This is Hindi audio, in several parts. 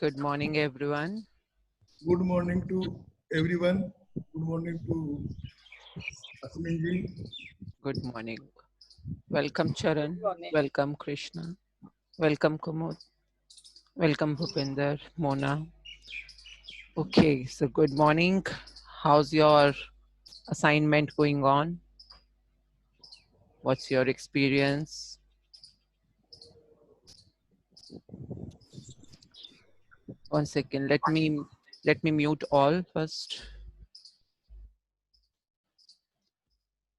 Good morning, everyone. Good morning to everyone. Good morning to Asmin ji. Good morning. Welcome, Charan. Welcome, Krishna. Welcome, Kumud. Welcome, Bhupinder, Mona. Okay, so good morning. How's your assignment going on? What's your experience? One second. Let me mute all first.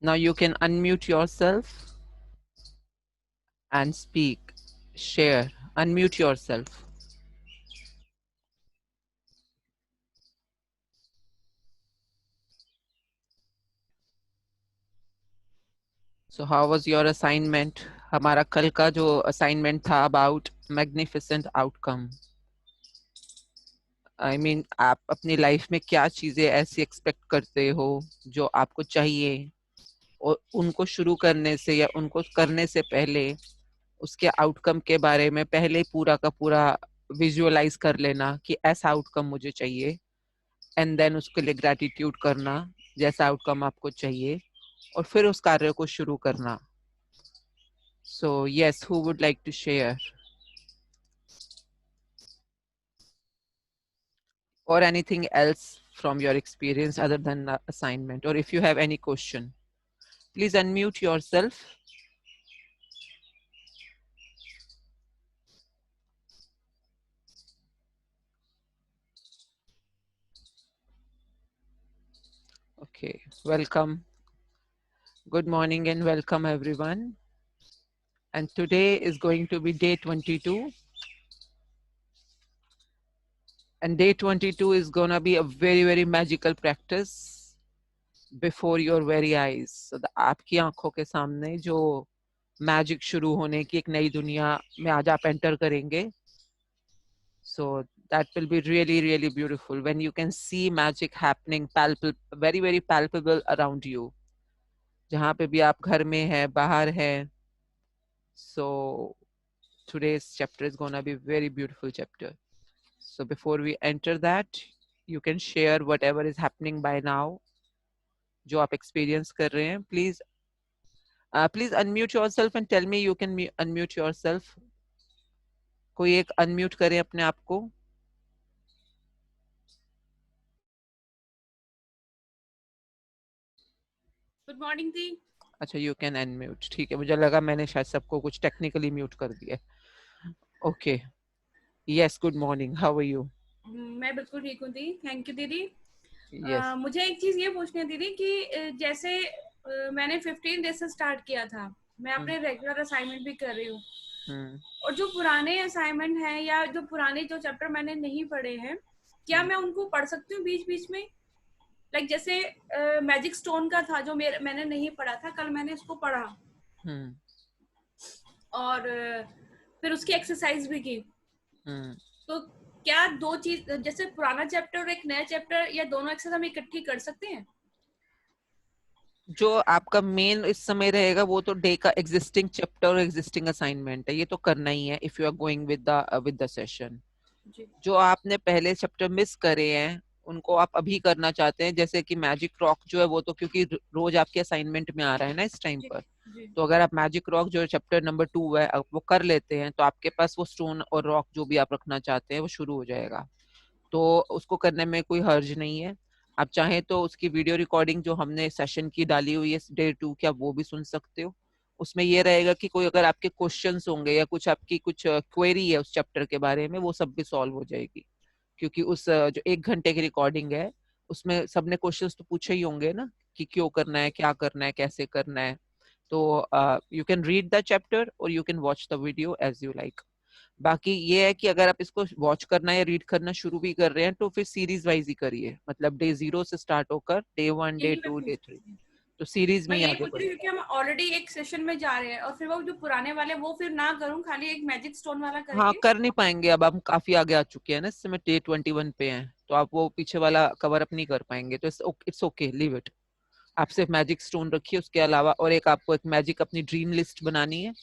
Now you can unmute yourself and speak. Share. Unmute yourself. So how was your assignment? हमारा कल का जो assignment था about magnificent outcome. I mean, आप अपनी लाइफ में क्या चीजें ऐसी एक्सपेक्ट करते हो जो आपको चाहिए, और उनको शुरू करने से या उनको करने से पहले उसके आउटकम के बारे में पहले पूरा का पूरा विजुअलाइज कर लेना कि ऐसा आउटकम मुझे चाहिए, एंड देन उसके लिए ग्रैटिट्यूड करना जैसा आउटकम आपको चाहिए, और फिर उस कार्य को शुरू करना. So yes, who would like to share? Or anything else from your experience other than the assignment, or if you have any question, please unmute yourself. Okay, welcome. Good morning and welcome everyone. And today is going to be day 22. And day 22 is gonna be a very, very magical practice before your very eyes. So the आपकी आंखों के सामने जो मैजिक शुरू होने की एक नई दुनिया में आज आप एंटर करेंगे. So that will be really, really beautiful when you can see magic happening, very, very palpable around you. जहाँ पे भी आप घर में है, बाहर है. So today's chapter is gonna be very beautiful chapter. So before we enter that, you can share whatever is happening by now, जो आप experience कर रहे हैं. Please unmute yourself and tell me you can unmute yourself. कोई एक unmute करे अपने आप को. गुड मॉर्निंग दी. अच्छा, यू कैन अनम्यूट. ठीक है, मुझे लगा मैंने शायद सबको कुछ टेक्निकली म्यूट कर दिया. Okay, yes, good morning. How are you? मैं बिल्कुल ठीक हूँ दी. थैंक यू दीदी. यस. मुझे एक चीज ये पूछनी है दीदी कि जैसे मैंने 15 डेज से स्टार्ट किया था, मैं अपने रेगुलर असाइनमेंट भी कर रही हूँ, और जो पुराने असाइनमेंट हैं या जो पुराने जो चैप्टर मैंने नहीं पढ़े हैं, क्या मैं उनको पढ़ सकती हूँ बीच बीच में? लाइक जैसे मैजिक स्टोन का था जो मैंने नहीं पढ़ा था, कल मैंने इसको पढ़ा और फिर उसकी एक्सरसाइज भी की. तो क्या दो चीज, जैसे पुराना चैप्टर और एक नया चैप्टर, या दोनों एक्सरसाइज हम इकट्ठी कर सकते हैं? जो आपका मेन इस समय रहेगा वो तो डे का एग्जिस्टिंग चैप्टर और एग्जिस्टिंग असाइनमेंट है, ये तो करना ही है if you are going with the session. जो आपने पहले चैप्टर मिस करे हैं उनको आप अभी करना चाहते हैं, जैसे कि मैजिक रॉक जो है वो तो क्योंकि रोज आपके असाइनमेंट में आ रहा है ना इस टाइम पर, तो अगर आप मैजिक रॉक जो चैप्टर नंबर 2 है वो कर लेते हैं तो आपके पास वो स्टोन और रॉक जो भी आप रखना चाहते हैं वो शुरू हो जाएगा. तो उसको करने में कोई हर्ज नहीं है. आप चाहें तो उसकी वीडियो रिकॉर्डिंग जो हमने सेशन की डाली हुई है डे 2 की, आप वो भी सुन सकते हो. उसमें ये रहेगा कि कोई अगर आपके क्वेश्चंस होंगे या कुछ आपकी कुछ क्वेरी है उस चैप्टर के बारे में, वो सब भी सॉल्व हो जाएगी. क्योंकि उस जो 1 घंटे की रिकॉर्डिंग है उसमें सबने क्वेश्चंस तो पूछे ही होंगे ना कि क्यों करना है, क्या करना है, कैसे करना है. तो you can read the chapter और you can watch the video as you like. बाकी ये है कि अगर आप इसको वॉच करना या रीड करना शुरू भी कर रहे हैं तो फिर सीरीज वाइज ही करिए, मतलब डे 0 से स्टार्ट होकर डे 1, डे 2, डे 3, तो सीरीज में मैं ही यही आगे पूछ रही हूँ बढ़िए. कि हम ऑलरेडी एक सेशन में जा रहे हैं और फिर वो जो पुराने वाले वो फिर ना करूँ, खाली एक मैजिक स्टोन वाला हाँ, करके. कर नहीं पाएंगे, अब हम काफी आगे आ चुके हैं ना, इस समय डे 21 पे हैं, तो आप वो पीछे वाला कवर अप नहीं कर पाएंगे. तो इट्स ओके, लीव इट. आप सिर्फ मैजिक स्टोन रखिए, उसके अलावा और एक आपको एक मैजिक अपनी ड्रीम लिस्ट बनानी है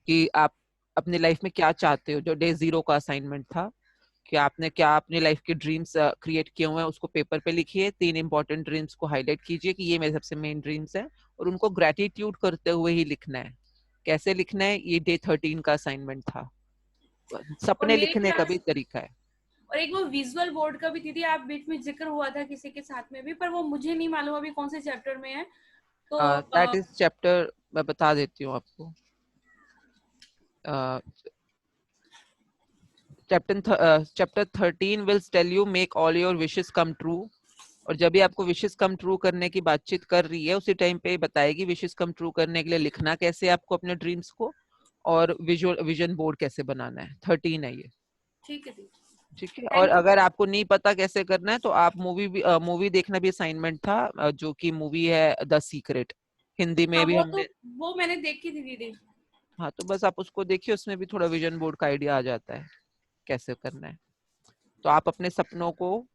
कि आप अपनी लाइफ में क्या चाहते हो, जो डे 0 का असाइनमेंट था. कि आपने क्या अपनी लाइफ के ड्रीम्स क्रिएट किए हुए हैं, उसको पेपर पे लिखिए, 3 इंपॉर्टेंट ड्रीम्स को हाईलाइट कीजिए कि ये मेरे सबसे मेन ड्रीम्स हैं, और उनको ग्रेटिट्यूड करते हुए ही लिखना है। कैसे लिखना है, ये डे 13 का असाइनमेंट था। और सपने मेरे लिखने का भी ख्याल तरीका है। और एक वो विजुअल बोर्ड का भी दीदी आप बीच में जिक्र हुआ था किसी के साथ में भी, पर वो मुझे नहीं मालूम अभी कौन से चैप्टर में है। तो दैट इज चैप्टर, मैं बता देती हूँ आपको। Chapter 13 will tell you make all your wishes come true. और जब भी आपको विशेस कम ट्रू करने की बातचीत कर रही है, उसी टाइम पे बताएगी विशेस कम ट्रू करने के लिए लिखना कैसे है आपको अपने ड्रीम्स को, और विजन बोर्ड कैसे बनाना है। 13 है ये। ठीक है दीदी, ठीक है। और थैंक यू। अगर आपको नहीं पता कैसे करना है, तो आप मूवी देखना भी असाइनमेंट था, जो कि मूवी है द सीक्रेट, हिंदी हाँ में भी हमने। वो मैंने देखी थी दीदी। हाँ, तो बस आप उसको देखिए, उसमें भी थोड़ा विजन बोर्ड का आइडिया आ जाता है कैसे करना है। तो आप अपने सपनों को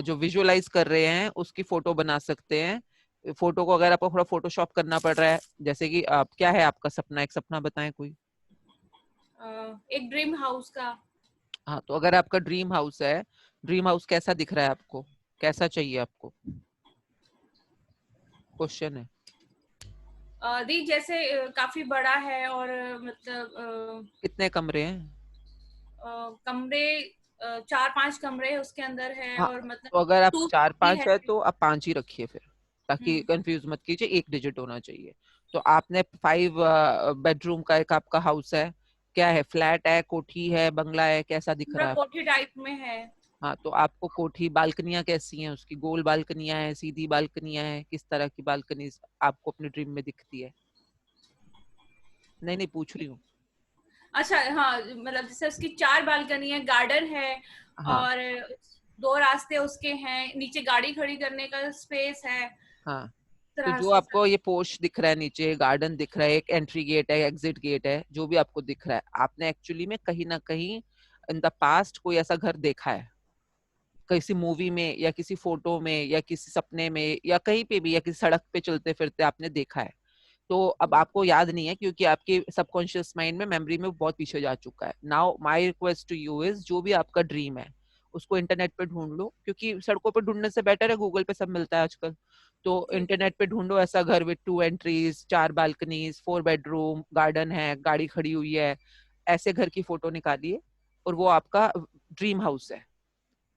जो विजुअलाइज कर रहे हैं उसकी फोटो बना सकते हैं। फोटो को अगर आपको थोड़ा फोटोशॉप करना पड़ रहा है, जैसे कि आप, क्या है आपका सपना, एक सपना बताएं कोई। एक ड्रीम हाउस का। हाँ, तो अगर आपका ड्रीम हाउस है, ड्रीम हाउस कैसा दिख रहा है आपको, कैसा चाहिए आपको, क्वेश्चन है। दी जैसे काफी बड़ा है, और मतलब कितने कमरे हैं। कमरे 4-5 कमरे उसके अंदर है, हाँ, और मतलब तो अगर आप 2 4-5 है। है तो आप 5 ही रखिए फिर, ताकि हम्म। कंफ्यूज मत कीजिए, एक डिजिट होना चाहिए। तो आपने 5 बेडरूम का एक आपका हाउस है, क्या है, फ्लैट है, कोठी है, बंगला है, कैसा दिख पूरा रहा है। कोठी टाइप में है। हाँ, तो आपको कोठी, बालकनियां कैसी हैं उसकी, गोल बालकनियां हैं, सीधी बालकनियां हैं, किस तरह की बालकनी आपको अपने ड्रीम में दिखती है। नहीं नहीं, पूछ रही हूँ। अच्छा हाँ, मतलब जैसे उसकी 4 बालकनी है, गार्डन है, हाँ और 2 रास्ते उसके हैं, नीचे गाड़ी खड़ी करने का स्पेस है, हाँ, तो तरह जो से सब। आपको ये पोर्च दिख रहा है, नीचे गार्डन दिख रहा है, एक एंट्री गेट है, एग्जिट गेट है, जो भी आपको दिख रहा है, आपने एक्चुअली में कहीं ना कहीं इन द पास्ट कोई ऐसा घर देखा है, किसी मूवी में या किसी फोटो में या किसी सपने में या कहीं पे भी, या किसी सड़क पे चलते फिरते आपने देखा है। तो अब आपको याद नहीं है, क्योंकि आपके सबकॉन्शियस माइंड में, मेमोरी में बहुत पीछे जा चुका है। Now my request to you is, जो भी आपका ड्रीम है उसको इंटरनेट पे ढूंढ लो, क्योंकि सड़कों पे ढूंढने से बेटर है गूगल पे सब मिलता है आजकल। तो जी। इंटरनेट पे ढूंढो ऐसा घर with 2 entries, 4 balconies, 4 bedroom, garden है, गाड़ी खड़ी हुई है, ऐसे घर की फोटो निकालिए, और वो आपका ड्रीम हाउस है।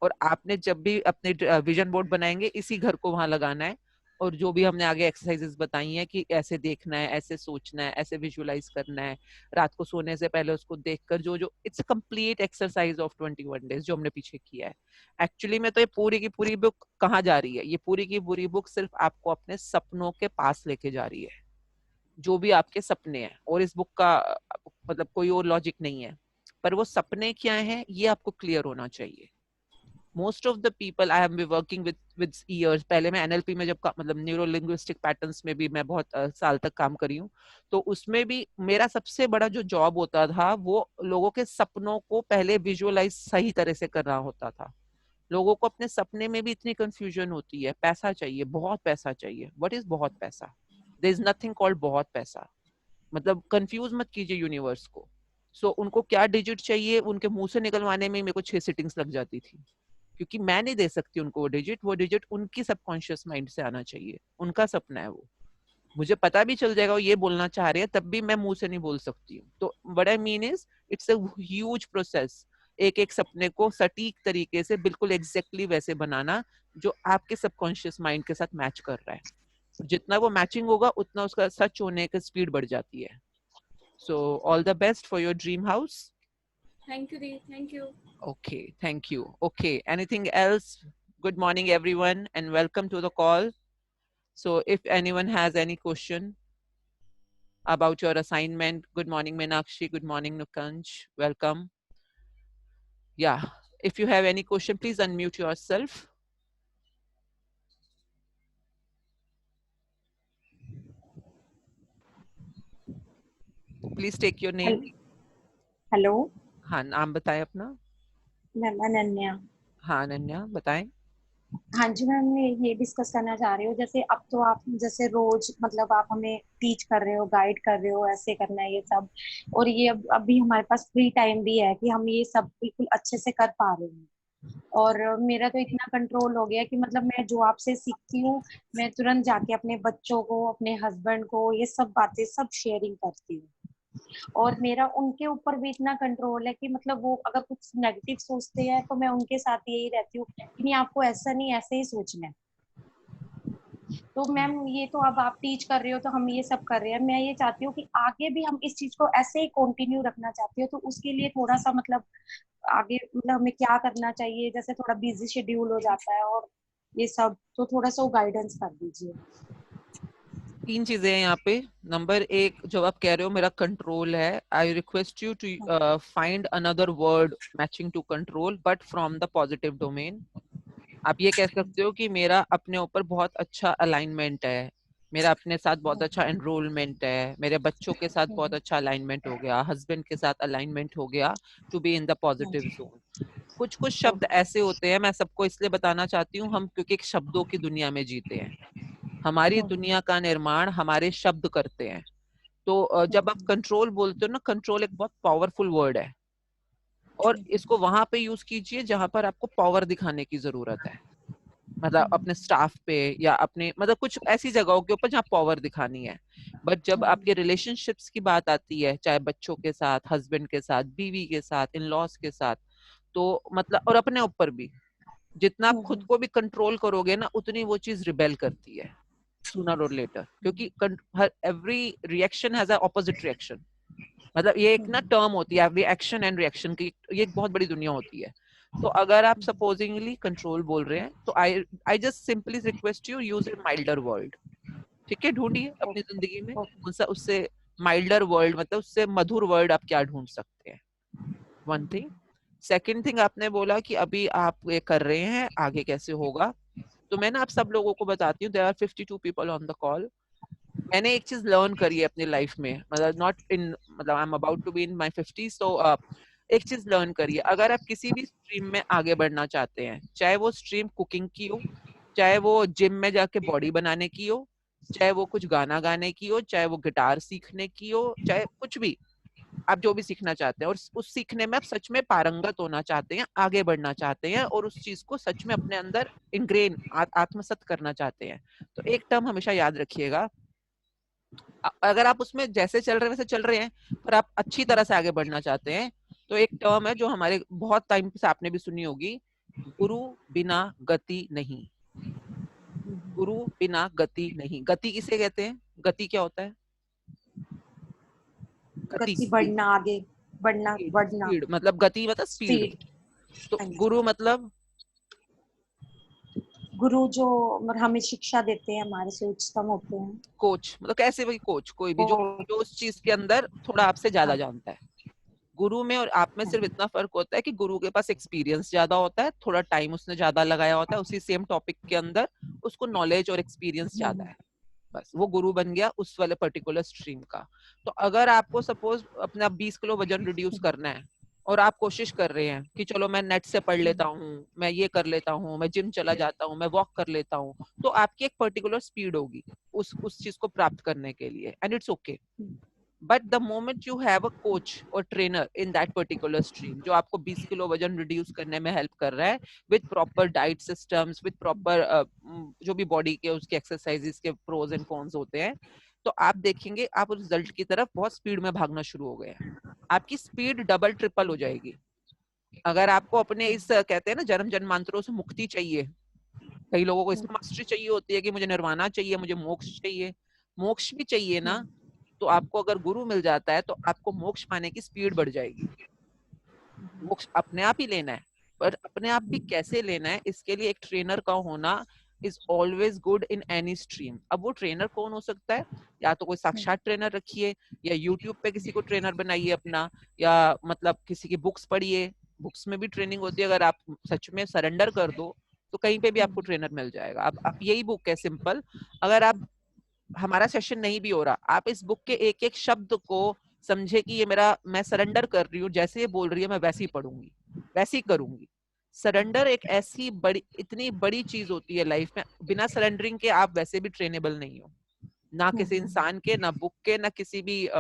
और आपने जब भी अपने विजन बोर्ड बनाएंगे, इसी घर को वहां लगाना है। और जो भी हमने आगे एक्सरसाइजेस बताई हैं कि ऐसे देखना है, ऐसे सोचना है, ऐसे विजुअलाइज करना है, रात को सोने से पहले उसको देखकर, जो जो it's complete exercise of 21 days जो हमने पीछे किया है। एक्चुअली में तो ये पूरी की पूरी बुक कहाँ जा रही है, ये पूरी की पूरी बुक सिर्फ आपको अपने सपनों के पास लेके जा रही है, जो भी आपके सपने हैं। और इस बुक का मतलब कोई और लॉजिक नहीं है, पर वो सपने क्या हैं ये आपको क्लियर होना चाहिए। Most of the people I have been working with years, पहले मैं एनएलपी में जब मतलब न्यूरो लिंग्विस्टिक पैटर्न्स में भी मैं बहुत साल तक काम करी हूँ, तो उसमें भी मेरा सबसे बड़ा जो जॉब होता था वो लोगों के सपनों को पहले विजुअलाइज सही तरह से करना होता था। लोगों को अपने सपने में भी इतनी कंफ्यूजन होती है, पैसा चाहिए, बहुत पैसा चाहिए, व्हाट इज बहुत पैसा, देयर इज नथिंग कॉल्ड बहुत पैसा। मतलब कंफ्यूज मत कीजिए यूनिवर्स को। उनको क्या डिजिट चाहिए, उनके मुंह से निकलवाने में मेरे को 6 सिटिंग्स लग जाती थी, क्योंकि मैं नहीं दे सकती उनको वो डिजिट उनकी सबकॉन्शियस माइंड से आना चाहिए, उनका सपना है वो। मुझे पता भी चल जाएगा वो ये बोलना चाह रहे हैं, तब भी मैं मुंह से नहीं बोल सकती हूँ। तो what I mean is, it's a huge process, एक एक सपने को सटीक तरीके से बिल्कुल एग्जैक्टली वैसे बनाना जो आपके सबकॉन्शियस माइंड के साथ मैच कर रहा है। जितना वो मैचिंग होगा उतना उसका सच होने की स्पीड बढ़ जाती है। So all the best for your dream house. Thank you the, thank you. Okay, thank you. Okay, anything else? Good morning, everyone, and welcome to the call. So, if anyone has any question about your assignment, good morning, Meenakshi. Good morning, Nukanj. Welcome. Yeah, if you have any question, please unmute yourself. Please take your name. Hello, हाँ, नाम बताएं अपना। मैं अनन्या। हाँ, अनन्या बताएं। हाँ जी मैम, मैं ये डिस्कस करना चाह रही हूँ, जैसे अब तो आप जैसे रोज मतलब आप हमें टीच कर रहे हो, गाइड कर रहे हो, ऐसे करना है ये सब, और ये अब अभी हमारे पास फ्री टाइम भी है कि हम ये सब बिल्कुल अच्छे से कर पा रहे हैं। और मेरा तो इतना कंट्रोल हो गया कि मतलब मैं जो आपसे सीखती हूँ, मैं तुरंत जाके अपने बच्चों को, अपने हस्बैंड को ये सब बातें सब शेयरिंग करती हूँ। और मेरा उनके ऊपर भी इतना कंट्रोल है कि मतलब वो अगर कुछ नेगेटिव सोचते हैं तो मैं उनके साथ यही रहती हूँ कि नहीं, आपको ऐसा नहीं, ऐसे ही सोचना है। तो मैम ये तो अब आप टीच कर रहे हो तो हम ये सब कर रहे हैं, मैं ये चाहती हूँ कि आगे भी हम इस चीज को ऐसे ही कंटिन्यू रखना चाहती हूँ, तो उसके लिए थोड़ा सा मतलब आगे मतलब हमें क्या करना चाहिए, जैसे थोड़ा बिजी शेड्यूल हो जाता है और ये सब, तो थोड़ा सा गाइडेंस कर दीजिए। 3 चीजें हैं यहाँ पे। नंबर 1, जब आप कह रहे हो मेरा कंट्रोल है, I request you to find another word matching to control but from the positive domain. आप ये कह सकते हो कि मेरा अपने ऊपर बहुत अच्छा अलाइनमेंट है, मेरा अपने साथ बहुत अच्छा एनरोलमेंट है, मेरे बच्चों के साथ बहुत अच्छा अलाइनमेंट हो गया, हस्बैंड के साथ अलाइनमेंट हो गया, to be in the positive zone. कुछ कुछ शब्द ऐसे होते हैं, मैं सबको इसलिए बताना चाहती हूँ, हम क्योंकि एक शब्दों की दुनिया में जीते हैं, हमारी दुनिया का निर्माण हमारे शब्द करते हैं। तो जब आप कंट्रोल बोलते हो ना, कंट्रोल एक बहुत पावरफुल वर्ड है, और इसको वहां पे यूज कीजिए जहां पर आपको पावर दिखाने की जरूरत है, मतलब अपने स्टाफ पे या अपने मतलब कुछ ऐसी जगहों के ऊपर जहाँ पावर दिखानी है। बट जब आपके रिलेशनशिप्स की बात आती है, चाहे बच्चों के साथ, हस्बैंड के साथ, बीवी के साथ, इन लॉज के साथ, तो मतलब और अपने ऊपर भी, जितना आप खुद को भी कंट्रोल करोगे ना, उतनी वो चीज रिबेल करती है सूनर और लेटर, क्योंकि every reaction has a opposite reaction. मतलब ये एक ना टर्म होती है एवरी एक्शन एंड रिएक्शन की, ये एक बहुत बड़ी दुनिया होती है। तो अगर आप सपोजिंगली कंट्रोल बोल रहे हैं तो I I just simply request you use a milder word. ठीक है, ढूंढिए अपनी जिंदगी में कौन सा उससे माइल्डर वर्ड, मतलब उससे मधुर वर्ड आप क्या ढूंढ सकते हैं। One thing. सेकंड थिंग, आपने बोला कि अभी आप ये कर रहे हैं, आगे कैसे होगा। तो मैं ना आप सब लोगों को बताती हूँ, there are 52 people on the call. मैंने एक चीज लर्न करी है अपनी लाइफ में, मतलब नॉट इन, मतलब I am about to be in my 50s, तो एक चीज लर्न करी है, अगर आप किसी भी स्ट्रीम में आगे बढ़ना चाहते हैं, चाहे वो स्ट्रीम कुकिंग की हो, चाहे वो जिम में जाके बॉडी बनाने की हो, चाहे वो कुछ गाना गाने की हो, चाहे वो गिटार सीखने की हो, चाहे कुछ भी, आप जो भी सीखना चाहते हैं और उस सीखने में आप सच में पारंगत होना चाहते हैं, आगे बढ़ना चाहते हैं और उस चीज को सच में अपने अंदर इनग्रेन आत्मसात करना चाहते हैं, तो एक टर्म हमेशा याद रखिएगा। अगर आप उसमें जैसे चल रहे हैं वैसे चल रहे हैं, पर आप अच्छी तरह से आगे बढ़ना चाहते हैं, तो एक टर्म है जो हमारे बहुत टाइम से आपने भी सुनी होगी, गुरु बिना गति नहीं। गुरु बिना गति नहीं। गति किसे कहते हैं? गति क्या होता है? गति गति बढ़ना, आगे बढ़ना, बढ़ना, स्पीड, मतलब गति मतलब स्पीड। स्पीड। तो गुरु मतलब गुरु जो हमें शिक्षा देते हैं, हमारे से उच्चतम होते हैं। कोच, मतलब कैसे भी कोच, कोई भी जो जो उस चीज के अंदर थोड़ा आपसे ज्यादा जानता है। गुरु में और आप में सिर्फ इतना फर्क होता है कि गुरु के पास एक्सपीरियंस ज्यादा होता है, थोड़ा टाइम उसने ज्यादा लगाया होता है उसी सेम टॉपिक के अंदर, उसको नॉलेज और एक्सपीरियंस ज्यादा है, बस वो गुरु बन गया उस वाले पर्टिकुलर स्ट्रीम का। तो अगर आपको सपोज अपना 20 किलो वजन रिड्यूस करना है और आप कोशिश कर रहे हैं कि चलो मैं नेट से पढ़ लेता हूँ, मैं ये कर लेता हूँ, मैं जिम चला जाता हूँ, मैं वॉक कर लेता हूँ, तो आपकी एक पर्टिकुलर स्पीड होगी उस चीज को प्राप्त करने के लिए, and it's okay. But the moment you have a coach और trainer in that particular stream, जो आपको 20 किलो वजन रिड्यूस करने में हेल्प कर रहा है, with proper diet systems, with proper जो भी बॉडी के उसके एक्सरसाइजेस के प्रोज एंड कॉन्स होते हैं, तो आप देखेंगे आप उस रिजल्ट की तरफ बहुत स्पीड में भागना शुरू हो गए हैं। आपकी स्पीड डबल ट्रिपल हो जाएगी। अगर आपको अपने इस कहते हैं ना जन्म जन्मांतरों से मुक्ति चाहिए, कई लोगों को इसमें मास्टरी चाहिए होती है कि मुझे निर्वाणा चाहिए, मुझे मोक्ष चाहिए, मोक्ष भी चाहिए ना, तो आपको अगर गुरु मिल जाता है तो आपको मोक्ष पाने की स्पीड बढ़ जाएगी। मोक्ष अपने आप ही लेना है, पर अपने आप भी कैसे लेना है, इसके लिए एक ट्रेनर का होना is always good in any stream. अब वो ट्रेनर कौन हो सकता है? या तो कोई साक्षात ट्रेनर रखिए, या यूट्यूब पे किसी को ट्रेनर बनाइए अपना, या मतलब किसी की बुक्स पढ़िए, बुक्स में भी ट्रेनिंग होती है। अगर आप सच में सरेंडर कर दो तो कहीं पे भी आपको ट्रेनर मिल जाएगा। अब आप यही बुक है सिंपल, अगर आप हमारा सेशन नहीं भी हो रहा, आप इस बुक के एक एक शब्द को समझे कि ये मेरा, मैं सरेंडर कर रही हूँ, जैसे ये बोल रही है मैं वैसे ही पढ़ूंगी, वैसे ही करूंगी। सरेंडर एक ऐसी बड़ी, इतनी बड़ी चीज होती है लाइफ में, बिना सरेंडरिंग के आप वैसे भी ट्रेनेबल नहीं हो, ना किसी इंसान के, ना बुक के, ना किसी भी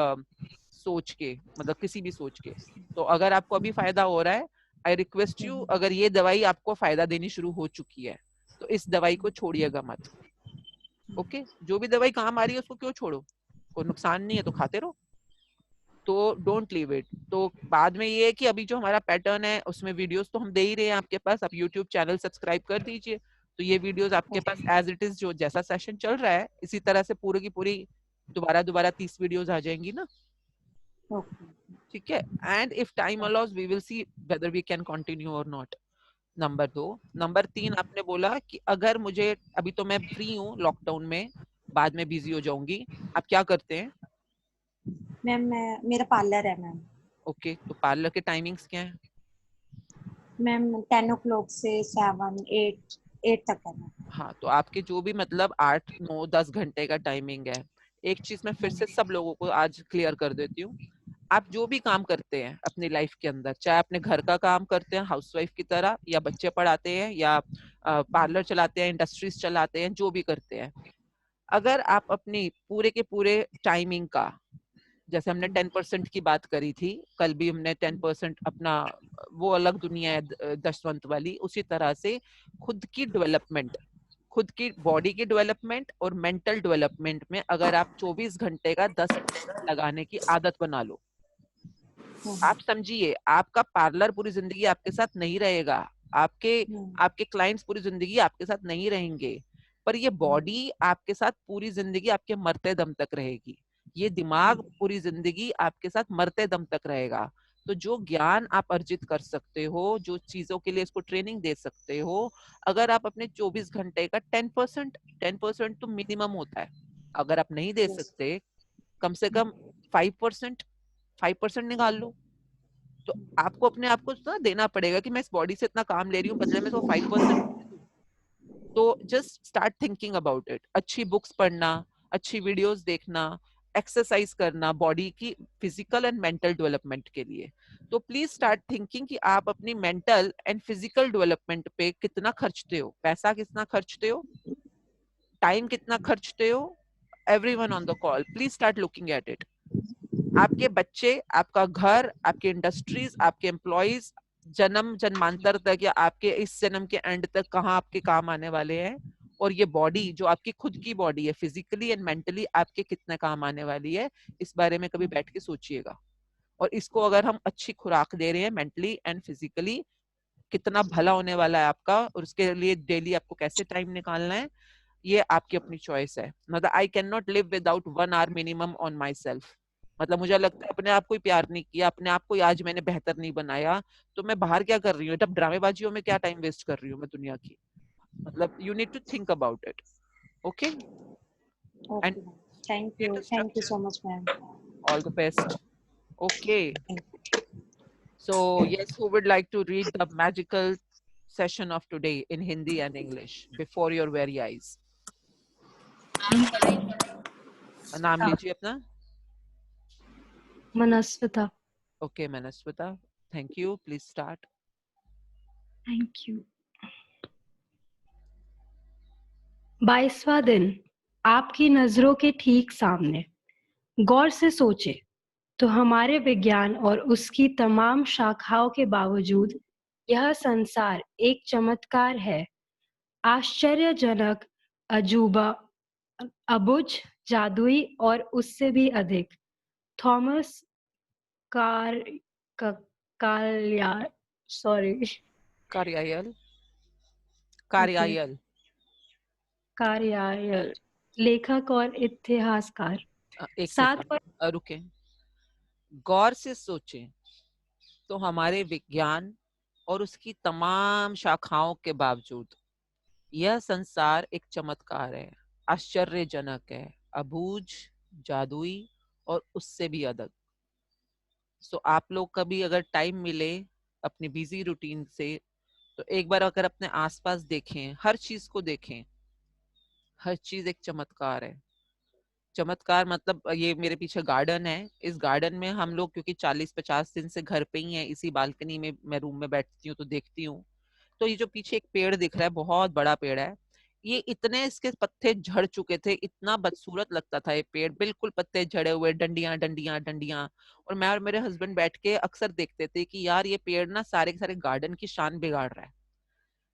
सोच के, मतलब किसी भी सोच के। तो अगर आपको अभी फायदा हो रहा है, आई रिक्वेस्ट यू, अगर ये दवाई आपको फायदा देनी शुरू हो चुकी है तो इस दवाई को छोड़िएगा मत। ओके, जो भी दवाई काम आ रही है उसको क्यों छोड़ो, कोई नुकसान नहीं है तो खाते रहो, तो डोंट लीव इट। तो बाद में ये है कि अभी जो हमारा पैटर्न है उसमें वीडियोस तो हम दे ही रहे हैं आपके पास, आप यूट्यूब चैनल सब्सक्राइब कर दीजिए, तो ये वीडियोस आपके पास एज इट इज, जो जैसा सेशन चल रहा है इसी तरह से पूरी की पूरी दोबारा 30 वीडियोस आ जाएंगी ना। ठीक है, and if time allows we will see whether we can continue और नॉट। नंबर 2। नंबर 3, आपने बोला कि अगर मुझे, अभी तो मैं फ्री हूँ लॉकडाउन में, बाद में बिजी हो जाऊंगी, आप क्या करते हैं? मैम मेरा पार्लर है मैम। ओके, तो पार्लर के टाइमिंग्स क्या है? मैम 10 o'clock से 7 8 तक है मैम। हाँ, तो आपके जो भी मतलब 8 9 10 घंटे का टाइमिंग है। एक चीज मैं फिर से सब लोगों को आज क्लियर कर देती हूँ, आप जो भी काम करते हैं अपनी लाइफ के अंदर, चाहे अपने घर का काम करते हैं हाउसवाइफ की तरह, या बच्चे पढ़ाते हैं, या पार्लर चलाते हैं, इंडस्ट्रीज चलाते हैं, जो भी करते हैं, अगर आप अपनी पूरे के पूरे टाइमिंग का, जैसे हमने 10% की बात करी थी कल भी, हमने 10% अपना, वो अलग दुनिया है दशवंत वाली, उसी तरह से खुद की डेवलपमेंट, खुद की बॉडी की डेवलपमेंट और मेंटल डेवलपमेंट में अगर आप 24 घंटे का 10% लगाने की आदत बना लो, आप समझिए आपका पार्लर पूरी जिंदगी आपके साथ नहीं रहेगा, आपके आपके क्लाइंट्स पूरी जिंदगी आपके साथ नहीं रहेंगे, पर ये बॉडी आपके साथ पूरी जिंदगी, आपके मरते दम तक रहेगी, ये दिमाग पूरी जिंदगी आपके साथ मरते दम तक रहेगा। तो जो ज्ञान आप अर्जित कर सकते हो, जो चीजों के लिए इसको ट्रेनिंग दे सकते हो, अगर आप अपने 24 घंटे का 10% तो मिनिमम होता है, अगर आप नहीं दे सकते, कम से कम 5% निकाल लो। तो आपको अपने आप को ना देना पड़ेगा कि मैं इस बॉडी से इतना काम ले रही हूँ, बदले में तो 5%। तो just start thinking about it, अच्छी बुक्स पढ़ना, अच्छी वीडियोस देखना, एक्सरसाइज करना बॉडी की फिजिकल एंड मेंटल डेवलपमेंट के लिए। तो प्लीज स्टार्ट थिंकिंग कि आप अपनी मेंटल एंड फिजिकल डेवलपमेंट पे कितना खर्चते हो, पैसा कितना खर्चते हो, टाइम कितना खर्चते हो। Everyone on the call, please start looking at it. आपके बच्चे, आपका घर, आपके इंडस्ट्रीज, आपके एम्प्लॉयज जन्म जन्मांतर तक या आपके इस जन्म के एंड तक कहाँ आपके काम आने वाले हैं, और ये बॉडी जो आपकी खुद की बॉडी है फिजिकली एंड मेंटली आपके कितने काम आने वाली है, इस बारे में कभी बैठ के सोचिएगा। और इसको अगर हम अच्छी खुराक दे रहे हैं मेंटली एंड फिजिकली, कितना भला होने वाला है आपका, और उसके लिए डेली आपको कैसे टाइम निकालना है, ये आपकी अपनी चॉइस है। मतलब I can not live without 1 hour minimum on my self. मतलब मुझे लगता है अपने आप को ही प्यार नहीं किया, अपने आप को ही आज मैंने बेहतर नहीं बनाया, तो मैं बाहर क्या कर रही हूँ, तब ड्रामेबाजियों में क्या टाइम वेस्ट कर रही हूँ मैं दुनिया की। मतलब you need to think about it. Okay, and thank you so much ma'am, all the best. Okay, so yes, who would like to read the magical session of today in Hindi and English before your very eyes? नाम लीजिए अपना। Manasvita. Okay Manasvita, thank you, please start. Thank you. 22वां दिन आपकी नजरों के ठीक सामने। गौर से सोचे तो हमारे विज्ञान और उसकी तमाम शाखाओं के बावजूद यह संसार एक चमत्कार है, आश्चर्यजनक, अजूबा, अबुझ, जादुई और उससे भी अधिक। थॉमस कार कार्यायल लेखक और इतिहासकार। एक 7 सेकंड रुके। गौर से सोचें तो हमारे विज्ञान और उसकी तमाम शाखाओं के बावजूद यह संसार एक चमत्कार है, आश्चर्यजनक है, अबूझ, जादुई और उससे भी अधिक। सो आप लोग कभी अगर टाइम मिले अपनी बिजी रूटीन से, तो एक बार अगर अपने आसपास देखें, हर चीज को देखें, हर चीज एक चमत्कार है। चमत्कार मतलब ये मेरे पीछे गार्डन है, इस गार्डन में हम लोग क्योंकि 40-50 दिन से घर पे ही हैं, इसी बालकनी में मैं रूम में बैठती हूँ तो देखती हूँ तो ये जो पीछे एक पेड़ दिख रहा है, बहुत बड़ा पेड़ है, ये इतने इसके पत्ते झड़ चुके थे, इतना बदसूरत लगता था ये पेड़, बिल्कुल पत्ते झड़े हुए, डंडियां डंडियां डंडियां। और मैं और मेरे हस्बैंड बैठ के अक्सर देखते थे कि यार ये पेड़ ना सारे के सारे गार्डन की शान बिगाड़ रहा है।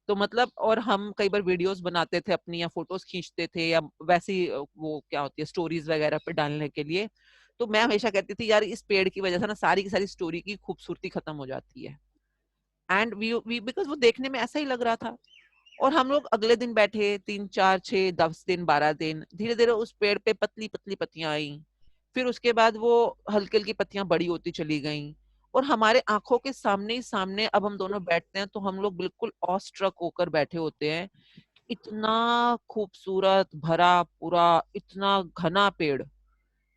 तो मतलब, और हम कई बार वीडियोस बनाते थे अपनी, या फोटोज खींचते थे, या वैसी वो क्या होती है स्टोरीज वगैरह पे डालने के लिए। तो मैं हमेशा कहती थी यार इस पेड़ की वजह से ना सारी की सारी स्टोरी की खूबसूरती खत्म हो जाती है। एंड वी बिकॉज वो देखने में ऐसा ही लग रहा था। और हम लोग अगले दिन बैठे, 3 4 6 10 दिन 12 दिन, धीरे धीरे उस पेड़ पे पतली पतली पत्तियां आई, फिर उसके बाद वो हल्की हल्की पत्तियां बड़ी होती चली गईं, और हमारे आंखों के सामने ही सामने अब हम दोनों बैठते हैं तो हम लोग बिल्कुल ऑस्ट्रक होकर बैठे होते हैं। इतना खूबसूरत भरा पूरा, इतना घना पेड़,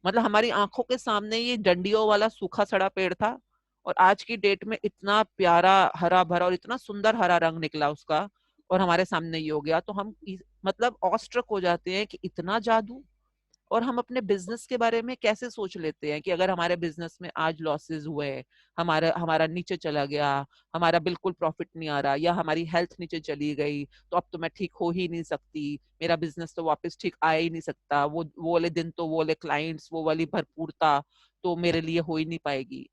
मतलब हमारी आंखों के सामने ये डंडियों वाला सूखा सड़ा पेड़ था, और आज की डेट में इतना प्यारा हरा भरा और इतना सुंदर हरा रंग निकला उसका, और हमारे सामने ये हो गया। तो हम मतलब ऑस्ट्रक हो जाते हैं कि इतना जादू। और हम अपने बिजनेस के बारे में कैसे सोच लेते हैं कि अगर हमारे बिजनेस में आज लॉसेस हुए, हमारा हमारा नीचे चला गया, हमारा बिल्कुल प्रॉफिट नहीं आ रहा, या हमारी हेल्थ नीचे चली गई, तो अब तो मैं ठीक हो ही नहीं सकती, मेरा बिजनेस तो वापस ठीक आ ही नहीं सकता, वो वाले दिन तो वो वाले क्लाइंट्स, वो वाली भरपूरता तो मेरे लिए हो ही नहीं पाएगी।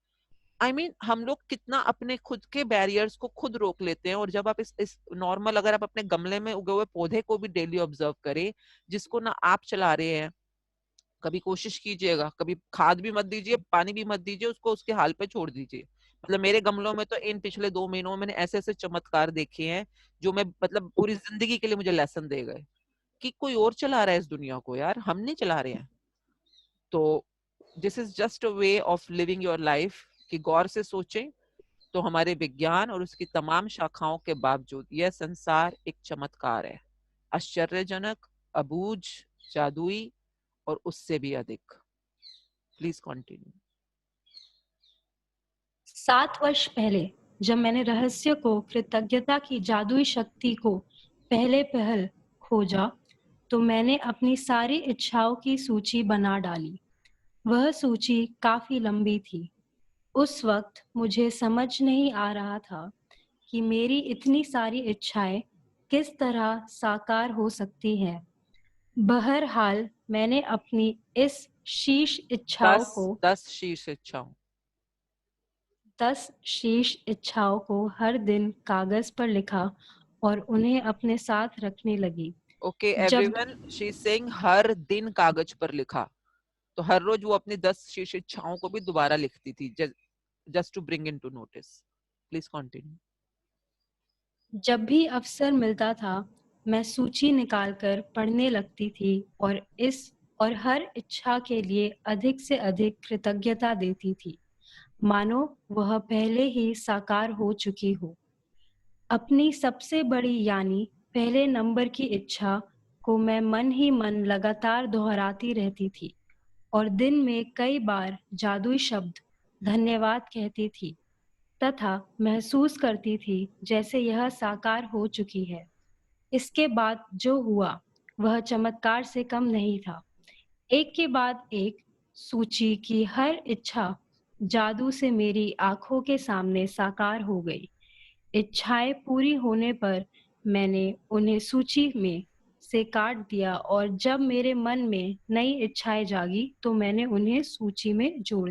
हम लोग कितना अपने खुद के बैरियर्स को खुद रोक लेते हैं। और जब आप इस नॉर्मल, अगर आप अपने गमले में उगे हुए पौधे को भी डेली ऑब्जर्व करें, जिसको ना आप चला रहे हैं, कभी कोशिश कीजिएगा, कभी खाद भी मत दीजिए, पानी भी मत दीजिए, उसको उसके हाल पे छोड़ दीजिए। मतलब मेरे गमलों में तो इन पिछले 2 महीनों में मैंने ऐसे ऐसे चमत्कार देखे हैं, जो मैं मतलब पूरी जिंदगी के लिए मुझे लेसन दे गए कि कोई और चला रहा है इस दुनिया को, यार हम नहीं चला रहे हैं। तो this is just a way of living your life, कि गौर से सोचें तो हमारे विज्ञान और उसकी तमाम शाखाओं के बावजूद यह संसार एक चमत्कार है, आश्चर्यजनक, अबूझ, जादुई और उससे भी अधिक। Please continue. 7 वर्ष पहले जब मैंने रहस्य को, कृतज्ञता की जादुई शक्ति को पहले पहल खोजा, तो मैंने अपनी सारी इच्छाओं की सूची बना डाली। वह सूची काफी लंबी थी। उस वक्त मुझे समझ नहीं आ रहा था कि मेरी इतनी सारी इच्छाएं किस तरह साकार हो सकती हैं। बहरहाल मैंने अपनी इस शीर्ष इच्छाओं को 10 शीर्ष इच्छाओं 10 शीर्ष इच्छाओं को हर दिन कागज पर लिखा और उन्हें अपने साथ रखने लगी। ओके जब एवरीवन, शी इज सेइंग हर दिन कागज पर लिखा। तो हर रोज वो अपनी 10 शीर्ष इच्छाओं को भी दोबारा लिखती थी, just to bring into notice. Please continue. जब भी अवसर मिलता था, मैं सूची निकालकर पढ़ने लगती थी और हर इच्छा के लिए अधिक से अधिक कृतज्ञता देती थी, मानो वह पहले ही साकार हो चुकी हो। अपनी सबसे बड़ी यानी पहले नंबर की इच्छा को मैं मन ही मन लगातार दोहराती रहती थी और दिन में कई बार जादुई शब्द धन्यवाद कहती थी, तथा महसूस करती थी जैसे यह साकार हो चुकी है। इसके बाद जो हुआ वह चमत्कार से कम नहीं था। एक के बाद एक सूची की हर इच्छा जादू से मेरी आंखों के सामने साकार हो गई। इच्छाएं पूरी होने पर मैंने उन्हें सूची में से काट दिया और जब मेरे मन में नई इच्छाएं जागी तो मैंने उन्हें सूची में जोड़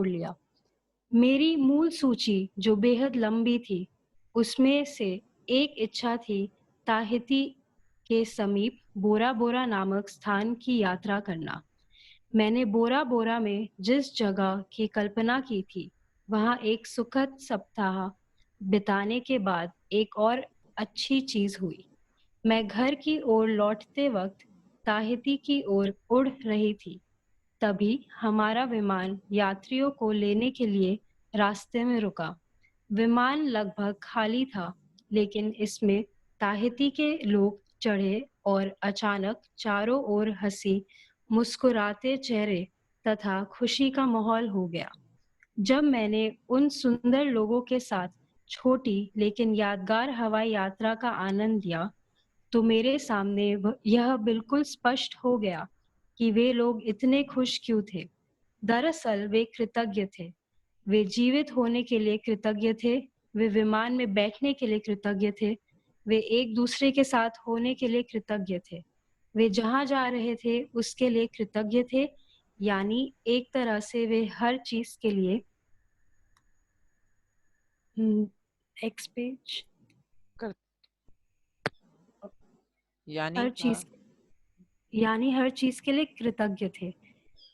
लिया। मेरी मूल सूची जो बेहद लंबी थी, उसमें से एक इच्छा थी ताहिती के समीप बोरा बोरा नामक स्थान की यात्रा करना। मैंने बोरा बोरा में जिस जगह की कल्पना की थी, वहां एक सुखद सप्ताह बिताने के बाद एक और अच्छी चीज हुई। मैं घर की ओर लौटते वक्त ताहिती की ओर उड़ रही थी। तभी हमारा विमान यात्रियों को लेने के लिए रास्ते में रुका। विमान लगभग खाली था, लेकिन इसमें ताहिती के लोग चढ़े और अचानक चारों ओर हंसी मुस्कुराते चेहरे तथा खुशी का माहौल हो गया। जब मैंने उन सुंदर लोगों के साथ छोटी लेकिन यादगार हवाई यात्रा का आनंद लिया, तो मेरे सामने यह बिल्कुल स्पष्ट हो गया कि वे लोग इतने खुश क्यों थे। दरअसल वे कृतज्ञ थे। वे जीवित होने के लिए कृतज्ञ थे, वे विमान में बैठने के लिए कृतज्ञ थे। वे एक दूसरे के साथ होने के लिए कृतज्ञ थे। वे जहाँ जा रहे थे उसके लिए कृतज्ञ थे, यानी एक तरह से वे हर चीज के लिए नेक्स्ट पेज यानी हर चीज के लिए कृतज्ञ थे।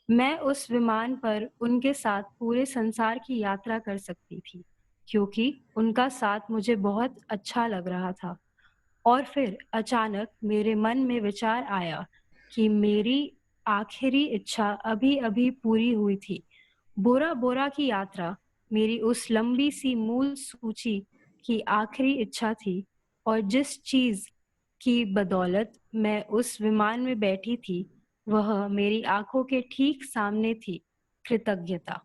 मैं उस विमान पर उनके साथ पूरे संसार की यात्रा कर सकती थी, क्योंकि उनका साथ मुझे बहुत अच्छा लग रहा था। और फिर अचानक मेरे मन में विचार आया कि मेरी आखिरी इच्छा अभी अभी पूरी हुई थी। बोरा बोरा की यात्रा मेरी उस लंबी सी मूल सूची की आखिरी इच्छा थी, और जिस चीज की बदौलत मैं उस विमान में बैठी थी वह मेरी आंखों के ठीक सामने थी, कृतज्ञता।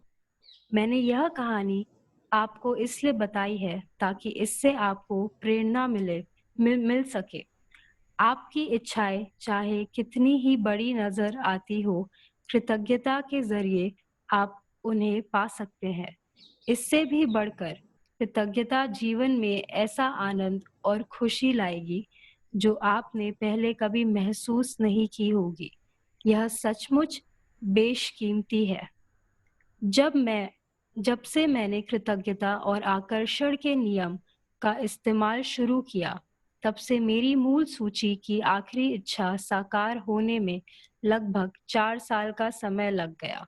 मैंने यह कहानी आपको इसलिए बताई है ताकि इससे आपको प्रेरणा मिल सके। आपकी इच्छाएं चाहे कितनी ही बड़ी नजर आती हो, कृतज्ञता के जरिए आप उन्हें पा सकते हैं। इससे भी बढ़कर कृतज्ञता जीवन में ऐसा आनंद और खुशी लाएगी जो आपने पहले कभी महसूस नहीं की होगी। यह सचमुच बेशकीमती है। जब से मैंने कृतज्ञता और आकर्षण के नियम का इस्तेमाल शुरू किया, तब से मेरी मूल सूची की आखिरी इच्छा साकार होने में लगभग 4 साल का समय लग गया।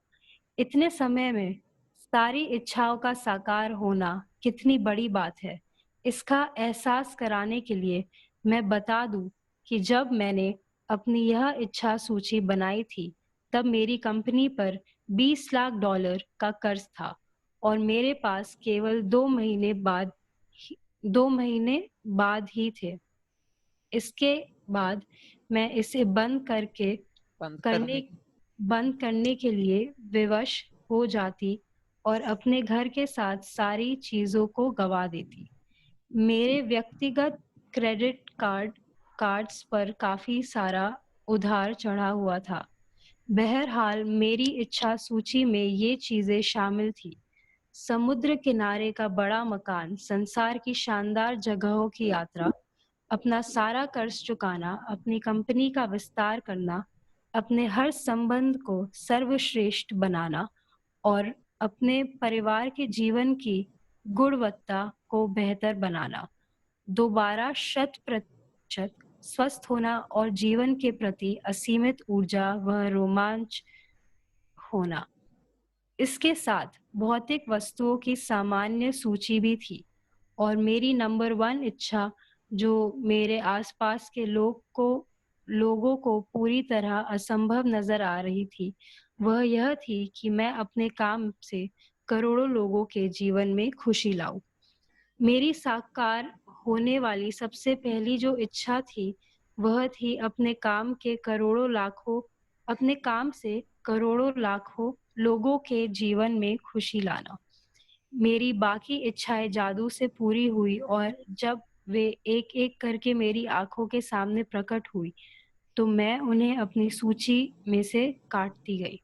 इतने समय में सारी इच्छाओं का साकार होना कितनी बड़ी बात है, इसका एहसास कराने के लिए मैं बता दूं कि जब मैंने अपनी यह इच्छा सूची बनाई थी, तब मेरी कंपनी पर $20 लाख का कर्ज था और मेरे पास केवल 2 महीने बाद ही थे। इसके बाद मैं इसे बंद करने के लिए विवश हो जाती और अपने घर के साथ सारी चीजों को गवा देती। मेरे व्यक्तिगत क्रेडिट कार्ड्स पर काफी सारा उधार चढ़ा हुआ था। बहरहाल मेरी इच्छा सूची में ये चीजें शामिल थी: समुद्र किनारे का बड़ा मकान, संसार की शानदार जगहों की यात्रा, अपना सारा कर्ज चुकाना, अपनी कंपनी का विस्तार करना, अपने हर संबंध को सर्वश्रेष्ठ बनाना और अपने परिवार के जीवन की गुणवत्ता को बेहतर बनाना, दोबारा 100% स्वस्थ होना और जीवन के प्रति असीमित ऊर्जा व रोमांच होना। इसके साथ भौतिक वस्तुओं की सामान्य सूची भी थी, और मेरी नंबर 1 इच्छा, जो मेरे आसपास के लोगों को पूरी तरह असंभव नजर आ रही थी, वह यह थी कि मैं अपने काम से करोड़ों लोगों के जीवन में खुशी लाऊं। मेरी साकार होने वाली सबसे पहली जो इच्छा थी, वह थी अपने काम से करोड़ों लाखों लोगों के जीवन में खुशी लाना। मेरी बाकी इच्छाएं जादू से पूरी हुई, और जब वे एक एक करके मेरी आंखों के सामने प्रकट हुई, तो मैं उन्हें अपनी सूची में से काटती गई।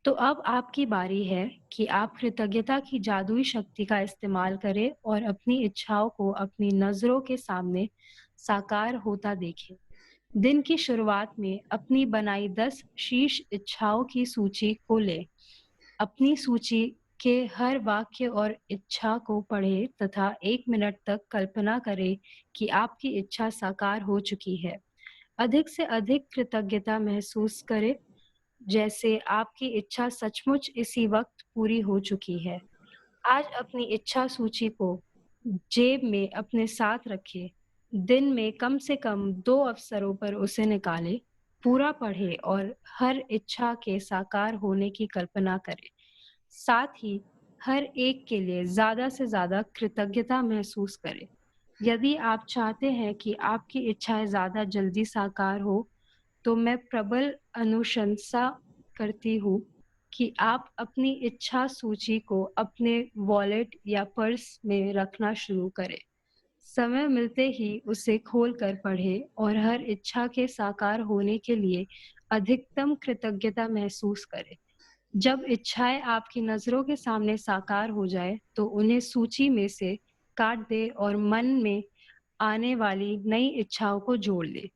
तो अब आपकी बारी है कि आप कृतज्ञता की जादुई शक्ति का इस्तेमाल करें और अपनी इच्छाओं को अपनी नजरों के सामने साकार होता देखें। दिन की शुरुआत में अपनी बनाई 10 शीर्ष इच्छाओं की सूची को लें। अपनी सूची के हर वाक्य और इच्छा को पढ़ें तथा 1 मिनट तक कल्पना करें कि आपकी इच्छा साकार हो चुकी है। अधिक से अधिक कृतज्ञता महसूस करें, जैसे आपकी इच्छा सचमुच इसी वक्त पूरी हो चुकी है। आज अपनी इच्छा सूची को जेब में अपने साथ रखें। दिन में कम से कम 2 अवसरों पर उसे निकालें, पूरा पढ़ें और हर इच्छा के साकार होने की कल्पना करें। साथ ही हर एक के लिए ज्यादा से ज्यादा कृतज्ञता महसूस करें। यदि आप चाहते हैं कि आपकी इच्छाएं ज्यादा जल्दी साकार हो, तो मैं प्रबल अनुशंसा करती हूँ कि आप अपनी इच्छा सूची को अपने वॉलेट या पर्स में रखना शुरू करें। समय मिलते ही उसे खोलकर पढ़ें और हर इच्छा के साकार होने के लिए अधिकतम कृतज्ञता महसूस करें। जब इच्छाएं आपकी नजरों के सामने साकार हो जाए, तो उन्हें सूची में से काट दे और मन में आने वाली नई इच्छाओं को जोड़ ले।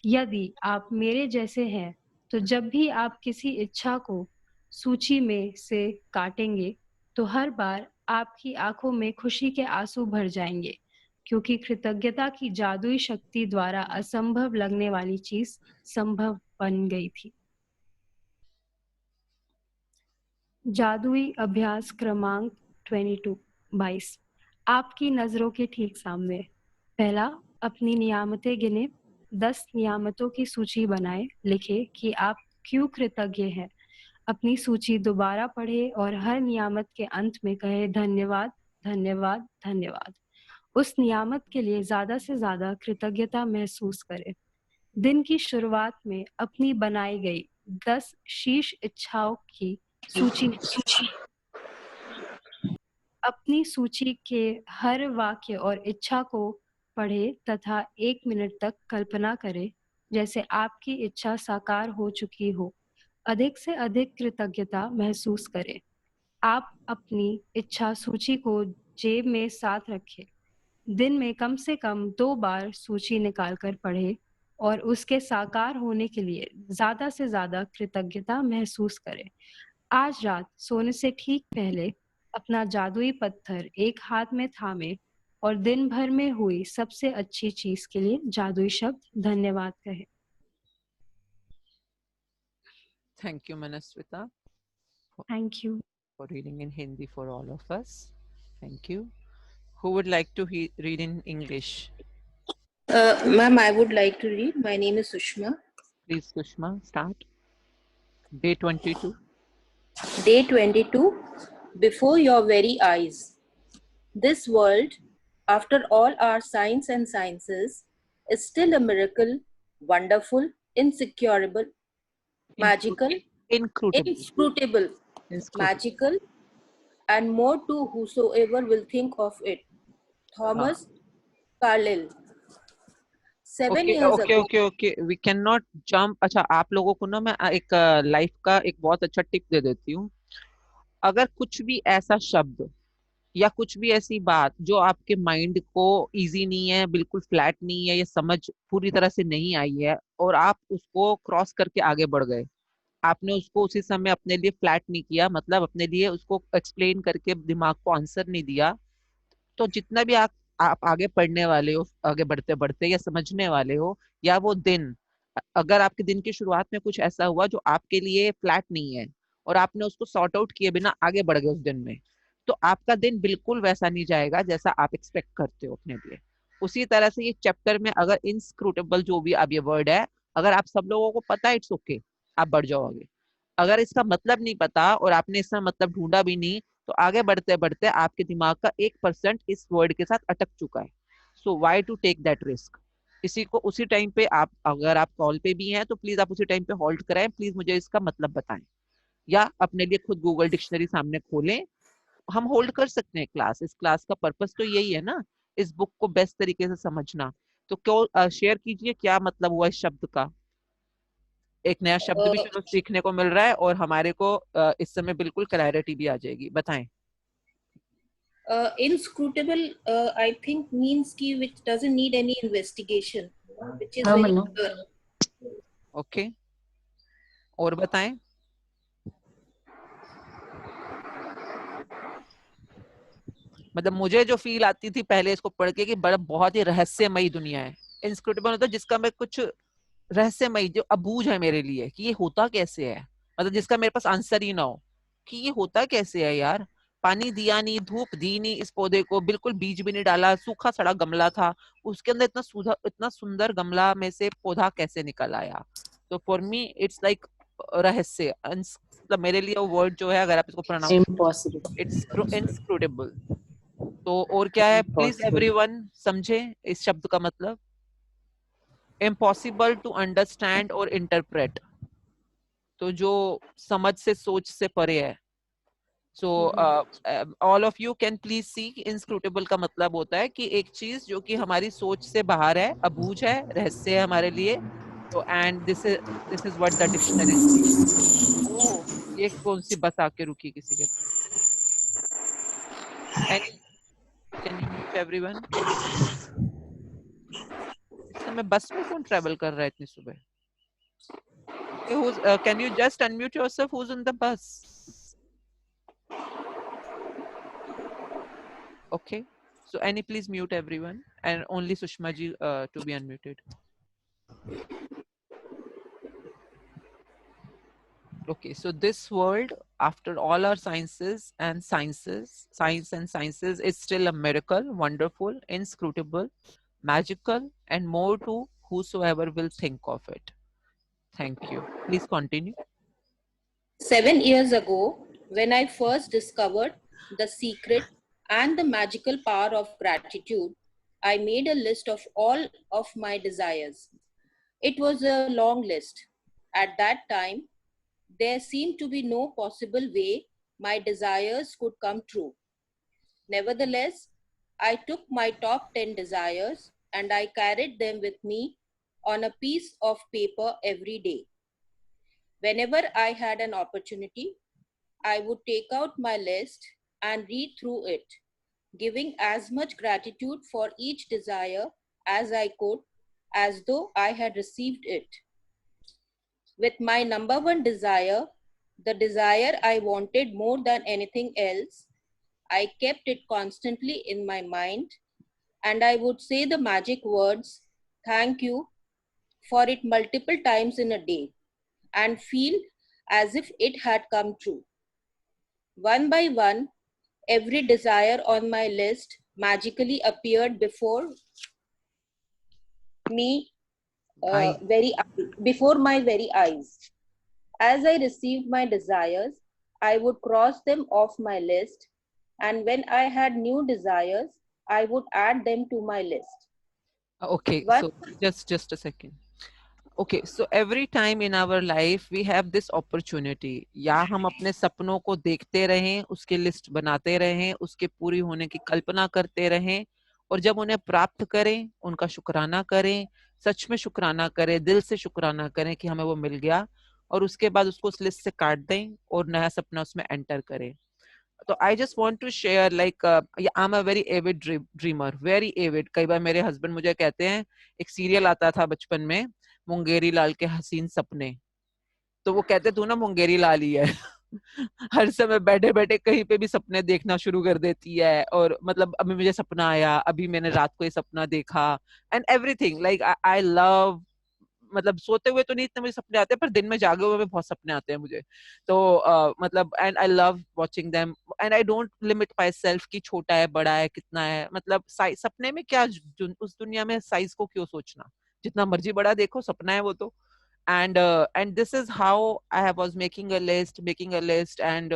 यदि आप मेरे जैसे हैं तो जब भी आप किसी इच्छा को सूची में से काटेंगे तो हर बार आपकी आंखों में खुशी के आंसू भर जाएंगे, क्योंकि कृतज्ञता की जादुई शक्ति द्वारा असंभव लगने वाली चीज संभव बन गई थी। जादुई अभ्यास क्रमांक 22 आपकी नजरों के ठीक सामने। पहला, अपनी नियामतें गिने। 10 नियामतों की सूची बनाए। लिखे कि आप क्यों कृतज्ञ हैं। अपनी सूची दोबारा पढ़े और हर नियामत के अंत में कहे धन्यवाद, धन्यवाद, धन्यवाद। उस नियामत के लिए ज्यादा से ज्यादा कृतज्ञता महसूस करें। दिन की शुरुआत में अपनी बनाई गई 10 शीर्ष इच्छाओं की सूची अपनी सूची के हर वाक्य और इच्छा को पढ़े तथा 1 मिनट तक कल्पना करें जैसे आपकी इच्छा साकार हो चुकी हो। अधिक से अधिक कृतज्ञता महसूस करें। आप अपनी इच्छा सूची को जेब में साथ रखें। दिन में कम से कम 2 बार सूची निकालकर पढ़ें और उसके साकार होने के लिए ज्यादा से ज्यादा कृतज्ञता महसूस करें। आज रात सोने से ठीक पहले अपना जादुई पत्थर एक हाथ में थामे और दिन भर में हुई सबसे अच्छी चीज के लिए जादुई शब्द धन्यवाद कहें। Thank you, Manaswita. Thank you. For reading in Hindi for all of us. Thank you. Who would like to read in English? Ma'am, I would like to read. My name is Sushma. Please, Sushma, start. Day 22. Day 22. Before your very eyes. This world, after all our science and sciences, is still a miracle, wonderful, insecurable, magical, inscrutable, magical, and more to whosoever will think of it. Thomas Carlyle. 7 years ago. Okay. We cannot jump. अच्छा, आप लोगों को ना मैं एक लाइफ का एक बहुत अच्छा टिप दे देती हूँ। अगर कुछ भी ऐसा शब्द या कुछ भी ऐसी बात जो आपके माइंड को इजी नहीं है, बिल्कुल फ्लैट नहीं है, ये समझ पूरी तरह से नहीं आई है और आप उसको क्रॉस करके आगे बढ़ गए, आपने उसको उसी समय अपने लिए फ्लैट नहीं किया, मतलब अपने लिए उसको एक्सप्लेन करके दिमाग को आंसर नहीं दिया, तो जितना भी आप आगे पढ़ने वाले हो, आगे बढ़ते बढ़ते या समझने वाले हो, या वो दिन, अगर आपके दिन की शुरुआत में कुछ ऐसा हुआ जो आपके लिए फ्लैट नहीं है और आपने उसको सॉर्ट आउट किए बिना आगे बढ़ गए उस दिन में, तो आपका दिन बिल्कुल वैसा नहीं जाएगा जैसा आप एक्सपेक्ट करते हो अपने लिए। उसी तरह से ये चैप्टर में अगर इनस्क्रूटेबल जो भी अब ये वर्ड है, अगर आप सब लोगों को पता है, इट्स ओके, आप बढ़ जाओगे। अगर इसका मतलब नहीं पता और आपने इसका मतलब ढूंढा भी नहीं, तो आगे बढ़ते बढ़ते आपके दिमाग का 1% इस वर्ड के साथ अटक चुका है। So why to take that risk. इसी को उसी टाइम पे आप, अगर आप कॉल पे भी हैं तो प्लीज आप उसी टाइम पे होल्ड कराएं, प्लीज मुझे इसका मतलब बताएं, या अपने लिए खुद गूगल डिक्शनरी सामने खोलें। हम होल्ड कर सकते हैं क्लास, इस क्लास का पर्पस तो यही है ना, इस बुक को बेस्ट तरीके से समझना। तो क्यों शेयर कीजिए क्या मतलब हुआ इस शब्द का। एक नया शब्द भी चलो सीखने को मिल रहा है और हमारे को इस समय बिल्कुल क्लैरिटी भी आ जाएगी। बताएं। Inscrutable, I think means ki which doesn't need any investigation, which is very clear. Okay. और बताएं। मतलब मुझे जो फील आती थी पहले इसको पढ़ के कि बड़ा बहुत ही रहस्यमयी दुनिया है। इनस्क्रूटेबल मतलब जिसका मैं कुछ रहस्यमयी, जो अबूझ है मेरे लिए कि ये होता कैसे है, मतलब जिसका मेरे पास आंसर ही ना हो कि ये होता कैसे है यार। पानी दिया नहीं, धूप दी नहीं इस पौधे को, बिल्कुल बीज भी नहीं डाला, सूखा सड़ा गमला था, उसके अंदर इतना सुंदर गमला में से पौधा कैसे निकल आया। तो फॉर मी इट्स लाइक रहस्य, मतलब मेरे लिए वो वर्ड जो है, अगर आप इसको प्रोनाउंस, इम्पॉसिबल, इट्स इनस्क्रूटेबल। तो और क्या है, प्लीज एवरीवन समझे इस शब्द का मतलब। इम्पॉसिबल टू अंडरस्टैंड और इंटरप्रेट, तो जो समझ से, सोच से परे है। So all of you can please see, inscrutable का मतलब होता है कि एक चीज जो कि हमारी सोच से बाहर है, अबूझ है, रहस्य है हमारे लिए। तो and this is what the dictionary. Oh, ये कौन सी बस आके रुकी किसी के। Can you mute everyone. इस समय बस में कौन ट्रैवल कर रहा है इतनी सुबह? Can you just unmute yourself? Who's in the bus? Okay. So Annie, please mute everyone and only Sushma ji to be unmuted. Okay, so this world, after all our science and sciences, is still a miracle, wonderful, inscrutable, magical, and more to whosoever will think of it. Thank you. Please continue. 7 years ago, when I first discovered the secret and the magical power of gratitude, I made a list of all of my desires. It was a long list. At that time, there seemed to be no possible way my desires could come true. Nevertheless, I took my top 10 desires and I carried them with me on a piece of paper every day. Whenever I had an opportunity, I would take out my list and read through it, giving as much gratitude for each desire as I could, as though I had received it. With my number one desire, the desire I wanted more than anything else, I kept it constantly in my mind, and I would say the magic words, "Thank you," for it multiple times in a day, and feel as if it had come true. One by one, every desire on my list magically appeared before me, before my very eyes. As I received my desires, I would cross them off my list, and when I had new desires, I would add them to my list. Okay, so just a second. Okay, so every time in our life we have this opportunity, या हम अपने सपनों को देखते रहें, उसकी लिस्ट बनाते रहें, उसके पूरी होने की कल्पना करते रहें, और जब उन्हें प्राप्त करें उनका शुक्राना करें, सच में शुक्राना करें, दिल से शुक्राना करें कि हमें वो मिल गया, और उसके बाद उसको उस लिस्ट से काट दें और नया सपना उसमें एंटर करें. तो I just want to share like I am a very avid dreamer, very avid. कई बार मेरे हस्बैंड मुझे कहते हैं, एक सीरियल आता था बचपन में, मुंगेरी लाल के हसीन सपने, तो वो कहते तू ना मुंगेरी लाल ही है. हर समय बैठे बैठे कहीं पे भी सपने देखना शुरू कर देती है, और मतलब अभी मुझे सपना आया, अभी मैंने रात को ये सपना देखा, and everything like I love. मतलब सोते हुए तो नहीं इतने मुझे सपने आते हैं, पर दिन में जागे हुए में बहुत सपने आते हैं मुझे. तो मतलब and I love watching them, and I don't limit my self कि छोटा है बड़ा है कितना है. मतलब सपने में क्या, उस दुनिया में साइज को क्यों सोचना, जितना मर्जी बड़ा देखो सपना है वो तो. And this is how I was making a list, and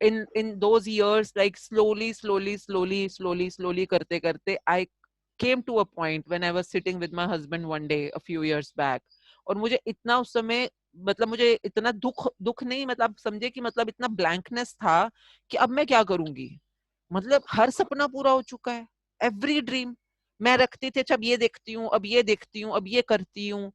in those years, like slowly karte I came to a point when I was sitting with my husband one day a few years back, और मुझे इतना उस समय, मतलब मुझे इतना दुख नहीं, मतलब समझे कि मतलब इतना ब्लैंकनेस था कि अब मैं क्या करूंगी. मतलब हर सपना पूरा हो चुका है, एवरी ड्रीम मैं रखती थी, अच्छा अब ये देखती हूँ, अब ये देखती हूँ, अब ये करती हूँ,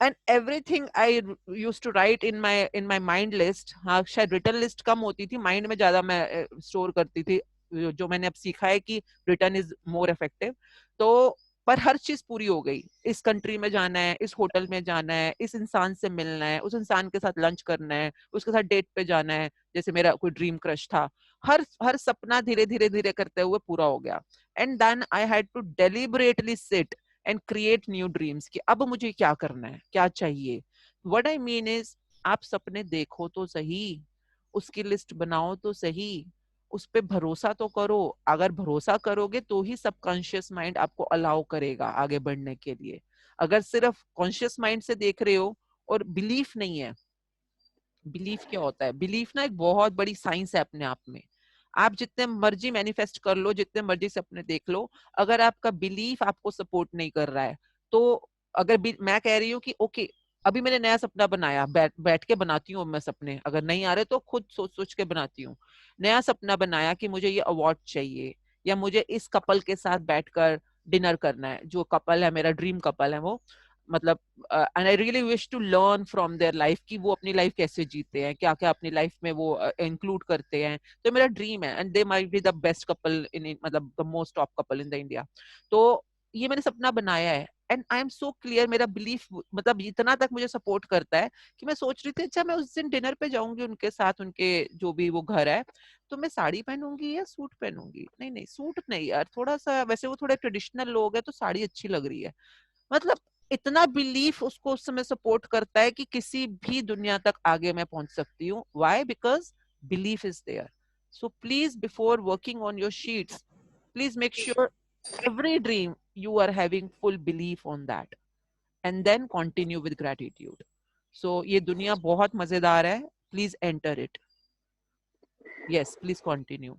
and everything I used to write in my mind list. हाँ, शायद रिटन लिस्ट कम होती थी, माइंड में ज्यादा मैं स्टोर करती थी, जो मैंने अब सीखा है कि रिटन इज मोर इफेक्टिव. तो पर हर चीज पूरी हो गई. इस कंट्री में जाना है, इस होटल में जाना है, इस इंसान से मिलना है, उस इंसान के साथ लंच करना है, उसके साथ डेट पे जाना है, जैसे मेरा कोई ड्रीम क्रश था. हर सपना धीरे धीरे करते हुए पूरा हो गया. And then I had to deliberately sit and create new dreams कि अब मुझे क्या करना है, क्या चाहिए. What I mean is, आप सपने देखो तो सही, उसकी लिस्ट बनाओ तो सही, उस पे भरोसा तो करो. अगर भरोसा करोगे तो ही सबकॉन्शियस माइंड आपको अलाउ करेगा आगे बढ़ने के लिए. अगर सिर्फ कॉन्शियस माइंड से देख रहे हो और बिलीफ नहीं है, बिलीफ क्या होता है, बिलीफ ना एक बहुत बड़ी साइंस है अपने आप में. आप जितने मर्जी मैनिफेस्ट कर लो, जितने मर्जी सपने देख लो, अगर आपका बिलीफ आपको सपोर्ट नहीं कर रहा है तो, अगर मैं कह रही हूँ कि ओके अभी मैंने नया सपना बनाया, बैठ के बनाती हूँ मैं सपने, अगर नहीं आ रहे तो खुद सोच के बनाती हूँ. नया सपना बनाया कि मुझे ये अवार्ड चाहिए, या मुझे इस कपल के साथ बैठकर डिनर करना है, जो कपल है मेरा ड्रीम कपल है वो, मतलब and I really wish to learn from their life कि वो अपनी लाइफ कैसे जीते हैं, क्या क्या अपनी लाइफ में वो इंक्लूड करते हैं। तो मेरा ड्रीम है, and they might be the best couple in, मतलब the most top couple in the India. तो ये मैंने सपना बनाया है, and I am so clear, मेरा बिलीफ मतलब इतना तक मुझे सपोर्ट करता है कि मैं सोच रही थी अच्छा मैं उस दिन डिनर पे जाऊंगी उनके साथ, उनके जो भी वो घर है, तो मैं साड़ी पहनूंगी या सूट पहनूंगी? नहीं नहीं, सूट नहीं यार, थोड़ा सा वैसे वो थोड़े ट्रेडिशनल लोग हैं तो साड़ी अच्छी लग रही है। मतलब इतना बिलीफ उसको उस समय सपोर्ट करता है कि किसी भी दुनिया तक आगे मैं पहुंच सकती हूँ। Why? Because belief is there. So please before working on your sheets, please make sure every dream you are having full belief on that, and then continue with gratitude. So ये दुनिया बहुत मजेदार है, please enter it. Yes, please continue.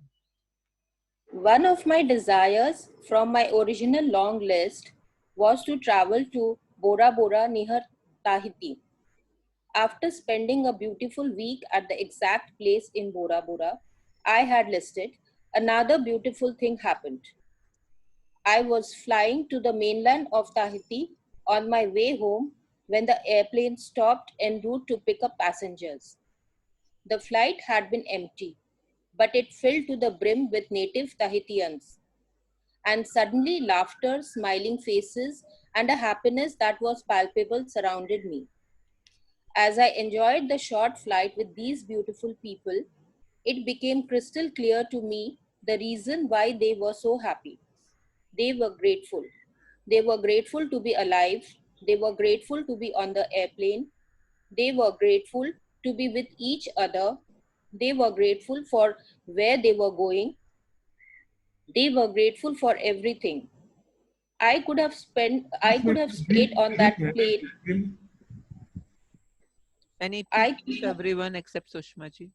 One of my desires from my original long list was to travel to Bora Bora near Tahiti. After spending a beautiful week at the exact place in Bora Bora I had listed, another beautiful thing happened. I was flying to the mainland of Tahiti on my way home when the airplane stopped en route to pick up passengers. The flight had been empty, but it filled to the brim with native Tahitians. And suddenly, laughter, smiling faces, and a happiness that was palpable surrounded me. As I enjoyed the short flight with these beautiful people, it became crystal clear to me the reason why they were so happy. They were grateful. They were grateful to be alive. They were grateful to be on the airplane. They were grateful to be with each other. They were grateful for where they were going. They were grateful for everything. I could have stayed on that plane. Any I peace, everyone except Sushma ji.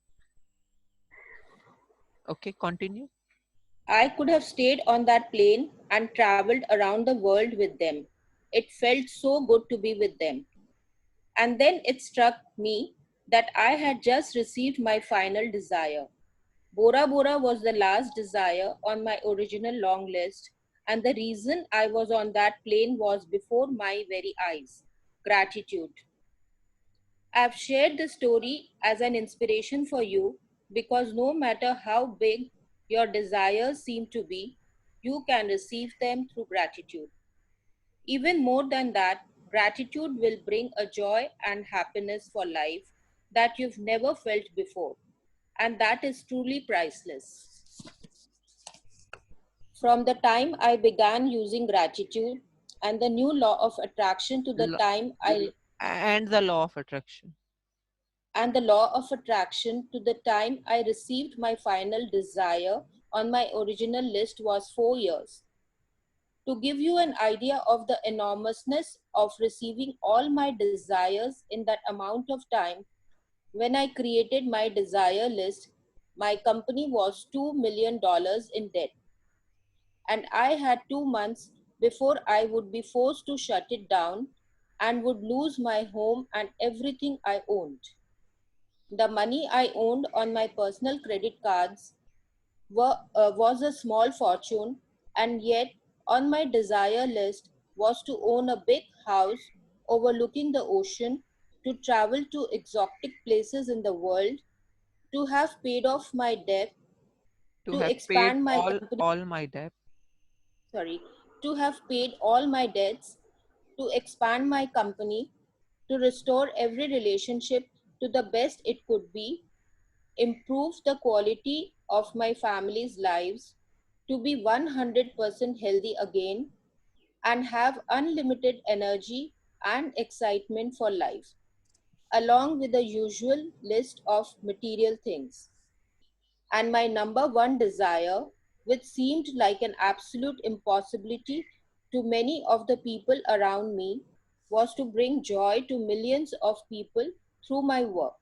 Okay, continue. I could have stayed on that plane and traveled around the world with them. It felt so good to be with them. And then it struck me that I had just received my final desire. Bora Bora was the last desire on my original long list, and the reason I was on that plane was before my very eyes: gratitude. I've shared this story as an inspiration for you because no matter how big your desires seem to be, you can receive them through gratitude. Even more than that, gratitude will bring a joy and happiness for life that you've never felt before, and that is truly priceless. From the time I began using gratitude and the new law of attraction to the time I and the law of attraction and the law of attraction to the time I received my final desire on my original list was 4 years. To give you an idea of the enormousness of receiving all my desires in that amount of time, when I created my desire list, my company was $2 million in debt. And I had 2 months before I would be forced to shut it down and would lose my home and everything I owned. The money I owned on my personal credit cards was a small fortune, and yet on my desire list was to own a big house overlooking the ocean, to travel to exotic places in the world, to have paid off my debt, to to have paid expand my company, all my debt. sorry, to have paid all my debts, to expand my company, to restore every relationship to the best it could be, improve the quality of my family's lives, to be 100% healthy again, and have unlimited energy and excitement for life, along with the usual list of material things. And my number one desire, which seemed like an absolute impossibility to many of the people around me, was to bring joy to millions of people through my work.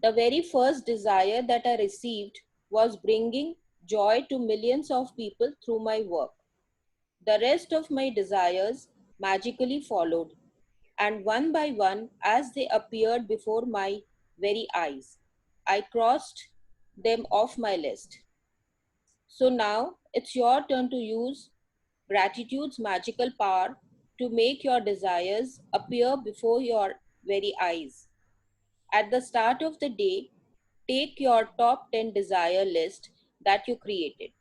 The very first desire that I received was bringing joy to millions of people through my work. The rest of my desires magically followed, and one by one, as they appeared before my very eyes, I crossed them off my list. So now it's your turn to use gratitude's magical power to make your desires appear before your very eyes. At the start of the day, take your top 10 desire list that you created.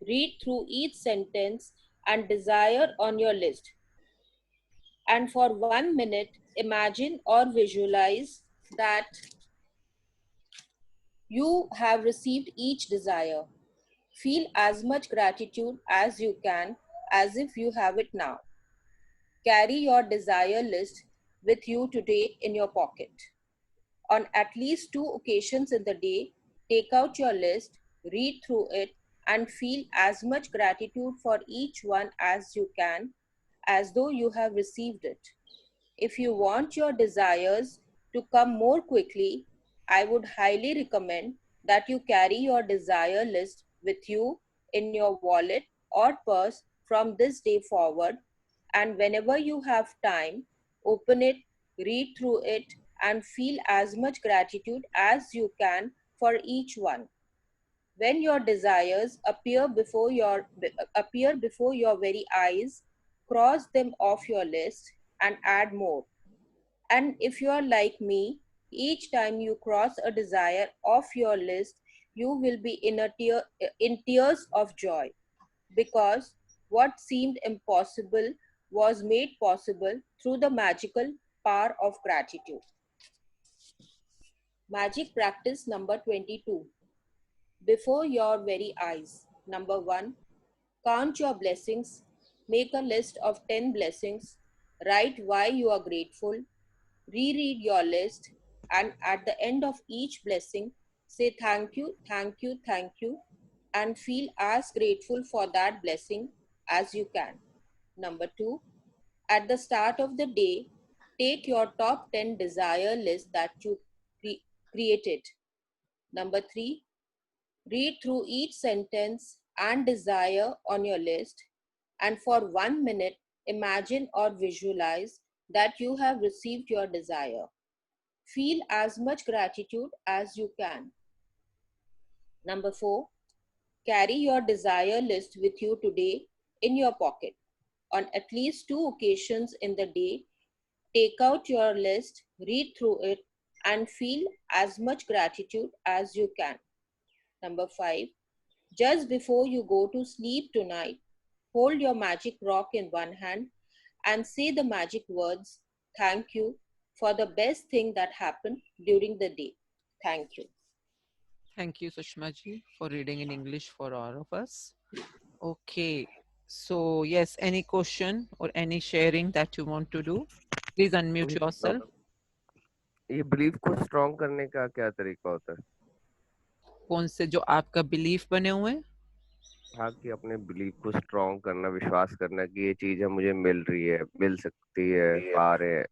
Read through each sentence and desire on your list. And for 1 minute, imagine or visualize that you have received each desire. Feel as much gratitude as you can, as if you have it now. Carry your desire list with you today in your pocket. On at least 2 occasions in the day, take out your list, read through it, and feel as much gratitude for each one as you can, as though you have received it. If you want your desires to come more quickly, I would highly recommend that you carry your desire list with you in your wallet or purse from this day forward, and whenever you have time, open it, read through it, and feel as much gratitude as you can for each one. When your desires appear before your very eyes, cross them off your list and add more. And if you are like me, each time you cross a desire off your list, you will be in tears of joy, because what seemed impossible was made possible through the magical power of gratitude. Magic practice number 22. Before your very eyes. Number 1. Count your blessings. Make a list of 10 blessings. Write why you are grateful. Reread your list, and at the end of each blessing, say thank you, thank you, thank you, and feel as grateful for that blessing as you can. Number 2. At the start of the day, take your top 10 desire list that you created. Number 3. Read through each sentence and desire on your list, and for 1 minute, imagine or visualize that you have received your desire. Feel as much gratitude as you can. Number 4. Carry your desire list with you today in your pocket. On at least 2 occasions in the day, take out your list, read through it, and feel as much gratitude as you can. Number 5. Just before you go to sleep tonight, hold your magic rock in one hand and say the magic words, thank you, for the best thing that happened during the day. Thank you. Thank you, Sushma ji, for reading in English for all of us. Okay. So, yes, any question or any sharing that you want to do? Please unmute yourself. ये बिलीफ को स्ट्रॉन्ग करने का क्या तरीका होता है? कौन से जो आपका बिलीफ बने हुए हैं? हाँ, कि अपने बिलीफ को स्ट्रॉन्ग करना, विश्वास करना कि ये चीज है मुझे मिल रही है, मिल सकती है, पा रहे हैं.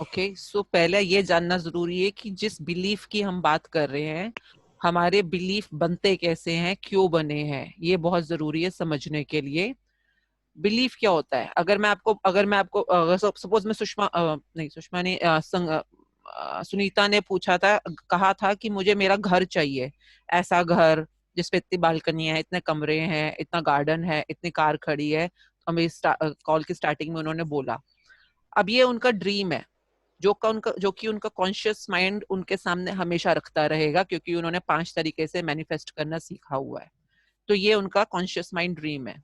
ओके, सो पहले ये जानना जरूरी है कि जिस बिलीफ की हम बात कर रहे हैं, हमारे बिलीफ बनते कैसे हैं, क्यों बने हैं, ये बहुत जरूरी है समझने के लिए. बिलीफ क्या होता है? अगर मैं आपको सपोज में सुषमा ने सुनीता ने पूछा था, कहा था कि मुझे मेरा घर चाहिए, ऐसा घर जिसपे इतनी बालकनियां हैं, इतने कमरे हैं, इतना गार्डन है, इतनी कार खड़ी है. हमें कॉल की स्टार्टिंग में उन्होंने बोला. अब ये उनका ड्रीम है, जो कि उनका कॉन्शियस माइंड उनके सामने हमेशा रखता रहेगा, क्योंकि उन्होंने 5 तरीके से मैनिफेस्ट करना सीखा हुआ है. तो ये उनका कॉन्शियस माइंड ड्रीम है.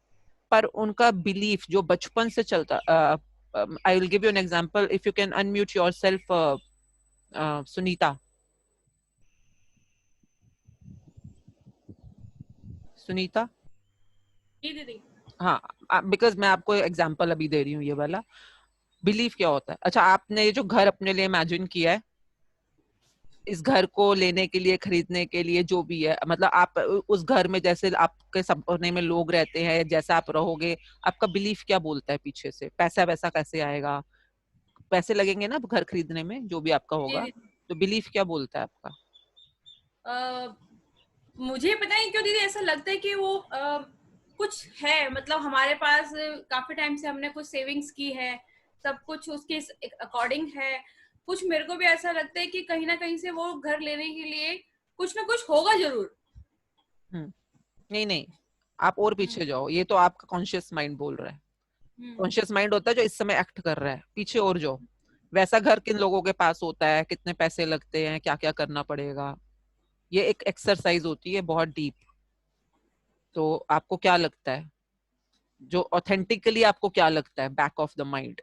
पर उनका बिलीफ जो बचपन से चलता, I will give you an example. If you can unmute yourself, Sunita. Sunita, हाँ, बिकॉज मैं आपको एग्जांपल अभी दे रही हूँ. ये वाला बिलीफ क्या होता है? अच्छा, आपने ये जो घर अपने लिए इमेजिन किया है, इस घर को लेने के लिए, खरीदने के लिए, जो भी है, मतलब आप उस घर में जैसे आपके सपने में लोग रहते हैं, जैसा आप रहोगे, आपका बिलीफ क्या बोलता है पीछे से? पैसा वैसा कैसे आएगा? पैसे लगेंगे ना घर खरीदने में, जो भी आपका होगा. तो बिलीफ क्या बोलता है आपका? मुझे पता नहीं क्यों दीदी ऐसा लगता है कि वो कुछ है, मतलब हमारे पास काफी टाइम से हमने कुछ सेविंग्स की है, सब कुछ उसके अकॉर्डिंग है. कुछ मेरे को भी ऐसा लगता है कि कहीं ना कहीं से वो घर लेने के लिए कुछ ना कुछ होगा जरूर. नहीं, आप और पीछे जाओ. ये तो आपका कॉन्शियस माइंड बोल रहा है. कॉन्शियस माइंड होता है जो इस समय एक्ट कर रहा है, पीछे और जो वैसा घर किन लोगों के पास होता है, कितने पैसे लगते हैं, क्या क्या करना पड़ेगा, ये एक एक्सरसाइज होती है बहुत डीप। तो आपको क्या लगता है, जो ऑथेंटिकली आपको क्या लगता है बैक ऑफ द माइंड?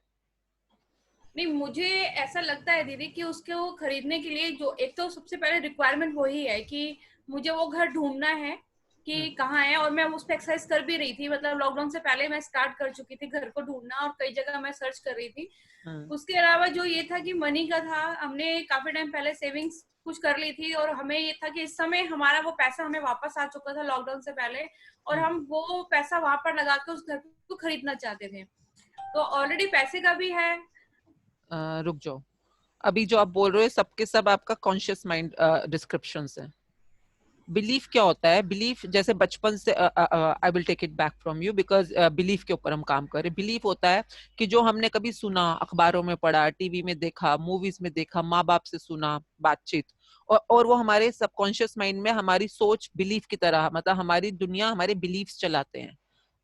नहीं, मुझे ऐसा लगता है दीदी कि उसको खरीदने के लिए जो एक तो सबसे पहले रिक्वायरमेंट वही है कि मुझे वो घर ढूंढना है कि कहाँ है, और मैं उस पर एक्सरसाइज कर भी रही थी, मतलब लॉकडाउन से पहले मैं स्टार्ट कर चुकी थी घर को ढूंढना, और कई जगह मैं सर्च कर रही थी। उसके अलावा जो ये था कि मनी का था, हमने काफी टाइम पहले सेविंग्स कुछ कर ली थी, और हमें ये था कि इस समय हमारा वो पैसा हमें वापस आ चुका था लॉकडाउन से पहले, और हम वो पैसा वहां पर लगा के उस घर को खरीदना चाहते थे। तो ऑलरेडी पैसे का भी है। रुक जाओ, अभी जो आप बोल रहे हो सबके सब आपका कॉन्शियस माइंड डिस्क्रिप्शंस है। बिलीफ क्या होता है? बिलीफ जैसे बचपन से, I will take it back from you because belief के ऊपर हम काम कर रहे हैं। बिलीफ होता है कि जो हमने कभी सुना, अखबारों में पढ़ा, टीवी में देखा, मूवीज में देखा, माँ बाप से सुना बातचीत, और वो हमारे सबकॉन्शियस माइंड में हमारी सोच बिलीफ की तरह, मतलब हमारी दुनिया हमारे बिलीफ्स चलाते हैं।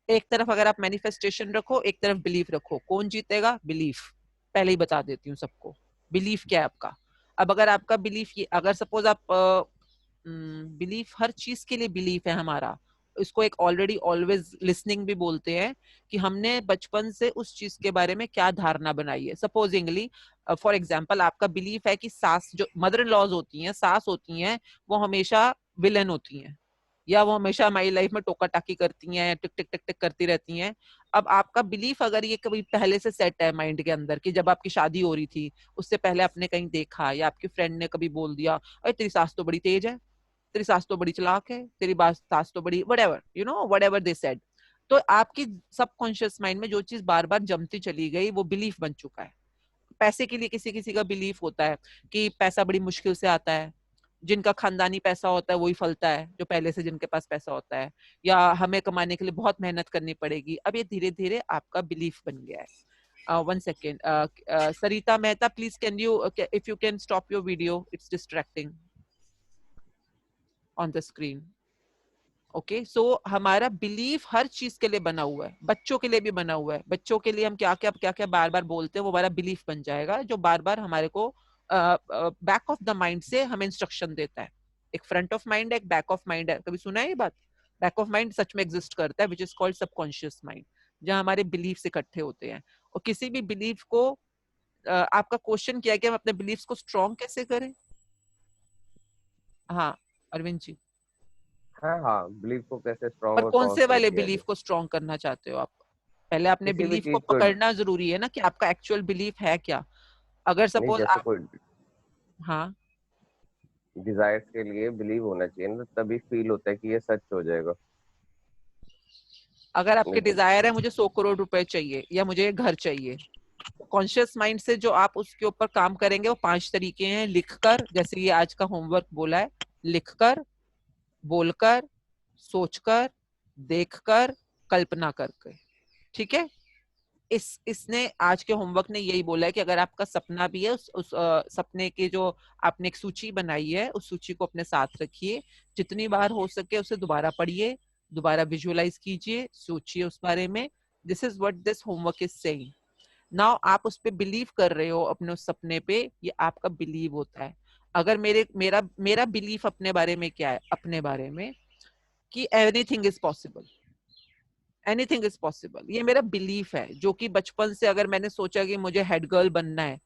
एक तरफ अगर आप मैनिफेस्टेशन रखो, एक तरफ बिलीफ रखो, कौन जीतेगा? बिलीफ। पहले ही बता देती हूँ सबको, बिलीफ क्या है आपका। अब अगर आपका बिलीफ ये, अगर सपोज आप बिलीफ, हर चीज के लिए बिलीफ है हमारा, इसको एक ऑलरेडी ऑलवेज लिसनिंग भी बोलते हैं, कि हमने बचपन से उस चीज के बारे में क्या धारणा बनाई है। सपोजिंगली, फॉर एग्जाम्पल, आपका बिलीफ है कि सास, जो मदर इन लॉज होती हैं, सास होती हैं, वो हमेशा विलन होती हैं, या वो हमेशा हमारी लाइफ में टोका टाकी करती हैं, टिक टिक टिक टिक करती रहती हैं। अब आपका बिलीफ अगर ये कभी पहले से सेट है माइंड के अंदर, कि जब आपकी शादी हो रही थी उससे पहले आपने कहीं देखा, या आपके फ्रेंड ने कभी बोल दिया, अरे तेरी सास तो बड़ी तेज है, तेरी सास तो बड़ी चालाक है, तेरी सास तो बड़ी whatever, you know, whatever they said. तो आपकी सबकॉन्शियस माइंड में जो चीज बार बार जमती चली गई, वो बिलीफ बन चुका है। पैसे के लिए किसी किसी का बिलीफ होता है कि पैसा बड़ी मुश्किल से आता है, जिनका खानदानी पैसा होता है वही फलता है, जो पहले से जिनके पास पैसा होता है, या हमें कमाने के लिए बहुत मेहनत करनी पड़ेगी। अब ये धीरे धीरे आपका बिलीफ बन गया है। One second, Sarita Mehta, please can you, if you can stop your video, it's distracting on the screen. Okay, so हमारा बिलीफ हर चीज के लिए बना हुआ है, बच्चों के लिए भी बना हुआ है। बच्चों के लिए हम क्या क्या बार बार बोलते हैं, वो हमारा बिलीफ बन जाएगा, जो बार बार हमारे को बैक ऑफ द माइंड से हमें इंस्ट्रक्शन देता है। एक फ्रंट ऑफ माइंड है, एक बैक ऑफ माइंड है। कभी सुना है ये बात? बैक ऑफ माइंड सच में एग्जिस्ट करता है, which is called subconscious mind, जहाँ हमारे बिलीफ इकट्ठे होते हैं। और किसी भी बिलीफ को, आपका क्वेश्चन क्या है कि हम अपने बिलीफ को स्ट्रॉन्ग कैसे करें? हाँ अरविंद जी। हाँ हाँ, बिलीफ को कैसे पर स्ट्रॉन्ग और कौन से पावरफुल वाले किया बिलीफ जाए। को स्ट्रॉन्ग करना चाहते हो आप? पहले आपने किसी भी बिलीफ को चीज को, पकड़ना जरूरी है ना, कि आपका एक्चुअल बिलीफ है क्या। अगर नहीं, सपोज जैसे आप, कोई हाँ, डिजायर्स के लिए बिलीव होना चाहिए ना, तभी फील होता है कि ये सच हो जाएगा। अगर आपके नहीं तो डिजायर है मुझे 100 करोड़ रुपए चाहिए, या मुझे एक घर चाहिए, कॉन्शियस माइंड से जो आप उसके ऊपर काम करेंगे वो 5 तरीके हैं। लिखकर, जैसे ये आज का होमवर्क बोला है, लिखकर, बोलकर, सोचकर, देखकर, कल्पना करके। ठीक है, इसने आज के होमवर्क ने यही बोला है कि अगर आपका सपना भी है, उस सपने के जो आपने एक सूची बनाई है, उस सूची को अपने साथ रखिए, जितनी बार हो सके उसे दोबारा पढ़िए, दोबारा विजुअलाइज कीजिए, सोचिए उस बारे में। This is what this homework is saying. Now आप उस पे बिलीव कर रहे हो, अपने उस सपने पे, ये आपका बिलीव होता है। अगर मेरा मेरा बिलीफ अपने बारे में क्या है? अपने बारे में कि anything is possible, anything is possible, ये मेरा बिलीफ है। जो कि बचपन से अगर मैंने सोचा कि मुझे हेड गर्ल बनना है,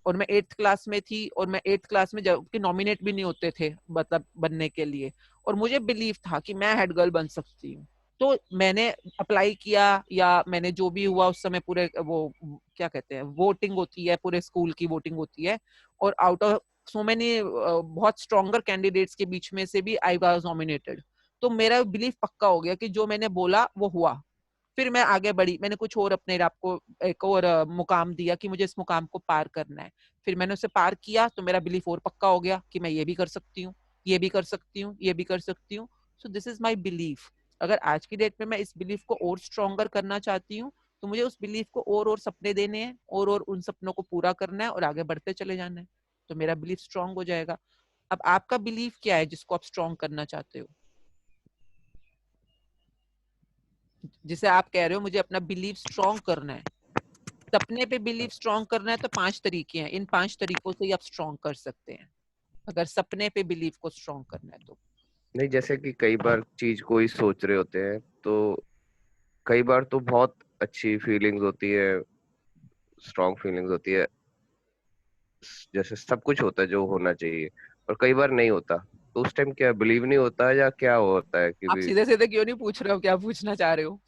और मैं 8th क्लास में थी, और मैं 8th क्लास में जबकि नॉमिनेट भी नहीं होते थे मतलब बनने के लिए, और मुझे बिलीव था कि मैं हेड गर्ल बन सकती हूँ, तो मैंने अप्लाई किया, या मैंने जो भी हुआ उस समय, पूरे वो क्या कहते हैं, वोटिंग होती है, पूरे स्कूल की वोटिंग होती है, और आउट ऑफ सो मैनी बहुत स्ट्रॉन्गर कैंडिडेट्स के बीच में से भी आई वाज नॉमिनेटेड। तो मेरा बिलीफ पक्का हो गया कि जो मैंने बोला वो हुआ। फिर मैं आगे बढ़ी, मैंने कुछ और अपने आप को एक और मुकाम दिया कि मुझे इस मुकाम को पार करना है। फिर मैंने उसे पार किया, तो मेरा बिलीफ और पक्का हो गया कि मैं ये भी कर सकती हूँ, ये भी कर सकती हूँ, ये भी कर सकती हूँ। So this is my belief. अगर आज की डेट में मैं इस बिलीफ को और स्ट्रॉन्गर करना चाहती हूँ, तो मुझे उस बिलीफ को और सपने देने हैं, और उन सपनों को पूरा करना है, और आगे बढ़ते चले जाना है, तो मेरा बिलीफ स्ट्रॉन्ग हो जाएगा। अब आपका बिलीफ क्या है जिसको आप स्ट्रॉन्ग करना चाहते हो? जिसे आप कह रहे हो मुझे अपना बिलीव स्ट्रॉन्ग करना है, सपने पे बिलीव स्ट्रॉन्ग करना है, तो 5 तरीके हैं, इन 5 तरीकों से ही आप स्ट्रॉन्ग कर सकते हैं अगर सपने पे बिलीव को स्ट्रॉन्ग करना है तो। नहीं, जैसे कि कई बार चीज कोई सोच रहे होते हैं तो कई बार तो बहुत अच्छी फीलिंग्स होती है, स्ट्रॉन्ग फीलिंग्स होती है, जैसे सब कुछ होता है जो होना चाहिए, और कई बार नहीं होता, तो उस टाइम क्या बिलीव नहीं होता है या क्या होता है कि आप भी सीधे सीधे क्यों नहीं पूछ रहे हो क्या पूछना चाह रहे हो?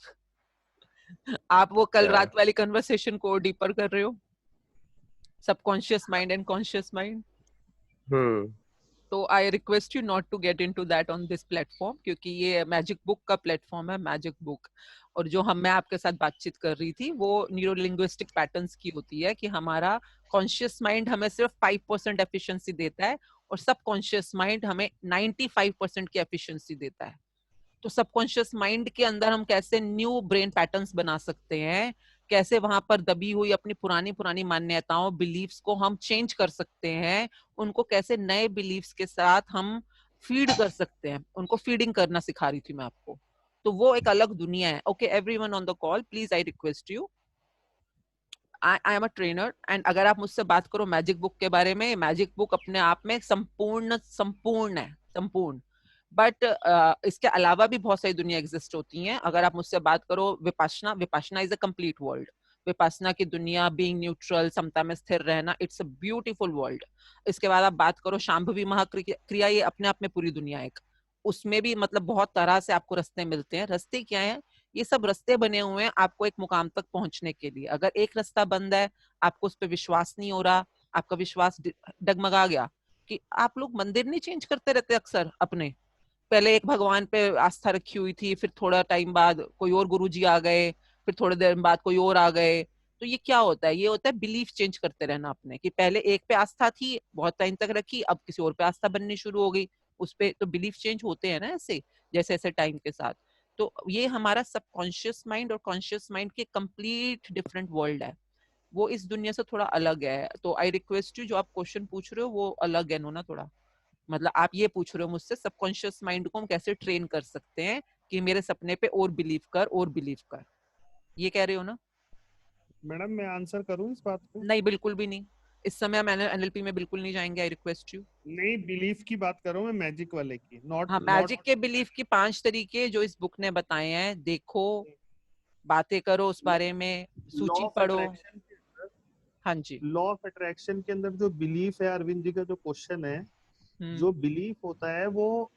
आप वो कल क्या? रात वाली कन्वर्सेशन को डीपर कर रहे हो, subconscious mind and conscious mind. Hmm. तो I request you not to get into that on this platform, क्योंकि ये मैजिक बुक का प्लेटफॉर्म है, मैजिक बुक। और जो मैं आपके साथ बातचीत कर रही थी वो न्यूरो लिंग्विस्टिक पैटर्न्स की होती है कि हमारा कॉन्शियस माइंड हमें सिर्फ 5% एफिशिएंसी देता है और सबकॉन्शियस माइंड हमें 95% की एफिशिएंसी देता है। तो सबकॉन्शियस माइंड के अंदर हम कैसे न्यू ब्रेन पैटर्न्स बना सकते हैं, कैसे वहां पर दबी हुई अपनी पुरानी पुरानी मान्यताओं बिलीव्स को हम चेंज कर सकते हैं, उनको कैसे नए बिलीव्स के साथ हम फीड कर सकते हैं, उनको फीडिंग करना सिखा रही थी मैं आपको। तो वो एक अलग दुनिया है। Okay everyone on the call, please I request you, I am a trainer and अगर आप मुझसे बात करो मैजिक बुक के बारे में, मैजिक बुक अपने आप में संपूर्ण संपूर्ण है, संपूर्ण। बट इसके अलावा भी बहुत सारी दुनिया एग्जिस्ट होती हैं। अगर आप मुझसे बात करो Vipassana, Vipassana is a complete world. Vipassana की दुनिया, बीइंग न्यूट्रल, समता में स्थिर रहना, इट्स अ ब्यूटीफुल वर्ल्ड। इसके बाद आप बात करो शांभवी महाक्रिया, ये अपने आप में पूरी दुनिया एक, उसमें भी मतलब बहुत तरह से आपको रास्ते मिलते हैं। रास्ते क्या है? ये सब रास्ते बने हुए हैं आपको एक मुकाम तक पहुंचने के लिए। अगर एक रास्ता बंद है, आपको उस पर विश्वास नहीं हो रहा, आपका विश्वास डगमगा गया, कि आप लोग मंदिर नहीं चेंज करते रहते अक्सर अपने, पहले एक भगवान पे आस्था रखी हुई थी, फिर थोड़ा टाइम बाद कोई और गुरुजी आ गए, फिर थोड़ी देर बाद कोई और आ गए। तो ये क्या होता है? ये होता है बिलीफ चेंज करते रहना अपने, कि पहले एक पे आस्था थी, बहुत टाइम तक रखी, अब किसी और पे आस्था बननी शुरू हो गई, उस पे तो बिलीफ चेंज होते हैं ना ऐसे, जैसे ऐसे टाइम के साथ। तो ये हमारा सबकॉन्शियस माइंड और कॉन्शियस माइंड के कंप्लीट डिफरेंट वर्ल्ड है, वो इस दुनिया से थोड़ा अलग है। तो आई रिक्वेस्ट यू, जो आप क्वेश्चन पूछ रहे हो वो अलग है ना थोड़ा। मतलब आप ये पूछ रहे हो मुझसे सबकॉन्शियस माइंड को हम कैसे ट्रेन कर सकते हैं कि मेरे सपने पे और बिलीव कर, और बिलीव कर, ये कह रहे हो ना? मैडम मैं आंसर करूं इस बात को? नहीं, बिल्कुल भी नहीं, इस समय मैंने एनएलपी में बिल्कुल नहीं जाएंगे, आई रिक्वेस्ट यू। नहीं, बिलीफ की बात कर रहा हूं मैं, मैजिक वाले की, नॉट हाँ, नॉट मैजिक के बिलीफ की 5 तरीके जो इस बुक ने बताए हैं, देखो, बातें करो उस बारे में, लॉ सूची ऑफ पढ़ो। अट्रैक्शन के अंदर। हाँ जी। लॉ ऑफ अट्रैक्शन के अंदर जो बिलीफ है, अरविंद जी का जो क्वेश्चन है, जो बिलीफ होता है वो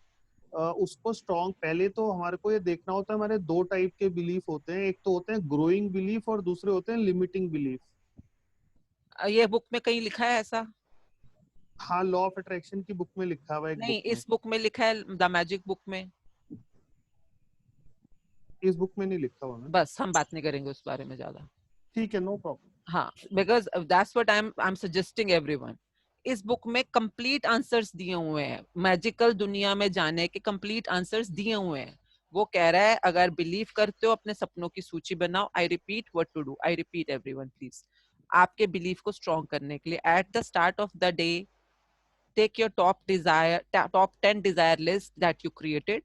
उसको स्ट्रॉन्ग, पहले तो हमारे को ये देखना होता है, हमारे 2 टाइप के बिलीफ होते हैं, एक तो होते हैं ग्रोइंग बिलीफ और दूसरे होते हैं लिमिटिंग बिलीफ। ये बुक में कहीं लिखा है ऐसा? हाँ, लॉ ऑफ अट्रैक्शन की बुक में लिखा हुआ है, एक नहीं, बुक में। इस बुक में लिखा है, द मैजिक बुक में। इस बुक में नहीं लिखा हुआ है। बस हम बात नहीं करेंगे उस बारे में ज्यादा। ठीक है, नो प्रॉब्लम। हाँ, because that's what I am suggesting everyone. इस बुक में कंप्लीट आंसर्स दिए हुए हैं, मैजिकल दुनिया में जाने के कंप्लीट आंसर्स दिए हुए हैं। वो कह रहा है अगर बिलीव करते हो अपने सपनों की सूची बनाओ। I repeat what to do, I repeat everyone please. आपके बिलीफ को स्ट्रॉन्ग करने के लिए at the start of the day take your top 10 desire list that you created.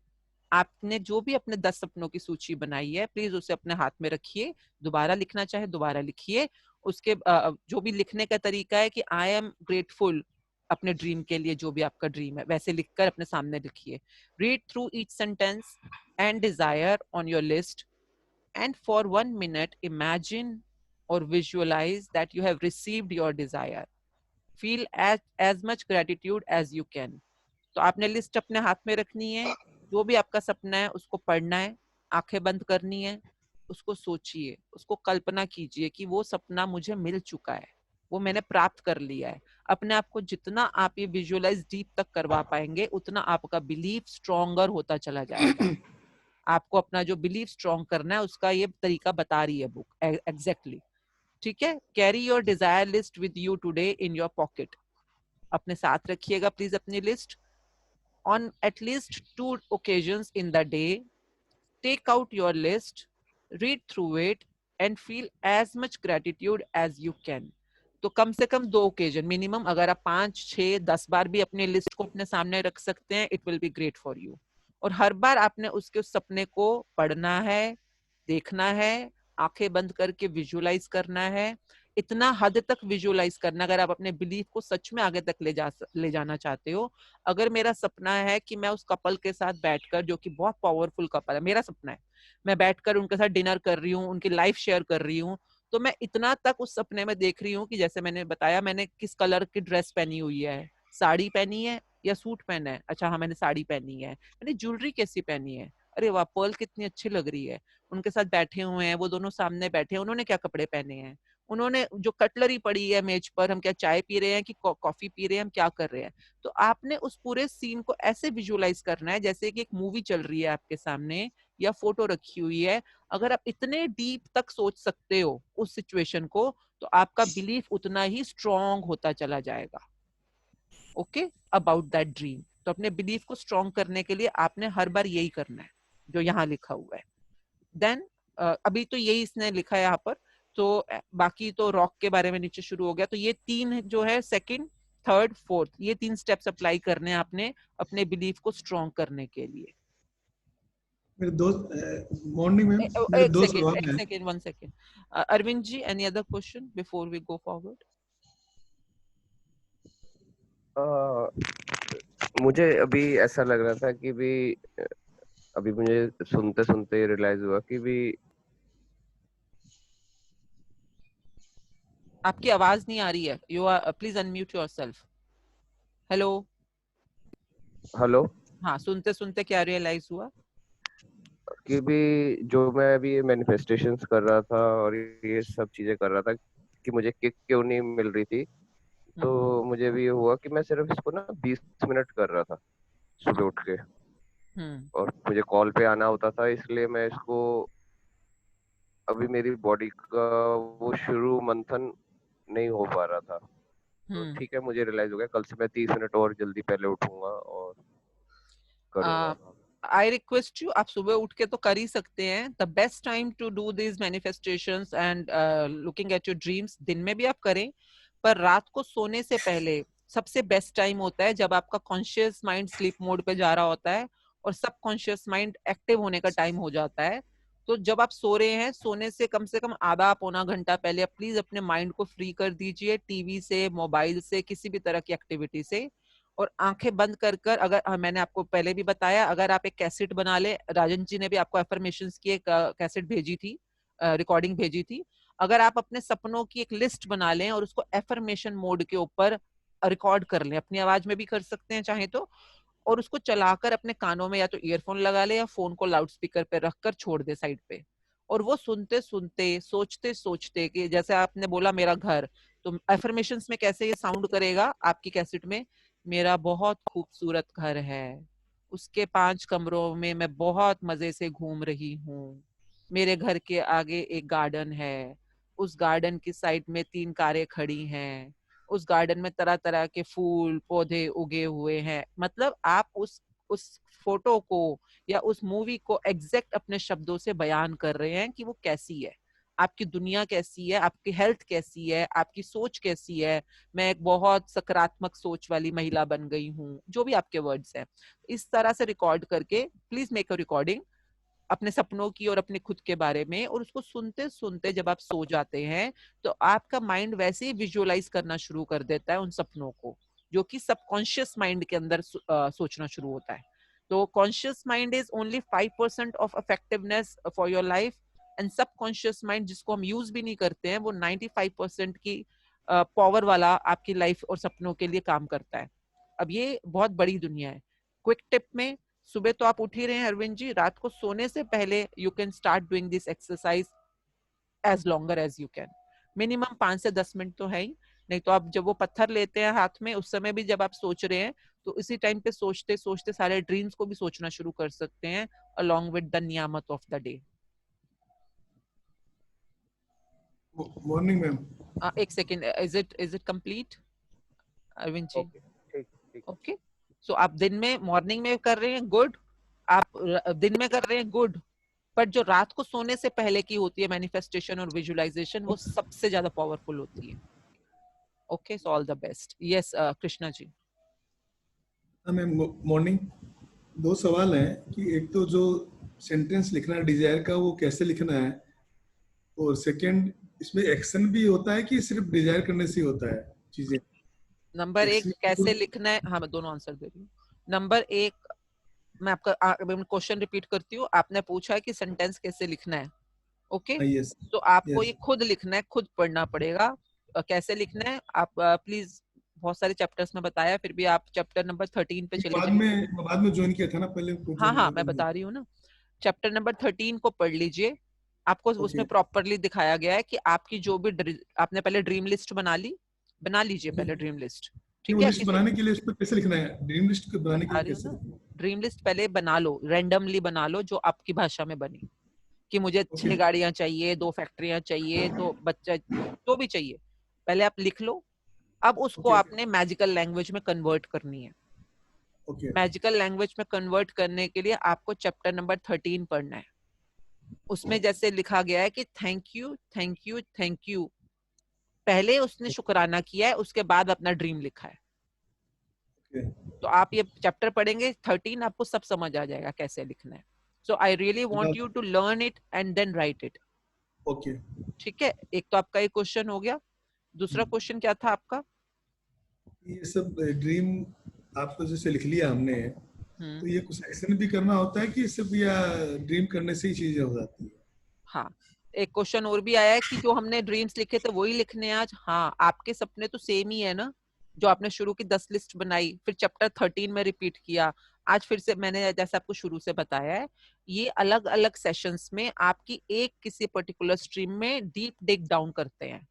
आपने जो भी अपने 10 सपनों की सूची बनाई है, प्लीज उसे अपने हाथ में रखिए, दोबारा लिखना चाहे दोबारा लिखिए। उसके जो भी लिखने का तरीका है कि आई एम ग्रेटफुल अपने ड्रीम के लिए, जो भी आपका ड्रीम है वैसे लिखकर अपने सामने लिखिए। Read through each sentence and desire on your list and for 1 minute imagine or visualize that you have received your desire. Feel as much gratitude as you can. तो आपने लिस्ट अपने हाथ में रखनी है, जो भी आपका सपना है उसको पढ़ना है, आंखें बंद करनी है, उसको सोचिए, उसको कल्पना कीजिए कि वो सपना मुझे मिल चुका है, वो मैंने प्राप्त कर लिया है। अपने आप को जितना आप ये विजुअलाइज डीप तक करवा पाएंगे, उतना आपका बिलीफ स्ट्रॉन्गर होता चला जाएगा। आपको अपना जो बिलीफ स्ट्रॉन्ग करना है उसका ये तरीका बता रही है बुक एग्जैक्टली। ठीक है, carry your desire list with you today in your pocket. अपने साथ रखिएगा प्लीज अपनी list. On at least 2 occasions in the day, take out your list, read through it, and feel as much gratitude as you can. तो कम से कम 2 ओकेजन मिनिमम, अगर आप 5, 6, 10 बार भी अपने लिस्ट को अपने सामने रख सकते हैं, it will be great for you. और हर बार आपने उसके उस सपने को पढ़ना है, देखना है, आंखें बंद करके विजुअलाइज करना है, इतना हद तक विजुअलाइज करना अगर आप अपने बिलीफ को सच में आगे तक ले जाना चाहते हो। अगर मेरा सपना है कि मैं उस कपल के साथ बैठकर, जो कि बहुत पावरफुल कपल है, मेरा सपना है मैं बैठकर उनके साथ डिनर कर रही हूँ, उनकी लाइफ शेयर कर रही हूँ, तो मैं इतना तक उस सपने में देख रही हूँ कि जैसे मैंने बताया मैंने किस कलर की ड्रेस पहनी हुई है, साड़ी पहनी है या सूट पहना है, अच्छा हाँ मैंने साड़ी पहनी है, मैंने ज्वेलरी कैसी पहनी है, अरे वाह पर्ल कितनी अच्छी लग रही है, उनके साथ बैठे हुए हैं, वो दोनों सामने बैठे हैं, उन्होंने क्या कपड़े पहने हैं, उन्होंने जो कटलरी पड़ी है मेज पर, हम क्या चाय पी रहे हैं कि कॉफी पी रहे हैं, हम क्या कर रहे हैं। तो आपने उस पूरे सीन को ऐसे विजुअलाइज करना है जैसे कि एक मूवी चल रही है आपके सामने या फोटो रखी हुई है। अगर आप इतने डीप तक सोच सकते हो उस सिचुएशन को, तो आपका बिलीफ उतना ही स्ट्रॉन्ग होता चला जाएगा। Okay, about that dream. तो अपने बिलीफ को स्ट्रॉन्ग करने के लिए आपने हर बार यही करना है जो यहाँ लिखा हुआ है। देन अभी तो यही इसने लिखा है यहाँ पर, तो बाकी तो रॉक के बारे में नीचे शुरू हो गया। तो ये 3 जो है, सेकंड, थर्ड, फोर्थ, ये 3 स्टेप्स अप्लाई करने हैं आपने अपने बिलीफ को स्ट्रॉन्ग करने के लिए। मेरे दोस्त मॉर्निंग में मेरे दो सवाल हैं। एक second, 1 second. Arvind ji, any other question before we go forward? मुझे अभी ऐसा लग रहा था कि भी अभी मुझे सुनते सुनते रियलाइज हुआ कि भी आपकी आवाज नहीं आ रही है। You are, please unmute yourself. Hello hello, हाँ, सुनते सुनते क्या रियलाइज हुआ? कि भी जो मैं अभी मैनिफेस्टेशंस कर रहा था और ये सब चीजें कर रहा था कि मुझे किक क्यों नहीं मिल रही थी, तो मुझे भी ये हुआ कि मैं सिर्फ इसको ना 20 मिनट कर रहा था सुबह उठ के, और मुझे कॉल पे आना होता था, इसलिए मैं इसको अभी मेरी बॉडी का वो शुरू मंथन नहीं हो पा रहा था। तो ठीक है, मुझे रियलाइज हो गया, कल से मैं 30 मिनट और जल्दी पहले उठूंगा और करूंगा। आई रिक्वेस्ट यू, आप सुबह उठ के तो कर ही सकते हैं। The best time to do this manifestations and looking at your dreams, दिन में भी आप करें, पर रात को सोने से पहले सबसे बेस्ट टाइम होता है जब आपका कॉन्शियस माइंड स्लीप मोड पे जा रहा होता है और सबकॉन्शियस माइंड एक्टिव होने का टाइम हो जाता है। तो जब आप सो रहे हैं, सोने से कम आधा पौना घंटा पहले प्लीज अपने माइंड को फ्री कर दीजिए टीवी से, मोबाइल से, किसी भी तरह की एक्टिविटी से, और आंखें बंद कर कर, अगर मैंने आपको पहले भी बताया, अगर आप एक कैसेट बना ले, राजन जी ने भी आपको एफर्मेशंस की एक कैसेट भेजी थी, रिकॉर्डिंग भेजी थी, अगर आप अपने सपनों की एक लिस्ट बना लें और उसको एफर्मेशन मोड के ऊपर रिकॉर्ड कर लें, अपनी आवाज में भी कर सकते हैं चाहे तो, और उसको चलाकर अपने कानों में या तो ईयरफोन लगा ले या फोन को लाउड स्पीकर पे रखकर छोड़ दे साइड पे, और वो सुनते सुनते, सोचते सोचते, कि जैसे आपने बोला मेरा घर, तो एफर्मेशंस में कैसे ये साउंड करेगा आपकी कैसेट में, मेरा बहुत खूबसूरत घर है, उसके 5 कमरों में मैं बहुत मजे से घूम रही हूँ, मेरे घर के आगे एक गार्डन है, उस गार्डन की साइड में 3 कारें खड़ी हैं, उस गार्डन में तरह तरह के फूल पौधे उगे हुए हैं। मतलब आप उस फोटो को या उस मूवी को एग्जैक्ट अपने शब्दों से बयान कर रहे हैं कि वो कैसी है, आपकी दुनिया कैसी है, आपकी हेल्थ कैसी है, आपकी सोच कैसी है, मैं एक बहुत सकारात्मक सोच वाली महिला बन गई हूँ, जो भी आपके वर्ड्स हैं, इस तरह से रिकॉर्ड करके प्लीज मेक अ रिकॉर्डिंग अपने सपनों की और अपने खुद के बारे में, और उसको सुनते सुनते जब आप सो जाते हैं तो आपका माइंड वैसे ही विजुअलाइज करना शुरू कर देता है उन सपनों को, जो कि सबकॉन्शियस माइंड के अंदर सोचना शुरू होता है। तो conscious mind is only 5% of effectiveness for your life, and subconscious mind, जिसको हम यूज भी नहीं करते हैं, वो 95% की पावर वाला आपकी लाइफ और सपनों के लिए काम करता है। अब ये बहुत बड़ी दुनिया है। क्विक टिप में, सुबह तो आप उठ ही रहे हैं अरविंद जी, रात को सोने से पहले you can start doing this exercise as longer as you can. Minimum 5 से 10 मिनट तो है ही, नहीं तो आप जब वो पत्थर लेते हैं हाथ में, उस समय भी जब आप सोच रहे हैं, तो इसी टाइम पे सोचते सोचते सारे ड्रीम्स को भी सोचना शुरू कर सकते हैं along with the नियामत of the day. Morning ma'am, एक second, is it complete Arvind ji? Okay, so आप दिन में, मॉर्निंग में कर रहे हैं, गुड, आप दिन में कर रहे हैं, गुड, पर जो रात को सोने से पहले की होती है मैनिफेस्टेशन और विजुअलाइजेशन, वो सबसे ज्यादा पावरफुल होती है। Okay, so all the best. Yes Krishna ji. Ma'am morning, 2 सवाल हैं कि एक तो जो सेंटेंस लिखना है डिजायर का, वो कैसे लिखना है, और सेकंड इसमें एक्शन भी होता है कि सिर्फ डिजायर करने से ही होता है चीजें? नंबर एक कैसे लिखना है, हाँ मैं दोनों आंसर दे रही हूँ। नंबर एक, मैं आपका क्वेश्चन रिपीट करती हूँ। आपने पूछा है कि सेंटेंस कैसे लिखना है, ओके? यस, तो आपको ये खुद लिखना है, खुद पढ़ना पड़ेगा। कैसे लिखना है आप प्लीज, बहुत सारे चैप्टर्स में बताया, फिर भी आप चैप्टर नंबर 13 पे चले जाइए। बाद में ज्वाइन किया था ना, पहले हाँ हाँ मैं बता रही हूँ ना, चैप्टर नंबर 13 को पढ़ लीजिए। आपको उसमें प्रॉपरली दिखाया गया है कि आपकी जो भी आपने पहले ड्रीम लिस्ट बना लीजिए पहले ड्रीम लिस्ट, ठीक है? लिस्ट बनाने के लिए इसमें कैसे लिखना है? ड्रीम लिस्ट बनाने के लिए कैसे? ड्रीम लिस्ट पहले बना लो, रैंडमली बना लो, जो आपकी भाषा में बनी, कि मुझे 6 गाड़ियां चाहिए, 2 फैक्ट्रियां चाहिए, 2 बच्चा तो भी चाहिए, पहले आप लिख लो। अब उसको आपने मैजिकल लैंग्वेज में कन्वर्ट करनी है। मैजिकल लैंग्वेज में कन्वर्ट करने के लिए आपको चैप्टर नंबर 13 पढ़ना है। उसमें जैसे लिखा गया है कि thank you thank you thank you, पहले उसने शुक्राना किया है, उसके बाद अपना ड्रीम लिखा है। तो आप ये चैप्टर पढ़ेंगे 13, आपको सब समझ आ जाएगा कैसे लिखना है। So I really want you to learn it and then write it, okay? ठीक है? एक तो आपका ये क्वेश्चन हो गया। दूसरा क्वेश्चन क्या था आपका? ये सब ड्रीम आपको जैसे लिख लिया हमने, तो ये कुछ एक्शन भी करना होता है कि सिर्फ या ड्रीम करने से ही चीजें हो जाती है? हाँ, एक क्वेश्चन और भी आया है कि जो हमने ड्रीम्स लिखे थे वही लिखने हैं आज। हाँ, आपके सपने तो सेम ही है ना, जो आपने शुरू की 10 लिस्ट बनाई, फिर चैप्टर 13 में रिपीट किया, आज फिर से मैंने जैसे आपको शुरू से बताया है, ये अलग अलग सेशंस में आपकी एक किसी पर्टिकुलर स्ट्रीम में डीप डिग डाउन करते हैं।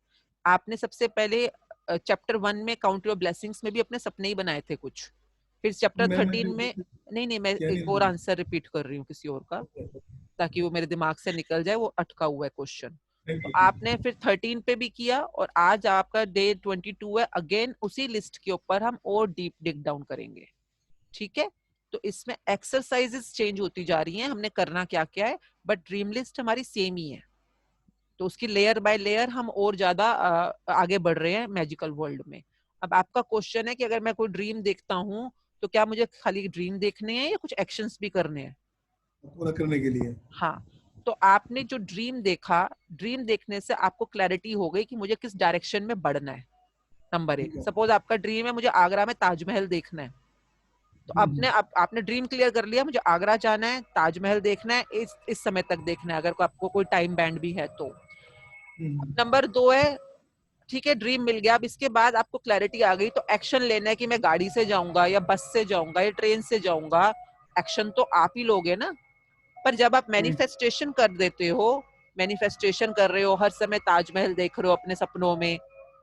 आपने सबसे पहले चैप्टर 1 में काउंट योर ब्लेसिंग्स में भी अपने सपने ही बनाए थे कुछ, फिर चैप्टर 13 में नहीं मैं एक और आंसर रिपीट कर रही हूँ किसी और का, ताकि वो मेरे दिमाग से निकल जाए, वो अटका हुआ है क्वेश्चन। तो आपने फिर 13 पे भी किया, और आज आपका डे 22 है, अगेन उसी लिस्ट के ऊपर हम और डीप डिग डाउन करेंगे, ठीक है? तो इसमें एक्सरसाइजेस चेंज होती जा रही हैं, हमने करना क्या क्या है, बट ड्रीम लिस्ट हमारी सेम ही है। तो उसकी लेयर बाय लेयर हम और ज्यादा आगे बढ़ रहे हैं मैजिकल वर्ल्ड में। अब आपका क्वेश्चन है कि अगर मैं कोई ड्रीम देखता हूँ तो क्या मुझे खाली ड्रीम देखने हैं या कुछ एक्शंस भी करने हैं पूरा करने के लिए? हाँ, तो आपने जो ड्रीम देखा, ड्रीम देखने से आपको क्लैरिटी हो गई कि मुझे किस डायरेक्शन में बढ़ना है। नंबर 1, सपोज आपका ड्रीम है मुझे आगरा में ताजमहल देखना है, तो आपने ड्रीम क्लियर कर लिया, मुझे आगरा जाना है, ताजमहल देखना है, इस समय तक देखना है, अगर आपको कोई टाइम बैंड भी है तो। नंबर 2 है, ठीक है ड्रीम मिल गया, अब इसके बाद आपको क्लैरिटी आ गई, तो एक्शन लेना है कि मैं गाड़ी से जाऊंगा या बस से जाऊंगा या ट्रेन से जाऊंगा। एक्शन तो आप ही लोगे ना, पर जब आप मैनिफेस्टेशन कर देते हो, मैनिफेस्टेशन कर रहे हो, हर समय ताजमहल देख रहे हो, अपने सपनों में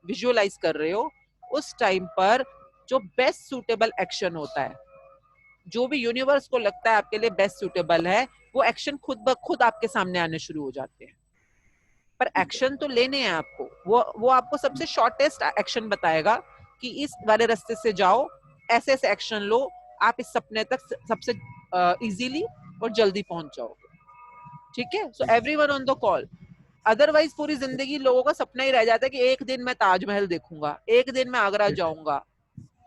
विजुअलाइज कर रहे हो, उस टाइम पर जो बेस्ट सूटेबल एक्शन होता है, जो भी यूनिवर्स को लगता है आपके लिए बेस्ट सूटेबल है, वो एक्शन खुद ब खुद आपके सामने आने शुरू हो जाते हैं। पर एक्शन तो लेने हैं आपको, वो आपको सबसे शॉर्टेस्ट एक्शन बताएगा कि इस वाले रास्ते से जाओ, ऐसे ऐसे एक्शन लो, आप इस सपने तक सबसे इजीली और जल्दी पहुंच जाओगे, ठीक है? So everyone on the call. Otherwise पूरी जिंदगी लोगों का सपना ही रह जाता है कि एक दिन मैं ताजमहल देखूंगा, एक दिन मैं आगरा जाऊंगा।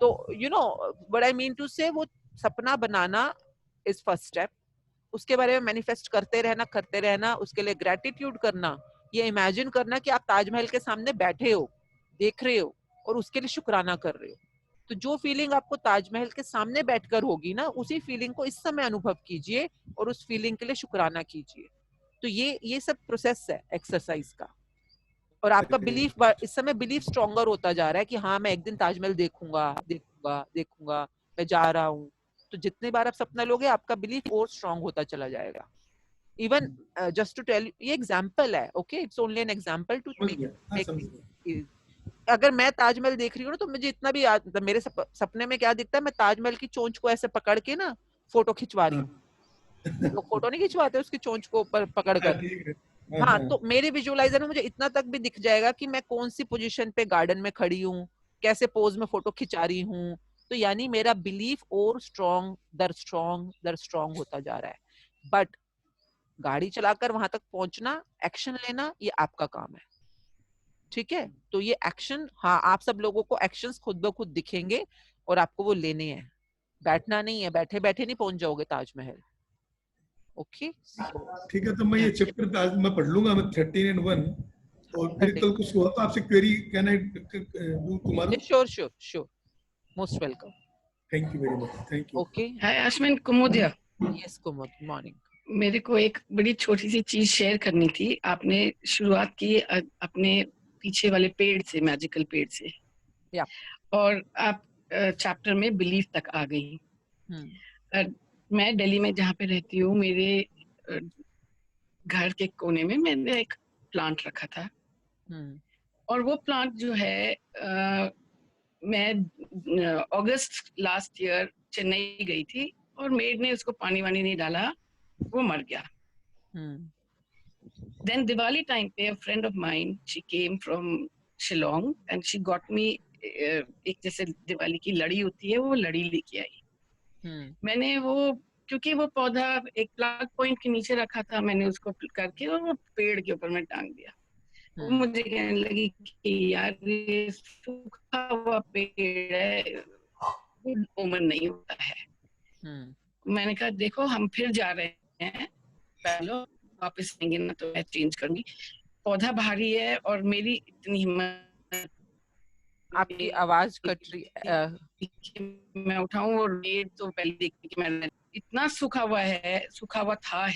तो you know what I mean to say, वो सपना बनाना इज फर्स्ट स्टेप, उसके बारे में मैनिफेस्ट करते रहना, उसके लिए ग्रेटिट्यूड करना, ये इमेजिन करना कि आप ताजमहल के सामने बैठे हो, देख रहे हो, और उसके लिए शुक्राना कर रहे हो। तो जो फीलिंग आपको ताजमहल के सामने बैठकर होगी ना, उसी फीलिंग को इस समय अनुभव कीजिए और उस फीलिंग के लिए शुक्राना कीजिए। तो ये सब प्रोसेस है एक्सरसाइज का, और आपका बिलीफ इस समय बिलीफ स्ट्रॉन्गर होता जा रहा है कि हाँ मैं एक दिन ताजमहल देखूंगा देखूंगा देखूंगा, मैं जा रहा हूँ। तो जितने बार आप सपना लोगे, आपका बिलीफ और स्ट्रॉन्ग होता चला जाएगा। इवन जस्ट टू टेल, ये एग्जांपल है, okay, it's only an example to make. अगर मैं ताजमहल देख रही हूँ ना, तो मुझे इतना भी याद, मेरे सपने में क्या दिखता है, मैं ताजमहल की चोंच को ऐसे पकड़ के ना फोटो खिंचवा रही हूँ। लोग फोटो नहीं खिंचवाते उसकी चोंच को ऊपर पकड़ कर। हाँ, तो मेरे विजुअलाइजर में मुझे इतना तक भी दिख जाएगा कि मैं कौन सी पोजीशन पे गार्डन में खड़ी हूँ, कैसे पोज में फोटो खिंचा रही हूँ। तो यानी मेरा बिलीफ और स्ट्रॉन्ग होता जा रहा है। बट गाड़ी चलाकर वहां तक पहुंचना, एक्शन लेना, ये आपका काम है, ठीक है? तो ये एक्शन, हाँ, आप सब लोगों को एक्शंस खुद ब खुद दिखेंगे और आपको वो लेने हैं, बैठना नहीं है, बैठे बैठे नहीं पहुंच जाओगे ताजमहल। ओके ठीक है, तो मैं ये चैप्टर आज मैं पढ़ लूंगा, मैं 13 and 1, और फिर कल कुछ हुआ तो आपसे query can I do tomorrow? Sure most welcome. Thank you very much, thank you. Okay hi Ashwin, Kumud here. Yes Kumud, morning. मेरे को एक बड़ी छोटी सी चीज शेयर करनी थी। आपने शुरुआत की अपने पीछे वाले पेड़ से, मैजिकल पेड़ से, और आप चैप्टर में बिलीफ तक आ गई। मैं दिल्ली में जहाँ पे रहती हूँ, मेरे घर के कोने में मैंने एक प्लांट रखा था, और वो प्लांट जो है मैं अगस्त लास्ट ईयर चेन्नई गई थी, और मेड ने उसको पानी वानी नहीं डाला, वो मर गया। Then Diwali time पे a friend of mine, she came from Shillong and she got me एक जैसे दिवाली की लड़ी होती है, वो लड़ी लेके आई। मैंने वो, क्योंकि वो पौधा एक प्लग पॉइंट के नीचे रखा था, मैंने उसको करके और वो पेड़ के ऊपर में टांग दिया। वो मुझे कहने लगी कि यार ये सूखा हुआ पेड़ है, गुड ओमन नहीं होता है। मैंने कहा देखो हम फिर जा रहे हैं, पहले वापस आएंगे ना तो मैं चेंज करूंगी। पौधा भारी है और मेरी इतनी हिम्मत, आपकी आवाज कट रही मैं उठाऊं और रेड तो पहले देखती कि मैं इतना सूखा हुआ था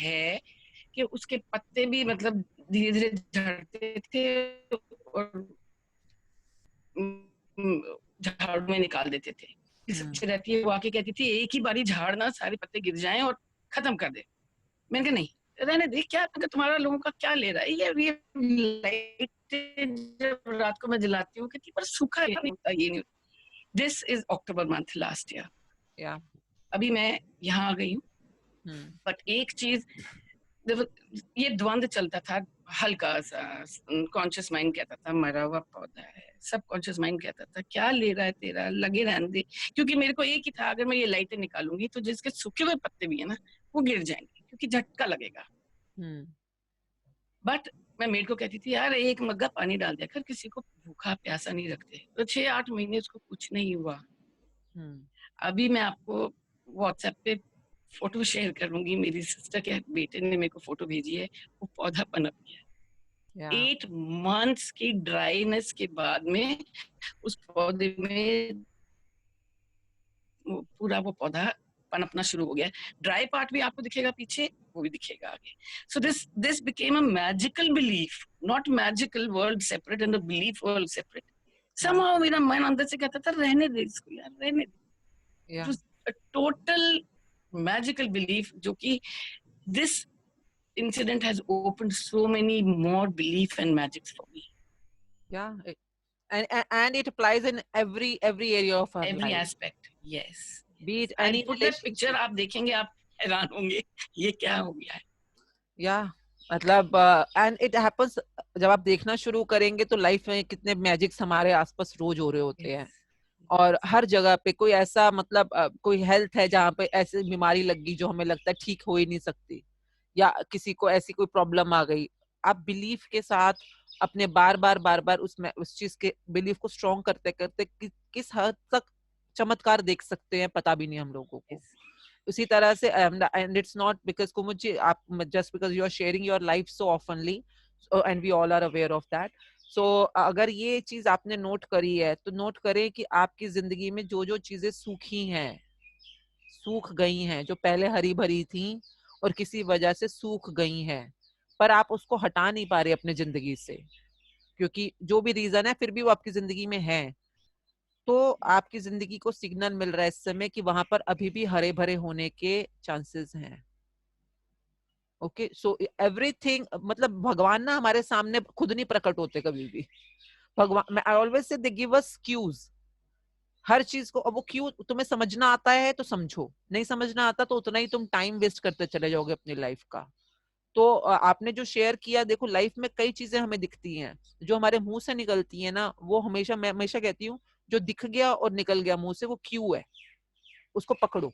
कि उसके पत्ते भी मतलब धीरे धीरे झड़ते थे और झाड़ू में निकाल देते थे। इससे रहती है, वो आके कहती थी एक ही बारी झाड़ना, सारे पत्ते गिर जाएं और खत्म कर दे। मैंने कहा नहीं रहने दे, क्या तुम्हारा लोगों का क्या ले रहा है, ये लाइट जब रात को मैं जलाती हूँ कहती पर सूखा नहीं होता, ये नहीं। This is October month last year. अभी मैं यहाँ आ गई हूँ, बट एक चीज, ये द्वंद चलता था हल्का सा। कॉन्शियस माइंड कहता था मरा हुआ पौधा है, सब कॉन्शियस माइंड कहता था क्या ले रहा है तेरा, लगे रहने दे। क्योंकि मेरे को एक ही था, अगर मैं ये लाइटें निकालूंगी तो जिसके सूखे हुए पत्ते भी है ना वो गिर जाएंगे क्योंकि झटका लगेगा। बट मैं मेड को कहती थी यार एक मग्गा पानी डाल दिया कर, किसी को भूखा प्यासा नहीं रखते। तो 6-8 महीने उसको कुछ नहीं हुआ। अभी मैं आपको व्हाट्सएप पे फोटो शेयर करूंगी, मेरी सिस्टर के बेटे ने मेरे को फोटो भेजी है, वो पौधा पनप गया। 8 मंथ्स की ड्राईनेस के बाद में उस पौधे में पूरा वो पौधा पनपना शुरू हो गया। ड्राई पार्ट भी आपको दिखेगा पीछे, वो भी दिखेगा आगे। So this became a magical belief, not magical world separate and the belief world separate. Somehow मेरा मन अंदर से कहता था रहने दे इसको यार, रहने दे। टोटल magical belief, जो कि this incident has opened so many more belief and magics for me. And it applies in every area of our every life. aspect, yes. Be it any put that picture, आप देखेंगे आप हैरान होंगे ये क्या हो गया है। मतलब and it happens, जब आप देखना शुरू करेंगे तो लाइफ में कितने मैजिक्स हमारे आसपास रोज हो रहे होते हैं। और हर जगह पे कोई ऐसा मतलब कोई हेल्थ है जहाँ पे ऐसी बीमारी लग गई जो हमें लगता है ठीक हो ही नहीं सकती, या किसी को ऐसी कोई प्रॉब्लम आ गई, आप बिलीफ के साथ अपने बार बार उस चीज के बिलीफ को स्ट्रॉन्ग करते करते किस हद तक चमत्कार देख सकते हैं पता भी नहीं हम लोगों को। उसी तरह से एंड इट्स नॉट बिकॉज को मुझे आप just because you are sharing your life so openly and we all are aware of that. So अगर ये चीज आपने नोट करी है तो नोट करें कि आपकी जिंदगी में जो जो चीजें सूखी हैं, सूख गई हैं, जो पहले हरी भरी थी और किसी वजह से सूख गई हैं, पर आप उसको हटा नहीं पा रहे अपने जिंदगी से, क्योंकि जो भी रीजन है फिर भी वो आपकी जिंदगी में है। तो आपकी जिंदगी को सिग्नल मिल रहा है इस समय कि वहां पर अभी भी हरे भरे होने के चांसेस हैं। ओके, सो एवरीथिंग, मतलब भगवान ना हमारे सामने खुद नहीं प्रकट होते कभी भी। भगवान, I always say they give us cues हर चीज को। अब वो क्यू तुम्हें समझना आता है तो समझो, नहीं समझना आता तो उतना ही तुम टाइम वेस्ट करते चले जाओगे अपनी लाइफ का। तो आपने जो शेयर किया, देखो लाइफ में कई चीजें हमें दिखती हैं जो हमारे मुंह से निकलती है ना, वो हमेशा, मैं हमेशा कहती हूँ जो दिख गया और निकल गया मुंह से वो क्यू है, उसको पकड़ो,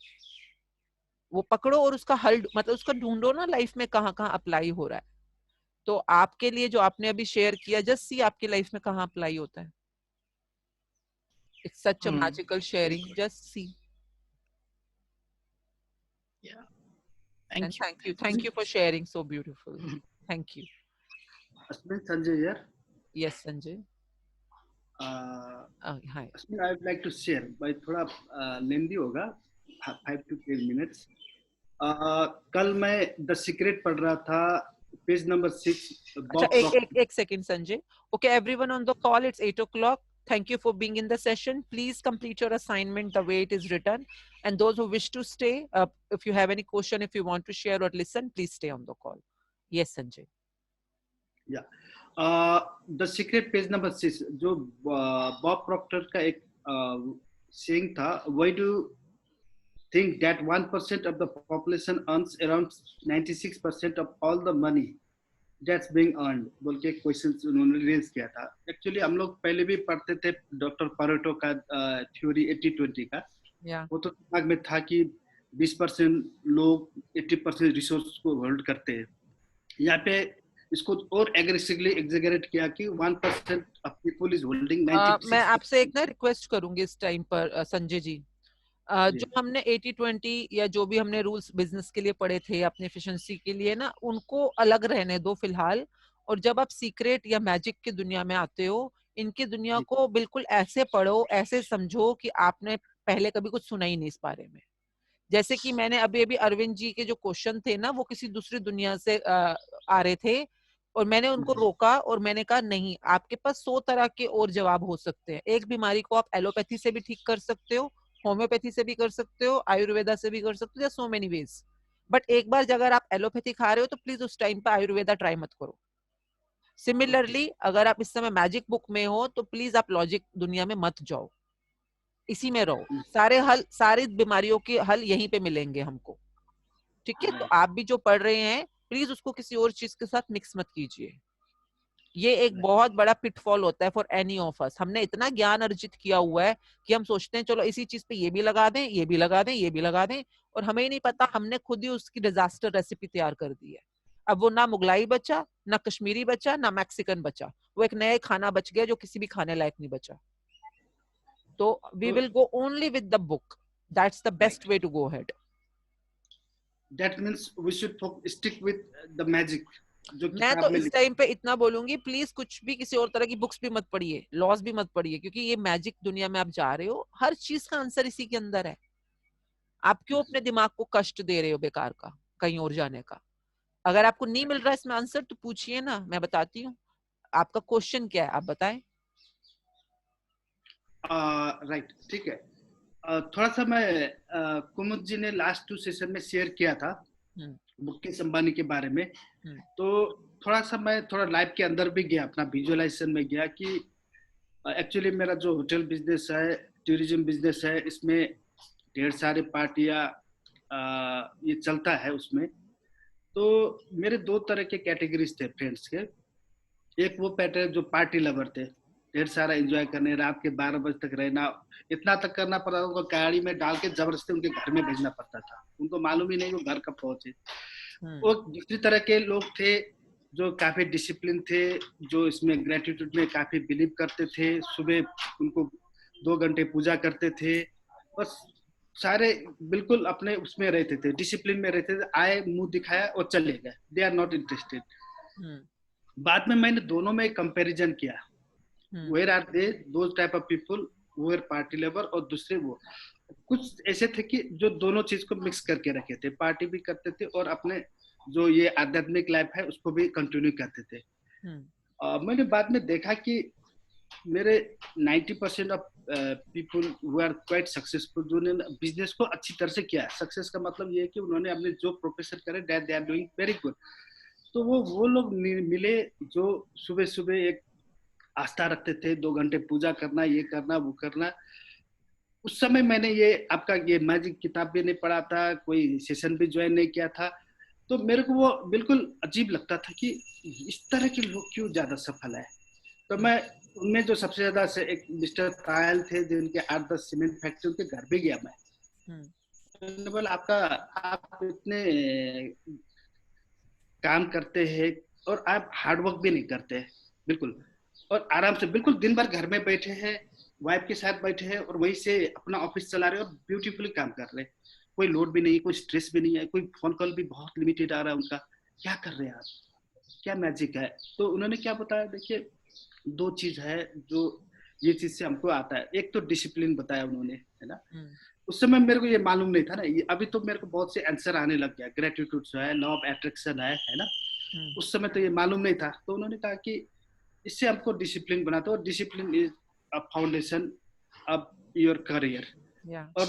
वो पकड़ो और उसका हल, मतलब उसका ढूंढो ना लाइफ में कहाँ कहाँ अप्लाई हो रहा है। तो आपके लिए जो आपने अभी शेयर किया, जस्ट सी आपकी लाइफ में कहाँ अप्लाई होता है। It's such a magical sharing. Just see. Yeah. Thank you for sharing, so beautiful. Thank you. Asmin, Sanjay here. Yes, Sanjay. Hi. Asmin, I would like to share. by थोड़ा lengthy होगा, 5 to 10 minutes. कल मैं The Secret पढ़ रहा था, page number 6. एक second, Sanjay. Okay, everyone on the call, it's 8 o'clock. Thank you for being in the session. Please complete your assignment the way it is written. And those who wish to stay, if you have any question, if you want to share or listen, please stay on the call. Yes, Sanjay. Yeah. The Secret page number 6, जो Bob Proctor का एक saying था, why do you think that 1% of the population earns around 96% of all the money that's being earned? बोल के क्वेश्चन उन्होंने रेज किया था. एक्चुअली हम लोग पहले भी पढ़ते थे डॉक्टर पारेटो का थ्योरी 80-20 का. वो तो दिमाग में था कि 20% लोग 80% रिसोर्स को होल्ड करते हैं. यहाँ पे इसको और एग्रेसिवली एग्जैगरेट किया कि 1% ऑफ पीपल इज होल्डिंग 96%. मैं आपसे एक ना रिक्वेस्ट करूंगी इस टाइम पर संजय जी. जो हमने 80-20 या जो भी हमने रूल्स बिजनेस के लिए पढ़े थे अपने एफिशिएंसी के लिए ना, उनको अलग रहने दो फिलहाल. और जब आप सीक्रेट या मैजिक की दुनिया में आते हो, इनकी दुनिया को बिल्कुल ऐसे पढ़ो, ऐसे समझो कि आपने पहले कभी कुछ सुना ही नहीं इस बारे में. जैसे कि मैंने अभी अरविंद जी के जो क्वेश्चन थे ना, वो किसी दूसरी दुनिया से आ रहे थे और मैंने उनको रोका और मैंने कहा नहीं, आपके पास 100 तरह के और जवाब हो सकते हैं. एक बीमारी को आप एलोपैथी से भी ठीक कर सकते हो, होम्योपैथी से भी कर सकते हो, आयुर्वेदा से भी कर सकते हो, सो मेनी वेज. बट एक बार अगर आप एलोपैथी खा रहे हो तो प्लीज उस टाइम पे आयुर्वेदा ट्राई मत करो. सिमिलरली अगर आप इस समय मैजिक बुक में हो तो प्लीज आप लॉजिक दुनिया में मत जाओ, इसी में रहो. सारी बीमारियों के हल यहीं पे मिलेंगे हमको. ठीक है, तो आप भी जो पढ़ रहे हैं प्लीज उसको किसी और चीज के साथ मिक्स मत कीजिए. ये एक बहुत बड़ा पिटफॉल होता है फॉर एनी ऑफ अस. हमने इतना ज्ञान अर्जित किया हुआ है कि हम सोचते हैं चलो इसी चीज पे ये भी लगा दें, ये भी लगा दें, ये भी लगा दें, और हमें ही नहीं पता हमने खुद ही उसकी डिजास्टर रेसिपी तैयार कर दी है. अब वो ना मुगलाई बचा, ना कश्मीरी बचा, ना मैक्सिकन बचा, वो एक नया खाना बच गया जो किसी भी खाने लायक नहीं बचा. तो we will go only with the book. That's the best way to go ahead. That means we should stick with the magic. मैं तो इस टाइम पे इतना बोलूंगी, प्लीज कुछ भी किसी और तरह की बुक्स भी मत पढ़िए, लॉस भी मत पढ़िए, क्योंकि ये मैजिक दुनिया में आप जा रहे हो, हर चीज का आंसर इसी के अंदर है. आप क्यों अपने दिमाग को कष्ट दे रहे हो बेकार का कहीं और जाने का? अगर आपको नहीं मिल रहा है इसमें आंसर तो पूछिए ना, मैं बताती हूँ. आपका क्वेश्चन क्या है, आप बताएं. राइट, ठीक है. थोड़ा सा मैं कुमुद जी ने लास्ट 2 सेशन में शेयर किया था मुकेश अंबानी के बारे में. तो थोड़ा सा मैं लाइफ के अंदर भी गया, अपना विजुअलाइजेशन में गया कि एक्चुअली मेरा जो होटल बिजनेस है, टूरिज्म बिजनेस है, इसमें ढेर सारे पार्टियां ये चलता है उसमें. तो मेरे 2 तरह के कैटेगरीज थे फ्रेंड्स के. एक वो पैटर्न जो पार्टी लवर थे, ढेर सारा एंजॉय करने, रात के 12 बजे तक रहना, इतना तक करना पड़ा उनको गाड़ी में डाल के जबरदस्ती उनके घर में भेजना पड़ता था. उनको मालूम ही नहीं वो घर कब पहुंचे. वो दूसरी तरह के लोग थे जो काफी डिसिप्लिन थे, जो इसमें ग्रेटिट्यूड में काफी बिलीव करते थे. सुबह उनको 2 घंटे पूजा करते थे, बस सारे बिल्कुल अपने उसमें रहते थे, डिसिप्लिन में रहते थे. आए, मुंह दिखाया और चले गए. They are not interested. बाद में मैंने दोनों में कंपैरिजन किया. Where are they? Those type of people who were party lover, और दूसरे वो कुछ ऐसे थे कि जो दोनों चीज को मिक्स करके रखे थे, पार्टी भी करते थे और अपने जो ये आध्यात्मिक लाइफ है उसको भी कंटिन्यू करते थे. मैंने बाद में देखा कि मेरे 90% of people who are quite successful, जिन्होंने बिजनेस को अच्छी तरह से किया. सक्सेस का मतलब ये है कि उन्होंने अपने जो प्रोफेशन करे that they are doing very good. तो वो लोग मिले जो सुबह सुबह एक आस्था रखते थे, 2 घंटे पूजा करना, ये करना, वो करना. उस समय मैंने ये आपका ये मैजिक किताब भी नहीं पढ़ा था, कोई सेशन भी ज्वाइन नहीं किया था. तो मेरे को वो बिल्कुल अजीब लगता था कि इस तरह के लोग क्यों ज्यादा सफल है. तो मैं उनमें जो सबसे ज्यादा से एक मिस्टर तायल थे, जिनके 8-10 सीमेंट फैक्ट्री, उनके घर भी गया मैं. मैंने बोला आप इतने काम करते हैं और आप हार्ड वर्क भी नहीं करते बिल्कुल, और आराम से बिल्कुल दिन भर घर में बैठे हैं, वाइफ के साथ बैठे हैं और वहीं से अपना ऑफिस चला रहे और ब्यूटीफुली काम कर रहे. कोई लोड भी नहीं, कोई स्ट्रेस भी नहीं है, कोई फोन कॉल भी बहुत लिमिटेड आ रहा है उनका, क्या कर रहे हैं आप, क्या मैजिक है? तो उन्होंने क्या बताया, देखिए 2 चीज है जो ये चीज से हमको आता है। एक तो डिसिप्लिन बताया उन्होंने, है ना। उस समय मेरे को ये मालूम नहीं था ना, ये अभी तो मेरे को बहुत से आंसर आने लग गया, ग्रेटिट्यूड जो है, लॉ ऑफ अट्रैक्शन है ना। उस समय तो ये मालूम नहीं था। तो उन्होंने कहा कि इससे हमको डिसिप्लिन बनाते हो, discipline is a foundation of your career. और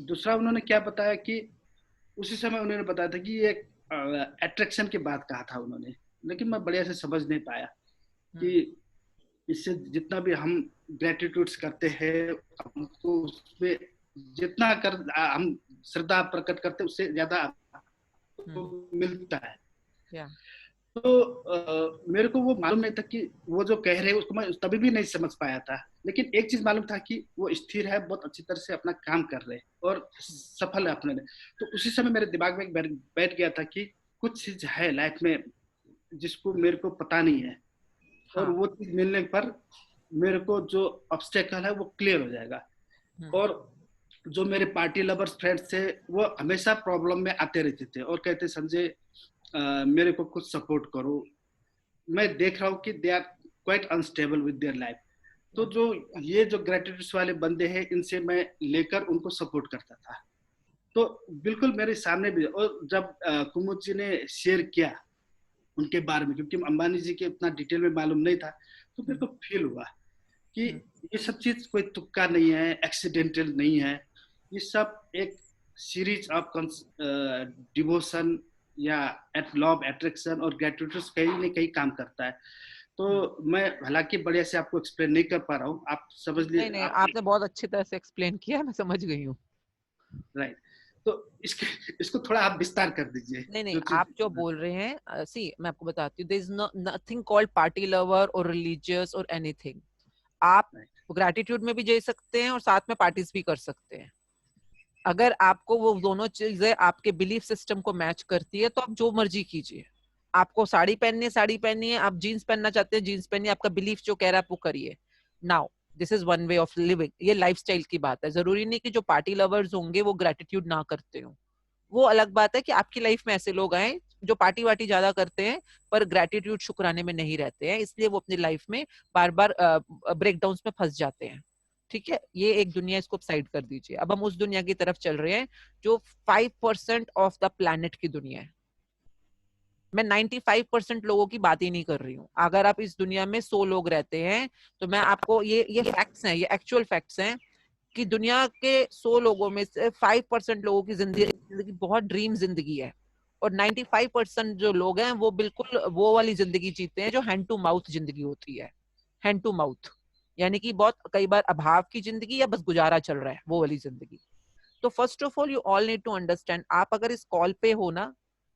दूसरा उन्होंने क्या बताया कि उसी समय उन्होंने बताया था कि ये अट्रैक्शन की बात कहा था उन्होंने, लेकिन मैं बढ़िया से समझ नहीं पाया कि इससे जितना भी हम ग्रेटिट्यूड्स करते हैं, हमको उसमें जितना हम श्रद्धा प्रकट करते हैं उससे ज्यादा मिलता है। तो मेरे को वो मालूम नहीं था कि वो जो कह रहे हैं उसको मैं तभी भी नहीं समझ पाया था, लेकिन एक चीज मालूम था कि वो स्थिर है, बहुत अच्छी तरह से अपना काम कर रहे हैं और सफल है अपने। तो उसी समय मेरे दिमाग में बैठ गया था कि कुछ चीज है लाइफ में जिसको मेरे को पता नहीं है, और वो चीज मिलने पर मेरे को जो ऑब्स्टेकल है वो क्लियर हो जाएगा। और जो मेरे पार्टी लवर्स फ्रेंड्स थे वो हमेशा प्रॉब्लम में आते रहते थे और कहते, संजय मेरे को कुछ सपोर्ट करो, मैं देख रहा हूँ कि they are quite unstable with their life. तो जो ये जो ग्रेटिट्यूड्स वाले बंदे हैं, इनसे मैं लेकर उनको सपोर्ट करता था। तो बिल्कुल मेरे सामने भी, और जब कुमुद जी ने शेयर किया उनके बारे में, क्योंकि अंबानी जी के इतना डिटेल में मालूम नहीं था, तो मेरे को फील हुआ कि ये सब चीज कोई तुक्का नहीं है, एक्सीडेंटल नहीं है, ये सब एक सीरीज ऑफ डिवोशन या लॉ ऑफ अट्रैक्शन और ग्रेटिट्यूड कहीं न कहीं काम करता है। तो मैं हालांकि बढ़िया से आपको एक्सप्लेन नहीं कर पा रहा हूँ, आप समझ लीजिए। नहीं, आपने बहुत अच्छी तरह से एक्सप्लेन किया, मैं समझ गई हूँ। राइट, तो इसको थोड़ा आप विस्तार कर दीजिए। नहीं, आप जो बोल रहे हैं, सी मैं आपको बताती हूँ, there is nothing called party lover और रिलीजियस और एनीथिंग। आप ग्रेटिट्यूड में भी जी सकते हैं और साथ में पार्टीज भी कर सकते हैं। अगर आपको वो दोनों चीजें आपके बिलीफ सिस्टम को मैच करती है तो आप जो मर्जी कीजिए। आपको साड़ी पहननी है, आप जीन्स पहनना चाहते हैं जीन्स पहनिए, आपका बिलीफ जो कह रहा है आप वो करिए। Now this is one way of living, ये लाइफस्टाइल की बात है। जरूरी नहीं कि जो पार्टी लवर्स होंगे वो ग्रेटिट्यूड ना करते हो, वो अलग बात है कि आपकी लाइफ में ऐसे लोग आए जो पार्टी वार्टी ज्यादा करते हैं पर ग्रेटिट्यूड शुक्राने में नहीं रहते हैं, इसलिए वो अपनी लाइफ में बार बार ब्रेकडाउन्स में फंस जाते हैं। ठीक है, ये एक दुनिया, इसको साइड कर दीजिए। अब हम उस दुनिया की तरफ चल रहे हैं जो 5% ऑफ द प्लैनेट की दुनिया है। मैं 95% लोगों की बात ही नहीं कर रही हूँ। अगर आप इस दुनिया में 100 लोग रहते हैं तो मैं आपको ये फैक्ट्स हैं, ये एक्चुअल फैक्ट्स हैं कि दुनिया के 100 लोगों में से 5% लोगों की जिंदगी बहुत ड्रीम जिंदगी है, और 95% जो लोग हैं वो बिल्कुल वो वाली जिंदगी जीते हैं जो हैंड टू माउथ जिंदगी होती है। हैंड टू माउथ यानी कि बहुत कई बार अभाव की जिंदगी या बस गुजारा चल रहा है, वो वाली जिंदगी। तो first of all you all need to understand, आप अगर इस कॉल पे हो ना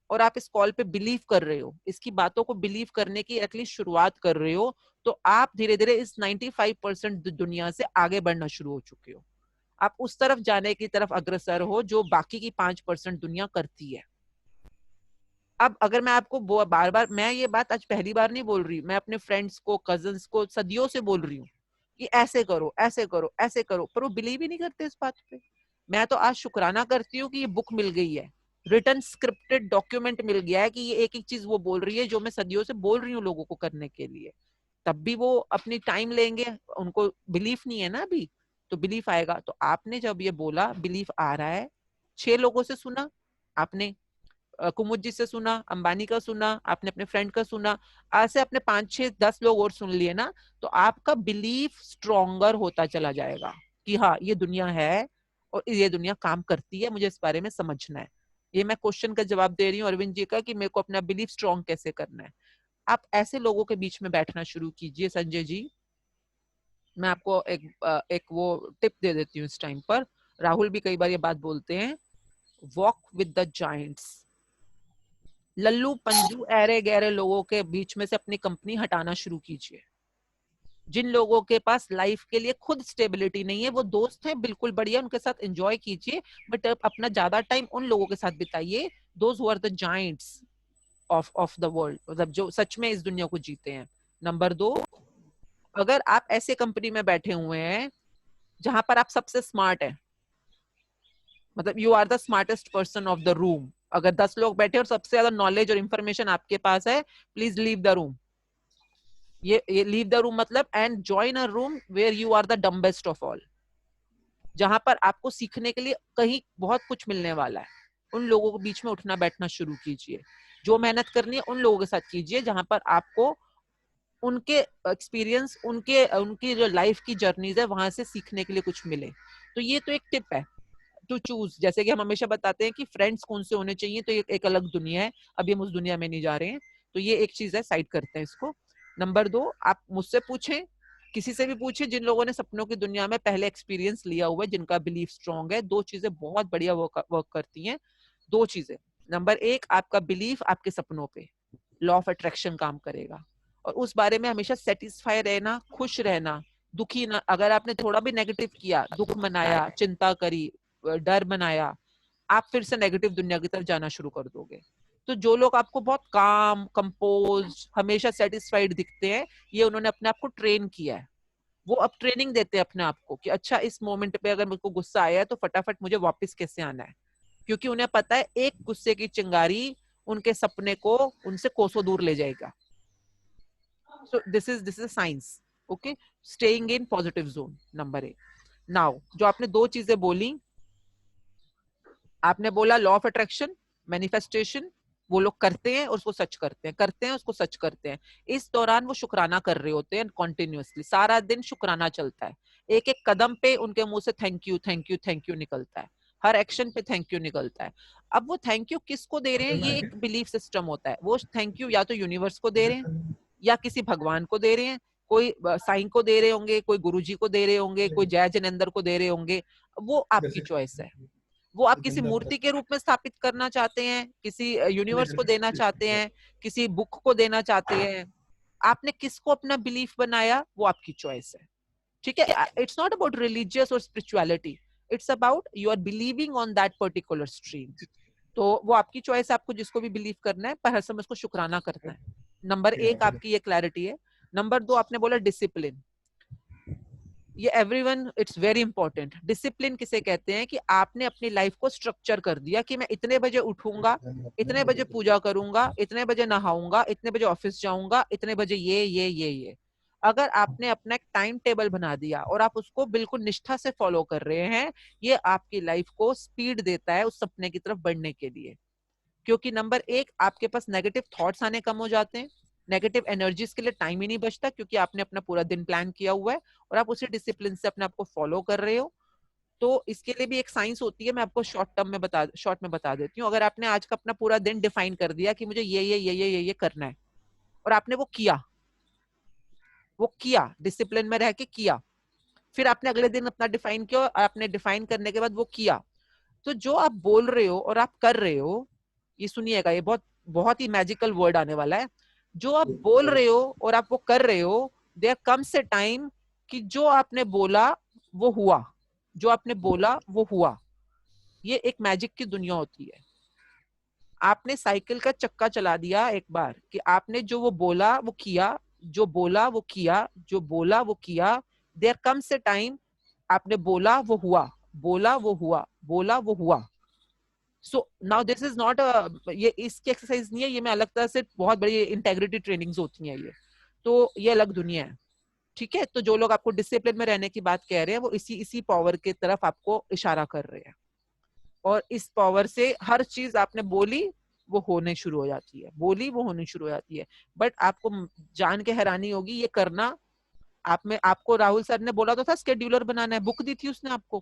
और आप इस कॉल पे बिलीव कर रहे हो, इसकी बातों को बिलीव करने की एटलीस्ट शुरुआत कर रहे हो, तो आप धीरे धीरे इस 95% दुनिया से आगे बढ़ना शुरू हो चुके हो। आप उस तरफ जाने की तरफ अग्रसर हो जो बाकी की 5% दुनिया करती है। अब अगर मैं आपको बार बार, मैं ये बात आज पहली बार नहीं बोल रही, मैं अपने फ्रेंड्स को, कजन्स को सदियों से बोल रही हूँ कि ऐसे करो ऐसे करो ऐसे करो, पर वो बिलीव ही नहीं करते इस बात पे। मैं तो आज शुक्राना करती हूँ कि ये बुक मिल गई है, रिटन स्क्रिप्टेड डॉक्यूमेंट मिल गया है कि ये एक एक चीज वो बोल रही है जो मैं सदियों से बोल रही हूँ लोगों को करने के लिए। तब भी वो अपनी टाइम लेंगे, उनको बिलीफ नहीं है ना अभी, तो बिलीफ आएगा। तो आपने जब ये बोला बिलीफ आ रहा है, 6 लोगों से सुना आपने, कुमुद जी से सुना, अंबानी का सुना, आपने अपने फ्रेंड का सुना, ऐसे अपने 5, 6, 10 लोग और सुन लिए ना, तो आपका बिलीफ स्ट्रॉन्गर होता चला जाएगा कि हाँ ये दुनिया है और ये दुनिया काम करती है, मुझे इस बारे में समझना है। ये मैं क्वेश्चन का जवाब दे रही हूँ अरविंद जी का कि मेरे को अपना बिलीफ स्ट्रॉन्ग कैसे करना है। आप ऐसे लोगों के बीच में बैठना शुरू कीजिए संजय जी। मैं आपको एक वो टिप दे देती हूँ इस टाइम पर, राहुल भी कई बार ये बात बोलते हैं, walk with the giants. Lallu Panju array गहरे लोगों के बीच में से अपनी कंपनी हटाना शुरू कीजिए। जिन लोगों के पास लाइफ के लिए खुद स्टेबिलिटी नहीं है, वो दोस्त हैं बिल्कुल बढ़िया, उनके साथ एंजॉय कीजिए, बट अपना ज्यादा टाइम उन लोगों के साथ बिताइए those who are the giants of the world, मतलब जो सच में इस दुनिया को जीते हैं। नंबर 2, अगर आप ऐसे कंपनी में बैठे हुए हैं जहां पर आप सबसे स्मार्ट है, मतलब you are the smartest person of the room. अगर 10 लोग बैठे और सबसे ज्यादा नॉलेज और इंफॉर्मेशन आपके पास है, प्लीज लीव द रूम. ये लीव द रूम मतलब and join a room where you are the dumbest of all, जहां पर आपको सीखने के लिए कहीं बहुत कुछ मिलने वाला है. उन लोगों के बीच में उठना बैठना शुरू कीजिए. जो मेहनत करनी है उन लोगों के साथ कीजिए जहां पर आपको उनके एक्सपीरियंस, उनकी जो लाइफ की जर्नीज है वहां से सीखने के लिए कुछ मिले. तो ये तो एक टिप है टू चूज. जैसे कि हम हमेशा बताते हैं कि फ्रेंड्स कौन से होने चाहिए, तो एक अलग दुनिया है, अभी हम उस दुनिया में नहीं जा रहे हैं. तो ये एक चीज है, साइड करते हैं इसको. नंबर 2, आप मुझसे पूछें, किसी से भी पूछे जिन लोगों ने सपनों की दुनिया में पहले एक्सपीरियंस लिया हुआ है, जिनका बिलीफ स्ट्रांग है. 2 चीजें बहुत बढ़िया वर्क करती हैं. 2 चीजें. नंबर 1, आपका बिलीफ आपके सपनों पे, लॉ ऑफ अट्रैक्शन काम करेगा. और उस बारे में हमेशा सेटिस्फाई रहना, खुश रहना, दुखी ना. अगर आपने थोड़ा भी नेगेटिव किया, दुख मनाया, चिंता करी, डर बनाया, आप फिर से नेगेटिव दुनिया की तरफ जाना शुरू कर दोगे. तो जो लोग आपको बहुत काम, कंपोज, हमेशा सेटिस्फाइड दिखते हैं, ये उन्होंने अपने आप को ट्रेन किया है. वो अब ट्रेनिंग देते हैं अपने आप को कि अच्छा इस मोमेंट पे अगर मुझको गुस्सा आया है तो फटाफट मुझे वापस कैसे आना है, क्योंकि उन्हें पता है एक गुस्से की चिंगारी उनके सपने को उनसे कोसों दूर ले जाएगा. So this is a science. Okay, staying in positive zone. Number 1. Now जो आपने 2 चीजें बोली, आपने बोला लॉ ऑफ अट्रैक्शन, मैनिफेस्टेशन, वो लोग करते हैं और उसको सच करते हैं, करते हैं उसको सच करते हैं. इस दौरान वो शुक्राना कर रहे होते हैं कॉन्टिन्यूअसली, सारा दिन शुक्राना चलता है. एक एक कदम पे उनके मुंह से thank you thank you thank you निकलता है. हर एक्शन पे थैंक यू निकलता है. अब वो थैंक यू किसको दे रहे हैं, ये एक बिलीफ सिस्टम होता है. वो थैंक यू या तो यूनिवर्स को दे रहे हैं, या किसी भगवान को दे रहे हैं, कोई साईं को दे रहे होंगे, कोई गुरुजी को दे रहे होंगे, कोई जय जिनेंद्र को दे रहे होंगे. वो आपकी चॉइस है. वो आप किसी मूर्ति के रूप में स्थापित करना चाहते हैं, किसी यूनिवर्स को देना चाहते हैं, किसी बुक को देना चाहते हैं. आपने किसको अपना बिलीफ बनाया, वो आपकी चॉइस है. ठीक है. इट्स नॉट अबाउट रिलीजियस और spirituality, it's about you are believing on that particular stream. तो वो आपकी चॉइस है, आपको जिसको भी बिलीव करना है, पर हर समय उसको शुक्राना करना है. नंबर 1 आपकी ये क्लैरिटी है. नंबर 2, आपने बोला डिसिप्लिन. ये everyone, it's very important. Discipline किसे कहते हैं कि आपने अपनी लाइफ को स्ट्रक्चर कर दिया कि मैं इतने बजे उठूंगा, इतने बजे पूजा करूंगा, इतने बजे नहाऊंगा, इतने बजे ऑफिस जाऊंगा, इतने बजे ये. अगर आपने अपना एक टाइम टेबल बना दिया और आप उसको बिल्कुल निष्ठा से फॉलो कर रहे हैं, ये आपकी लाइफ को स्पीड देता है उस सपने की तरफ बढ़ने के लिए. क्योंकि नंबर 1, आपके पास नेगेटिव थॉट्स आने कम हो जाते हैं, नेगेटिव एनर्जीज के लिए टाइम ही नहीं बचता, क्योंकि आपने अपना पूरा दिन प्लान किया हुआ है और आप उसी डिसिप्लिन से अपने आप को फॉलो कर रहे हो. तो इसके लिए भी एक साइंस होती है, मैं आपको शॉर्ट में बता देती हूँ. अगर आपने आज का अपना पूरा दिन डिफाइन कर दिया कि मुझे ये करना है, और आपने वो किया डिसिप्लिन में रह के किया, फिर आपने अगले दिन अपना डिफाइन किया, आपने डिफाइन करने के बाद वो किया, तो जो आप बोल रहे हो और आप कर रहे हो, ये सुनिएगा, ये बहुत बहुत ही मैजिकल वर्ड आने वाला है. जो आप बोल रहे हो और आप वो कर रहे हो, देयर कम्स अ टाइम कि जो आपने बोला वो हुआ, जो आपने बोला वो हुआ. ये एक मैजिक की दुनिया होती है. आपने साइकिल का चक्का चला दिया एक बार कि आपने जो वो बोला वो किया, जो बोला वो किया, जो बोला वो किया. देयर कम्स अ टाइम, आपने बोला वो हुआ, बोला वो हुआ, बोला वो हुआ. So now this is not ये इसकी एक्सरसाइज नहीं है, ये मैं अलग तरह से बहुत बड़ी इंटेग्रिटी ट्रेनिंग्स होती हैं ये. तो ये अलग दुनिया है. ठीक है. तो जो लोग आपको डिसिप्लिन में रहने की बात कह रहे हैं, वो इसी पावर की तरफ आपको इशारा कर रहे हैं. और इस पावर से हर चीज आपने बोली वो होने शुरू हो जाती है, बोली वो होने शुरू हो जाती है. बट आपको जान के हैरानी होगी, ये करना आपको राहुल सर ने बोला तो था स्केड्यूलर बनाना है, बुक दी थी उसने आपको,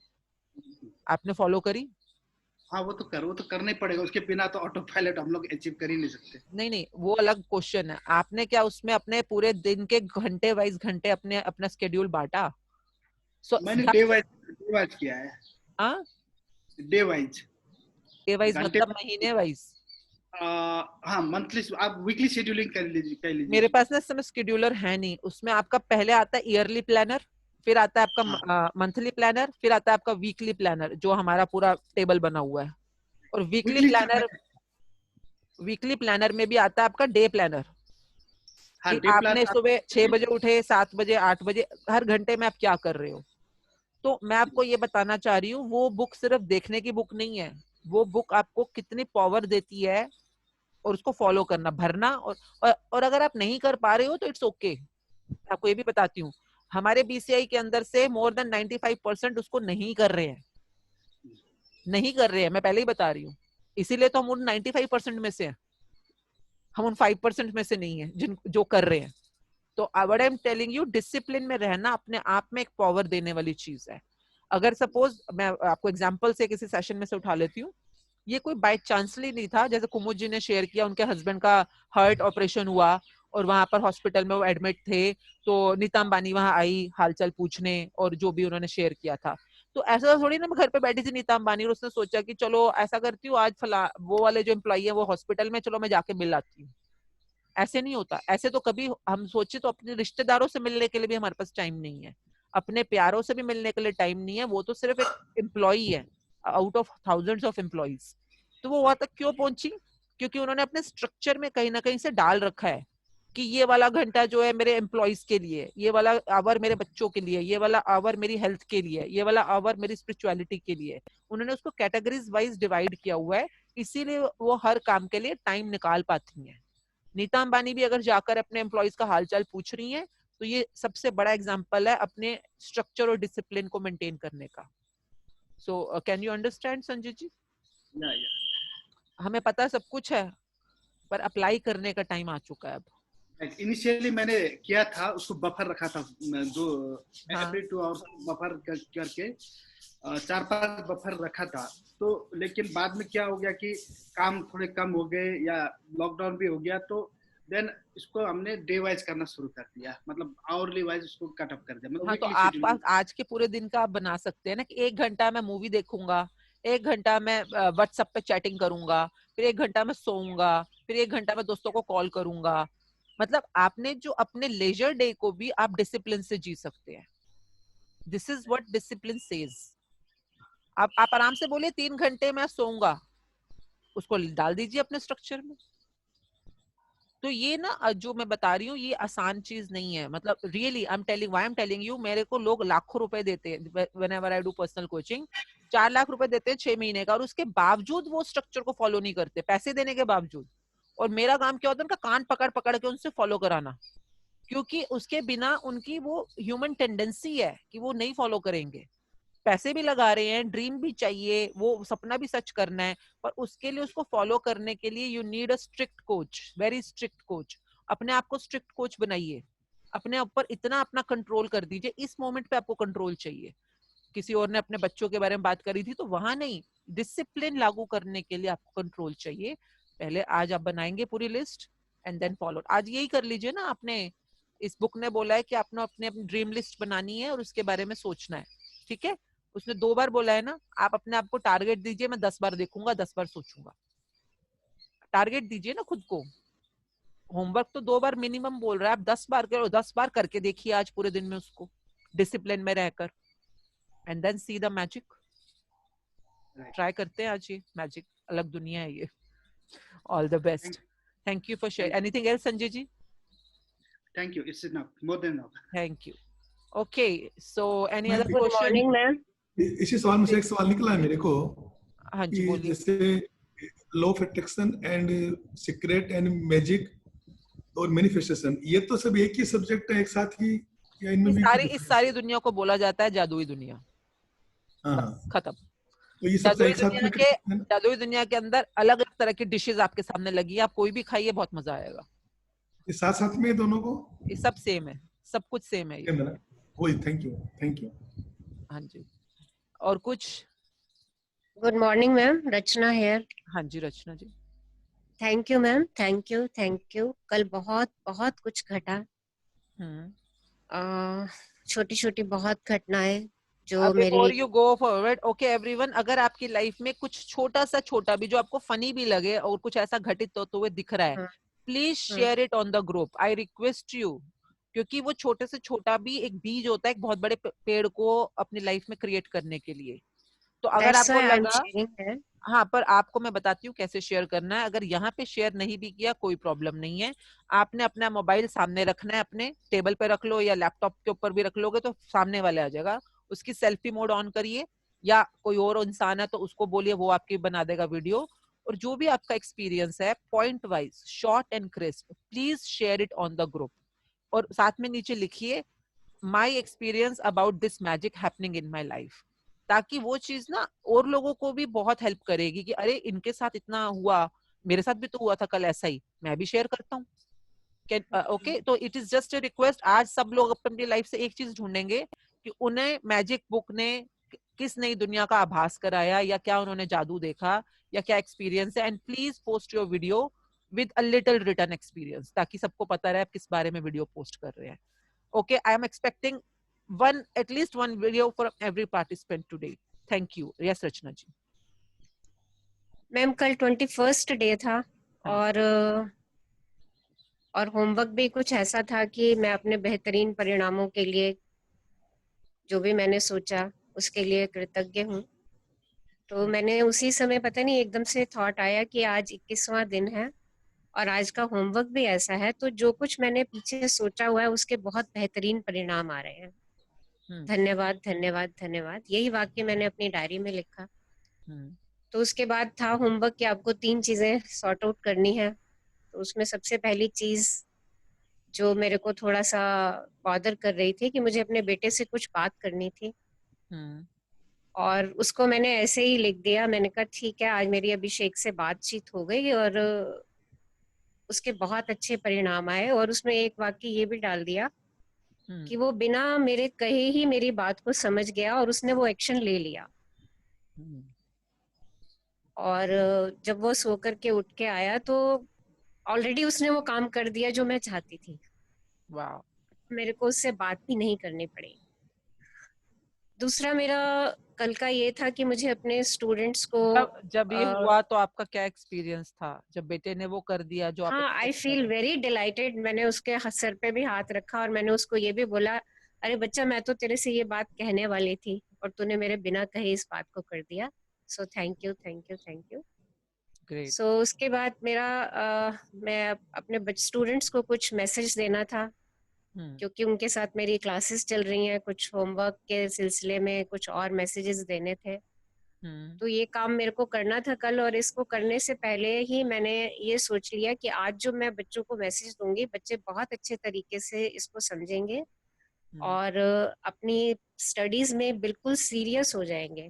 आपने फॉलो करी? हाँ, वो तो करना ही पड़ेगा, उसके बिना तो ऑटो पायलट हम लोग अचीव कर ही नहीं सकते. नहीं, वो अलग क्वेश्चन है. आपने क्या उसमें अपने पूरे दिन के घंटे वाइज घंटे अपना स्केड्यूल बांटा? मैंने डे वाइज किया है. हाँ, डे वाइज मतलब महीने वाइज? हाँ, मंथली. आप वीकली शेड्यूलिंग कर लीजिए. मेरे पास ना इस समय शेड्यूलर है नहीं. उसमें आपका पहले आता है ईयरली प्लानर, फिर आता है आपका मंथली प्लानर, फिर आता है आपका वीकली प्लानर, जो हमारा पूरा टेबल बना हुआ है. और वीकली प्लानर में भी आता है आपका डे प्लानर. हाँ, आपने सुबह 6 बजे उठे, 7 बजे, 8 बजे, हर घंटे में आप क्या कर रहे हो. तो मैं आपको ये बताना चाह रही हूँ, वो बुक सिर्फ देखने की बुक नहीं है, वो बुक आपको कितनी पावर देती है और उसको फॉलो करना, भरना। और अगर आप नहीं कर पा रहे हो तो इट्स ओके। आपको ये भी बताती हूँ, हमारे बीसीआई के अंदर से मोर देन 95% उसको नहीं कर रहे हैं, नहीं कर रहे हैं, मैं पहले ही बता रही हूँ। इसीलिए तो हम उन 95% में से हैं, हम उन 5% में से नहीं है जिन जो कर रहे हैं। तो what I am telling you, discipline में रहना अपने आप में एक पावर देने वाली चीज है। अगर सपोज मैं आपको एग्जांपल से किसी सेशन में से उठा लेती हूँ, ये कोई बाय चांसली नहीं था। जैसे कुमुद जी ने शेयर किया, उनके हस्बैंड का हार्ट ऑपरेशन हुआ और वहां पर हॉस्पिटल में वो एडमिट थे, तो नीता अंबानी वहां आई हालचाल पूछने और जो भी उन्होंने शेयर किया था। तो ऐसा थोड़ी ना मैं घर पे बैठी थी नीता अंबानी और उसने सोचा कि चलो ऐसा करती हूँ, आज फला वो वाले जो एम्प्लॉई है वो हॉस्पिटल में, चलो मैं जाके मिल आती हूँ। ऐसे नहीं होता। ऐसे तो कभी हम सोचे तो अपने रिश्तेदारों से मिलने के लिए भी हमारे पास टाइम नहीं है, अपने प्यारों से भी मिलने के लिए टाइम नहीं है। वो तो सिर्फ एक एम्प्लॉई है out of thousands of employees. तो वो वहां तक क्यों पहुंची? क्योंकि उन्होंने अपने स्ट्रक्चर में कहीं ना कहीं से डाल रखा है कि ये वाला घंटा जो है मेरे एम्प्लॉइज के लिए, ये वाला आवर मेरे बच्चों के लिए, ये वाला आवर मेरी हेल्थ के लिए, ये वाला आवर मेरी स्पिरिचुअलिटी के लिए। उन्होंने उसको कैटेगरीज वाइज डिवाइड किया हुआ है, इसीलिए वो हर काम के लिए टाइम निकाल पाती हैं। नीता अंबानी भी अगर जाकर अपने एम्प्लॉइज का हालचाल पूछ रही हैं, तो ये सबसे बड़ा एग्जांपल है अपने स्ट्रक्चर और डिसिप्लिन को मेंटेन करने का। So can you understand Sanjay ji? हमें पता सब कुछ है, पर अप्लाई करने का टाइम आ चुका है अब। इनिशियली मैंने किया था, उसको बफर रखा था, जो एवरी 2 आवर्स बफर करके 4-5 बफर रखा था। तो लेकिन बाद में क्या हो गया कि काम थोड़े कम हो गए या लॉकडाउन भी हो गया, तो देन इसको हमने डे वाइज करना शुरू कर दिया, मतलब आवरली वाइज उसको कट अप कर दिया। मतलब हाँ, तो आप आज के पूरे दिन का आप बना सकते हैं ना कि 1 घंटा मैं मूवी देखूंगा, 1 घंटा मैं व्हाट्सएप पे चैटिंग करूंगा, फिर 1 घंटा मैं सोऊंगा, फिर 1 घंटा मैं दोस्तों को कॉल करूंगा। मतलब आपने जो अपने लेजर डे को भी आप डिसिप्लिन से जी सकते हैं। This is what discipline says. आप आराम से बोलिए 3 घंटे मैं सोऊंगा, उसको डाल दीजिए अपने स्ट्रक्चर में। तो ये ना जो मैं बता रही हूँ ये आसान चीज नहीं है। मतलब really I am telling you, मेरे को लोग लाखों रुपए देते हैं whenever I do personal coaching, 4 lakh रुपए देते हैं 6 महीने का, और उसके बावजूद वो स्ट्रक्चर को फॉलो नहीं करते, पैसे देने के बावजूद। और मेरा काम क्या होता है, उनका कान पकड़ पकड़ के उनसे फॉलो कराना, क्योंकि उसके बिना उनकी वो ह्यूमन टेंडेंसी है कि वो नहीं फॉलो करेंगे। पैसे भी लगा रहे हैं, ड्रीम भी चाहिए, वो सपना भी सच करना है, पर उसके लिए उसको फॉलो करने के लिए you need a strict coach, very strict coach. अपने आप को स्ट्रिक्ट कोच बनाइए, अपने ऊपर इतना अपना कंट्रोल कर दीजिए। इस मोमेंट पे आपको कंट्रोल चाहिए। किसी और ने अपने बच्चों के बारे में बात करी थी, तो वहां नहीं, डिसिप्लिन लागू करने के लिए आपको कंट्रोल चाहिए। पहले आज आप बनाएंगे पूरी लिस्ट एंड देन फॉलो। आज यही कर लीजिए ना, आपने इस बुक ने बोला है कि आपने अपनी ड्रीम लिस्ट बनानी है और उसके बारे में सोचना है, ठीक है? उसने 2 बार बोला है ना, आप अपने आप को टारगेट दीजिए, मैं 10 बार देखूंगा, 10 बार सोचूंगा। टारगेट दीजिए ना खुद को। होमवर्क तो 2 बार मिनिमम बोल रहा है, आप 10 बार करो, 10 बार करके देखिए आज पूरे दिन में उसको, डिसिप्लिन में रहकर, and then see the magic. Try करते हैं आज ये मैजिक, अलग दुनिया है ये। All the best. Thank you for share. Anything else Sanjay ji? Thank you, it's enough, more than enough. Thank you. Okay, so any other good morning ma'am. इसी सवाल में से एक सवाल निकला है मेरे को। हाँ जी बोलिए। जैसे law of attraction and secret and magic और मैनिफेस्टेशन, ये तो सब एक ही सब्जेक्ट है, एक साथ ही, या इनमें भी इस सारी दुनिया को बोला जाता है जादुई दुनिया। खत्म। तो ये सब एक साथ में जादुई दुनिया के अंदर अलग अलग तरह की डिशेस आपके सामने लगी है, आप कोई भी खाइए, बहुत मजा आएगा। ये साथ साथ में दोनों को, ये सब सेम है, सब कुछ सेम है ये। वही, थैंक यू, थैंक यू। हाँ जी, और कुछ? Good morning ma'am, Rachna here. हाँ जी Rachna ji. Thank you ma'am, thank you, thank you. कल बहुत बहुत कुछ घटा, छोटी छोटी बहुत घटनाएं जो मेरी। Before you go forward, okay everyone, अगर आपकी लाइफ में कुछ छोटा भी जो आपको फनी भी लगे और कुछ ऐसा घटित तो हुए दिख रहा है, please share it on the group, I request you. क्योंकि वो छोटे से छोटा भी एक बीज होता है एक बहुत बड़े पेड़ को अपनी लाइफ में क्रिएट करने के लिए। तो अगर आपको लगा, हाँ, पर आपको मैं बताती हूँ कैसे शेयर करना है। अगर यहाँ पे शेयर नहीं भी किया कोई प्रॉब्लम नहीं है, आपने अपना मोबाइल सामने रखना है, अपने टेबल पे रख लो या लैपटॉप के ऊपर भी रख लोगे तो सामने वाले आ जाएगा, उसकी सेल्फी मोड ऑन करिए, या कोई और इंसान है तो उसको बोलिए वो आपकी बना देगा वीडियो। और जो भी आपका एक्सपीरियंस है point wise, short and crisp, please share it on the group. और साथ में नीचे लिखिए my experience about this magic happening in my life, ताकि वो चीज ना और लोगों को भी बहुत हेल्प करेगी कि अरे इनके साथ इतना हुआ, मेरे साथ भी तो हुआ था कल ऐसा ही, मैं भी शेयर करता हूँ। ओके, तो it is just a request. आज सब लोग अपनी लाइफ से एक चीज ढूंढेंगे कि उन्हें मैजिक बुक ने किस नई दुनिया का आभास कराया, या क्या उन्होंने जादू देखा, या क्या एक्सपीरियंस है। And please post your video with a little return experience, ताकि सबको पता रहे आप किस बारे में वीडियो पोस्ट कर रहे हैं। Okay, I am expecting at least one video for every participant today. Thank you. Yes, Rachna ji. Ma'am कल 21st डे था, और होमवर्क भी कुछ ऐसा था कि मैं अपने बेहतरीन परिणामों के लिए जो भी मैंने सोचा उसके लिए कृतज्ञ हूँ। तो मैंने उसी समय पता नहीं एकदम से थॉट आया कि आज 21वां दिन है और आज का होमवर्क भी ऐसा है, तो जो कुछ मैंने पीछे सोचा हुआ है उसके बहुत बेहतरीन परिणाम आ रहे हैं। धन्यवाद धन्यवाद धन्यवाद, यही वाक्य मैंने अपनी डायरी में लिखा। तो उसके बाद था होमवर्क कि आपको 3 चीजें सॉर्ट आउट करनी है। तो उसमें सबसे पहली चीज जो मेरे को थोड़ा सा बॉदर कर रही थी कि मुझे अपने बेटे से कुछ बात करनी थी, और उसको मैंने ऐसे ही लिख दिया। मैंने कहा ठीक है, आज मेरी अभिषेक से बातचीत हो गई और उसके बहुत अच्छे परिणाम आए। और उसमें एक वाक्य ये भी डाल दिया कि वो बिना मेरे कहे ही मेरी बात को समझ गया और उसने वो एक्शन ले लिया। और जब वो सो करके उठ के आया तो ऑलरेडी उसने वो काम कर दिया जो मैं चाहती थी। वाह। मेरे को उससे बात भी नहीं करनी पड़ी। दूसरा मेरा कल का ये था कि मुझे अपने स्टूडेंट्स को जब ये हुआ तो आपका क्या एक्सपीरियंस था जब बेटे ने वो कर दिया जो आप? हाँ, आई फील वेरी डिलाइटेड। मैंने उसके सर पे भी हाथ रखा और मैंने उसको ये भी बोला, अरे बच्चा मैं तो तेरे से ये बात कहने वाली थी और तूने मेरे बिना कहे इस बात को कर दिया। So thank you thank you thank you. So उसके बाद मेरा मैं अपने स्टूडेंट्स को कुछ मैसेज देना था, क्योंकि उनके साथ मेरी क्लासेस चल रही हैं। कुछ होमवर्क के सिलसिले में कुछ और मैसेजेस देने थे। तो ये काम मेरे को करना था कल, और इसको करने से पहले ही मैंने ये सोच लिया कि आज जो मैं बच्चों को मैसेज दूंगी बच्चे बहुत अच्छे तरीके से इसको समझेंगे और अपनी स्टडीज में बिल्कुल सीरियस हो जाएंगे।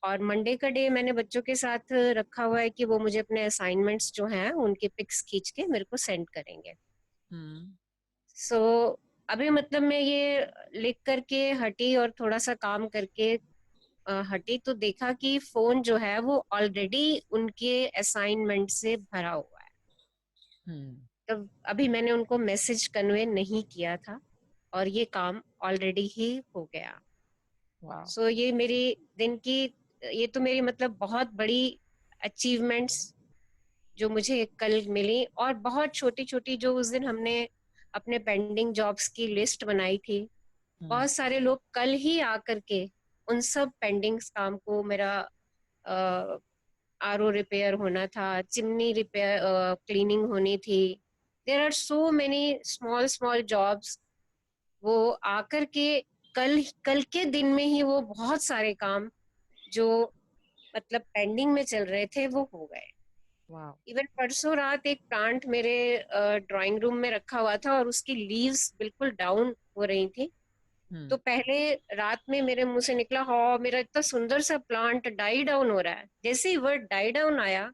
और मंडे का डे मैंने बच्चों के साथ रखा हुआ है कि वो मुझे अपने असाइनमेंट्स जो हैं उनके पिक्स खींच के मेरे को सेंड करेंगे। सो अभी मतलब मैं ये लिख करके हटी और थोड़ा सा काम करके हटी तो देखा कि फोन जो है वो ऑलरेडी उनके असाइनमेंट से भरा हुआ है। तब अभी मैंने उनको मैसेज कन्वे नहीं किया था और ये काम ऑलरेडी ही हो गया। सो ये मेरी दिन की, ये तो मेरी मतलब बहुत बड़ी अचीवमेंट्स जो मुझे कल मिली, और बहुत छोटी छोटी जो उस दिन हमने अपने पेंडिंग जॉब्स की लिस्ट बनाई थी, बहुत सारे लोग कल ही आकर के उन सब पेंडिंग काम को, मेरा आरओ रिपेयर होना था, चिमनी रिपेयर क्लीनिंग होनी थी, there are so many small small jobs, वो आकर के कल के दिन में ही वो बहुत सारे काम जो मतलब पेंडिंग में चल रहे थे वो हो गए। इवन परसों रात एक प्लांट मेरे ड्राइंग रूम में रखा हुआ था और उसकी लीव्स बिल्कुल डाउन हो रही थी। तो पहले रात में मेरे मुंह से निकला, हाँ मेरा इतना सुंदर सा प्लांट डाई डाउन हो रहा है। जैसे ही वर्ड डाई डाउन आया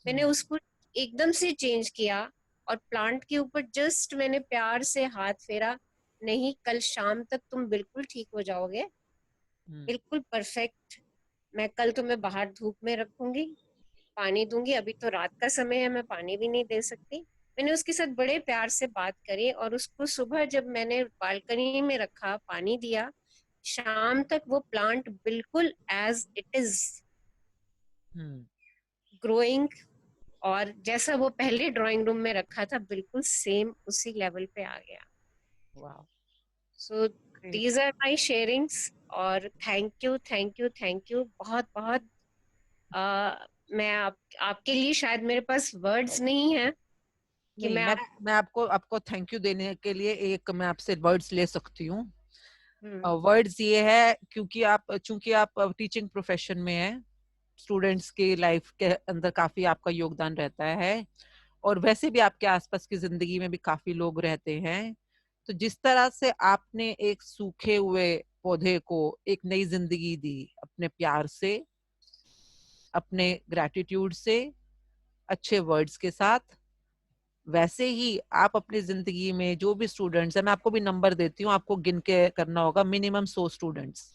मैंने उसको एकदम से चेंज किया और प्लांट के ऊपर जस्ट मैंने प्यार से हाथ फेरा, नहीं कल शाम तक तुम बिल्कुल ठीक हो जाओगे, बिल्कुल परफेक्ट। मैं कल तुम्हें बाहर धूप में रखूंगी, पानी दूंगी। अभी तो रात का समय है, मैं पानी भी नहीं दे सकती। मैंने उसके साथ बड़े प्यार से बात करी और उसको सुबह जब मैंने बालकनी में रखा, पानी दिया, शाम तक वो प्लांट बिल्कुल एज इट इज ग्रोइंग, और जैसा वो पहले ड्राइंग रूम में रखा था बिल्कुल सेम उसी लेवल पे आ गया। Wow. So these are my sharings, और थैंक यू बहुत बहुत। मैं आपके लिए शायद मेरे पास वर्ड्स नहीं है कि मैं आपको थैंक यू देने के लिए एक मैं आपसे वर्ड्स ले सकती हूँ। वर्ड्स ये है चूंकि आप टीचिंग प्रोफेशन में हैं, स्टूडेंट्स की लाइफ के अंदर काफी आपका योगदान रहता है, और वैसे भी आपके आसपास की जिंदगी में भी काफी लोग रहते हैं। तो जिस तरह से आपने एक सूखे हुए पौधे को एक नई जिंदगी दी अपने प्यार से, अपने ग्रैटिट्यूड से, अच्छे वर्ड्स के साथ, वैसे ही आप अपनी जिंदगी में जो भी स्टूडेंट्स है, मैं आपको भी नंबर देती हूँ, आपको गिन के करना होगा, मिनिमम 100 स्टूडेंट्स।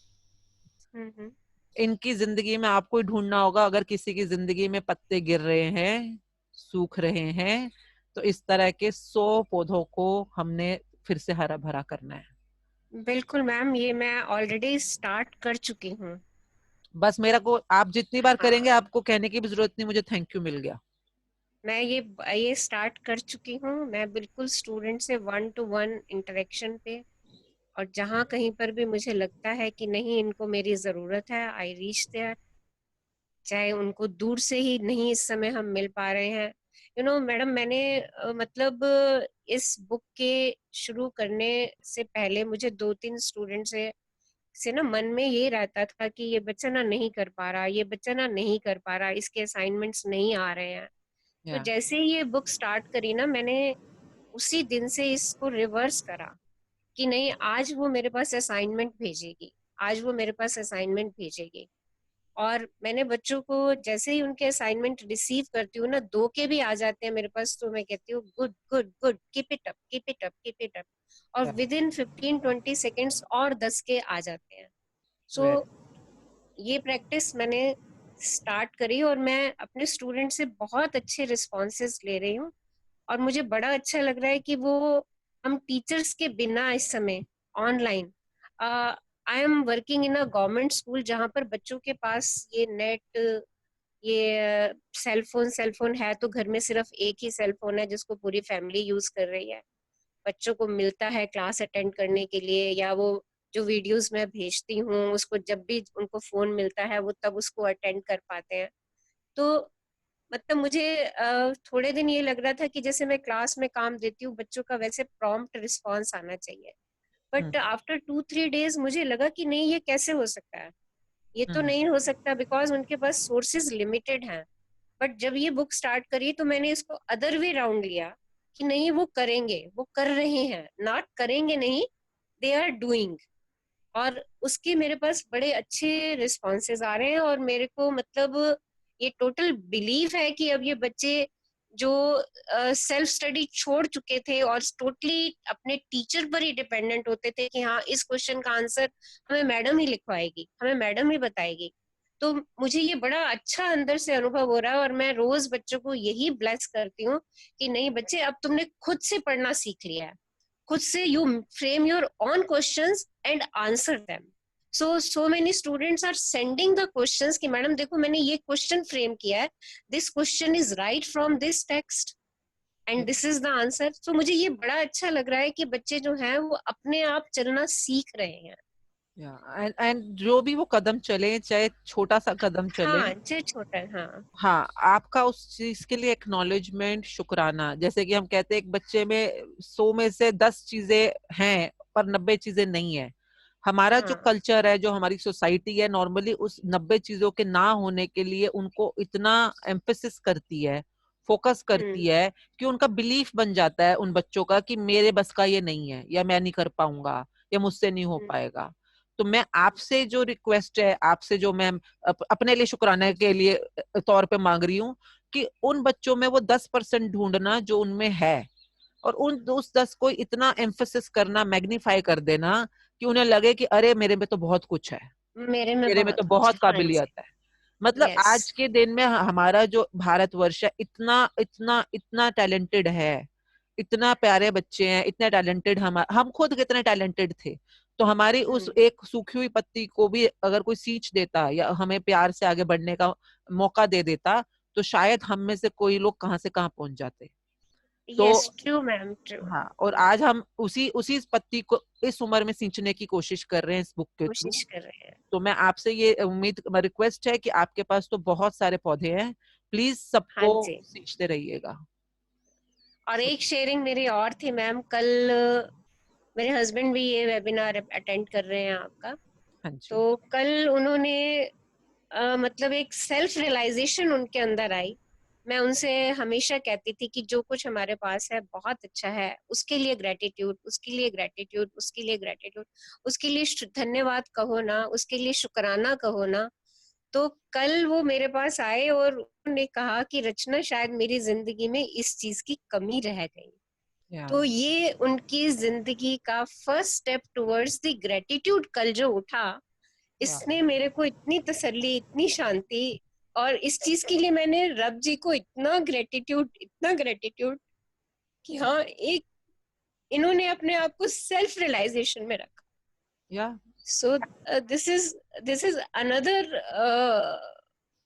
इनकी जिंदगी में आपको ही ढूंढना होगा। अगर किसी की जिंदगी में पत्ते गिर रहे हैं, सूख रहे हैं, तो इस तरह के 100 पौधों को हमने फिर से हरा भरा करना है। बिल्कुल मैम, ये मैं ऑलरेडी स्टार्ट कर चुकी हूँ। बस मेरा को आप जितनी बार करेंगे आपको कहने की भी जरूरत नहीं, मुझे थैंक यू मिल गया। मैं ये स्टार्ट कर चुकी हूँ। मैं बिल्कुल स्टूडेंट से 1-to-1 इंटरेक्शन पे, और जहाँ कहीं पर भी मुझे लगता है कि नहीं इनको मेरी जरूरत है, आई रीच देयर, चाहे उनको दूर से ही नहीं इस समय हम मिल पा रहे हैं। मैडम, मैंने मतलब इस बुक के शुरू करने से पहले मुझे 2-3 स्टूडेंट से ना मन में ये रहता था कि ये बच्चा ना नहीं कर पा रहा, ये बच्चा ना नहीं कर पा रहा, इसके असाइनमेंट्स नहीं आ रहे हैं। तो जैसे ही ये बुक स्टार्ट करी ना, मैंने उसी दिन से इसको रिवर्स करा कि नहीं, आज वो मेरे पास असाइनमेंट भेजेगी, आज वो मेरे पास असाइनमेंट भेजेगी। और मैंने बच्चों को जैसे ही उनके असाइनमेंट रिसीव करती हूँ ना, 2 के भी आ जाते हैं मेरे पास, तो मैं कहती हूँ good good good, keep it up, keep it up, keep it up. और विद इन 15-20 सेकेंड्स और 10 के आ जाते हैं। सो ये प्रैक्टिस मैंने स्टार्ट करी और मैं अपने स्टूडेंट से बहुत अच्छे रिस्पॉन्सेस ले रही हूँ। और मुझे बड़ा अच्छा लग रहा है कि वो हम टीचर्स के बिना इस समय online, I am working in a government school जहाँ पर बच्चों के पास ये नेट, ये सेलफोन है, तो घर में सिर्फ एक ही सेलफोन है जिसको पूरी फैमिली यूज कर रही है। बच्चों को मिलता है क्लास अटेंड करने के लिए, या वो जो वीडियोस मैं भेजती हूँ उसको जब भी उनको फोन मिलता है वो तब उसको अटेंड कर पाते हैं। तो मतलब मुझे थोड़े दिन ये लग रहा था कि जैसे मैं क्लास में काम देती हूँ बच्चों का, वैसे प्रॉम्प्ट रिस्पॉन्स आना चाहिए। बट आफ्टर 2-3 डेज मुझे लगा कि नहीं, ये कैसे हो सकता है, ये तो नहीं हो सकता, बिकॉज उनके पास सोर्सेज लिमिटेड हैं। बट जब ये बुक स्टार्ट करी तो मैंने इसको अदर वे राउंड लिया कि नहीं, वो करेंगे, वो कर रहे हैं, नॉट करेंगे नहीं, दे आर डूइंग। और उसके मेरे पास बड़े अच्छे रिस्पॉन्सेज आ रहे हैं। और मेरे को मतलब ये टोटल बिलीव है कि अब ये बच्चे जो सेल्फ स्टडी छोड़ चुके थे और टोटली अपने टीचर पर ही डिपेंडेंट होते थे कि हाँ, इस क्वेश्चन का आंसर हमें मैडम ही लिखवाएगी, हमें मैडम ही बताएगी, तो मुझे ये बड़ा अच्छा अंदर से अनुभव हो रहा है। और मैं रोज बच्चों को यही ब्लेस करती हूँ कि नहीं बच्चे, अब तुमने खुद से पढ़ना सीख लिया है, खुद से you frame your own questions and answer them. so many students are sending the questions कि मैडम देखो, मैंने ये क्वेश्चन फ्रेम किया है, this question is right from this text and this is the answer. तो मुझे ये बड़ा अच्छा लग रहा है कि बच्चे जो हैं वो अपने आप चलना सीख रहे हैं। एंड जो भी वो कदम चले, चाहे छोटा सा कदम चले, हाँ, चाहे छोटा, हाँ, आपका उस चीज के लिए एक्नॉलेजमेंट, शुक्राना। जैसे कि हम कहते हैं एक बच्चे में 100 में से 10 चीजें हैं पर 90 चीजें नहीं है। हमारा जो कल्चर है, जो हमारी सोसाइटी है, नॉर्मली उस 90 चीजों के ना होने के लिए उनको इतना एम्फेसिस करती है, फोकस करती है कि उनका बिलीफ बन जाता है उन बच्चों का कि मेरे बस का ये नहीं है, या मैं नहीं कर पाऊंगा, या मुझसे नहीं हो पाएगा। तो मैं आपसे जो रिक्वेस्ट है, आपसे जो मैं अपने लिए शुक्राना के लिए तौर पे मांग रही हूँ कि उन बच्चों में वो 10% ढूंढना जो उनमें है, और उस 10 को इतना एम्फेसिस करना, मैग्नीफाई कर देना कि उन्हें लगे कि अरे मेरे में तो बहुत कुछ है, मेरे में तो बहुत काबिलियत है। मतलब yes. आज के दिन में हमारा जो भारतवर्ष है इतना इतना इतना टैलेंटेड है, इतना प्यारे बच्चे हैं, इतने टैलेंटेड, हम खुद कितने टैलेंटेड थे। तो हमारी उस एक सूखी हुई पत्ती को भी अगर कोई सींच देता या हमें प्यार से आगे बढ़ने का मौका दे देता, तो शायद हम में से कोई लोग कहां से कहां पहुंच जाते। तो yes, true, ma'am, true. हाँ, और आज हम उसी पत्ती को इस उम्र में सींचने की कोशिश कर रहे हैं इस बुक के थ्रू। कोशिश कर रहे हैं। तो मैं आपसे ये उम्मीद, रिक्वेस्ट है कि आपके पास तो बहुत सारे पौधे हैं, प्लीज सबको सींचते रहिएगा। और एक शेयरिंग मेरी और थी मैम, कल मेरे हस्बैंड भी ये वेबिनार अटेंड कर रहे हैं आपका। हाँ जी। तो कल उन्होंने मतलब एक सेल्फ रियलाइजेशन उनके अंदर आई। मैं उनसे हमेशा कहती थी कि जो कुछ हमारे पास है बहुत अच्छा है, उसके लिए ग्रेटिट्यूड, उसके लिए ग्रेटिट्यूड, उसके लिए ग्रेटिट्यूड, उसके लिए धन्यवाद कहो ना, उसके लिए शुक्राना कहो ना। तो कल वो मेरे पास आए और उन्होंने कहा कि रचना शायद मेरी जिंदगी में इस चीज की कमी रह गई। तो ये उनकी जिंदगी का first step towards the gratitude कल जो उठा, इसने मेरे को इतनी तसल्ली, इतनी शांति, और इस चीज के लिए मैंने रब जी को इतना ग्रेटिट्यूड कि हाँ, एक इन्होंने अपने आप को सेल्फ रियलाइजेशन में रखा। So this is another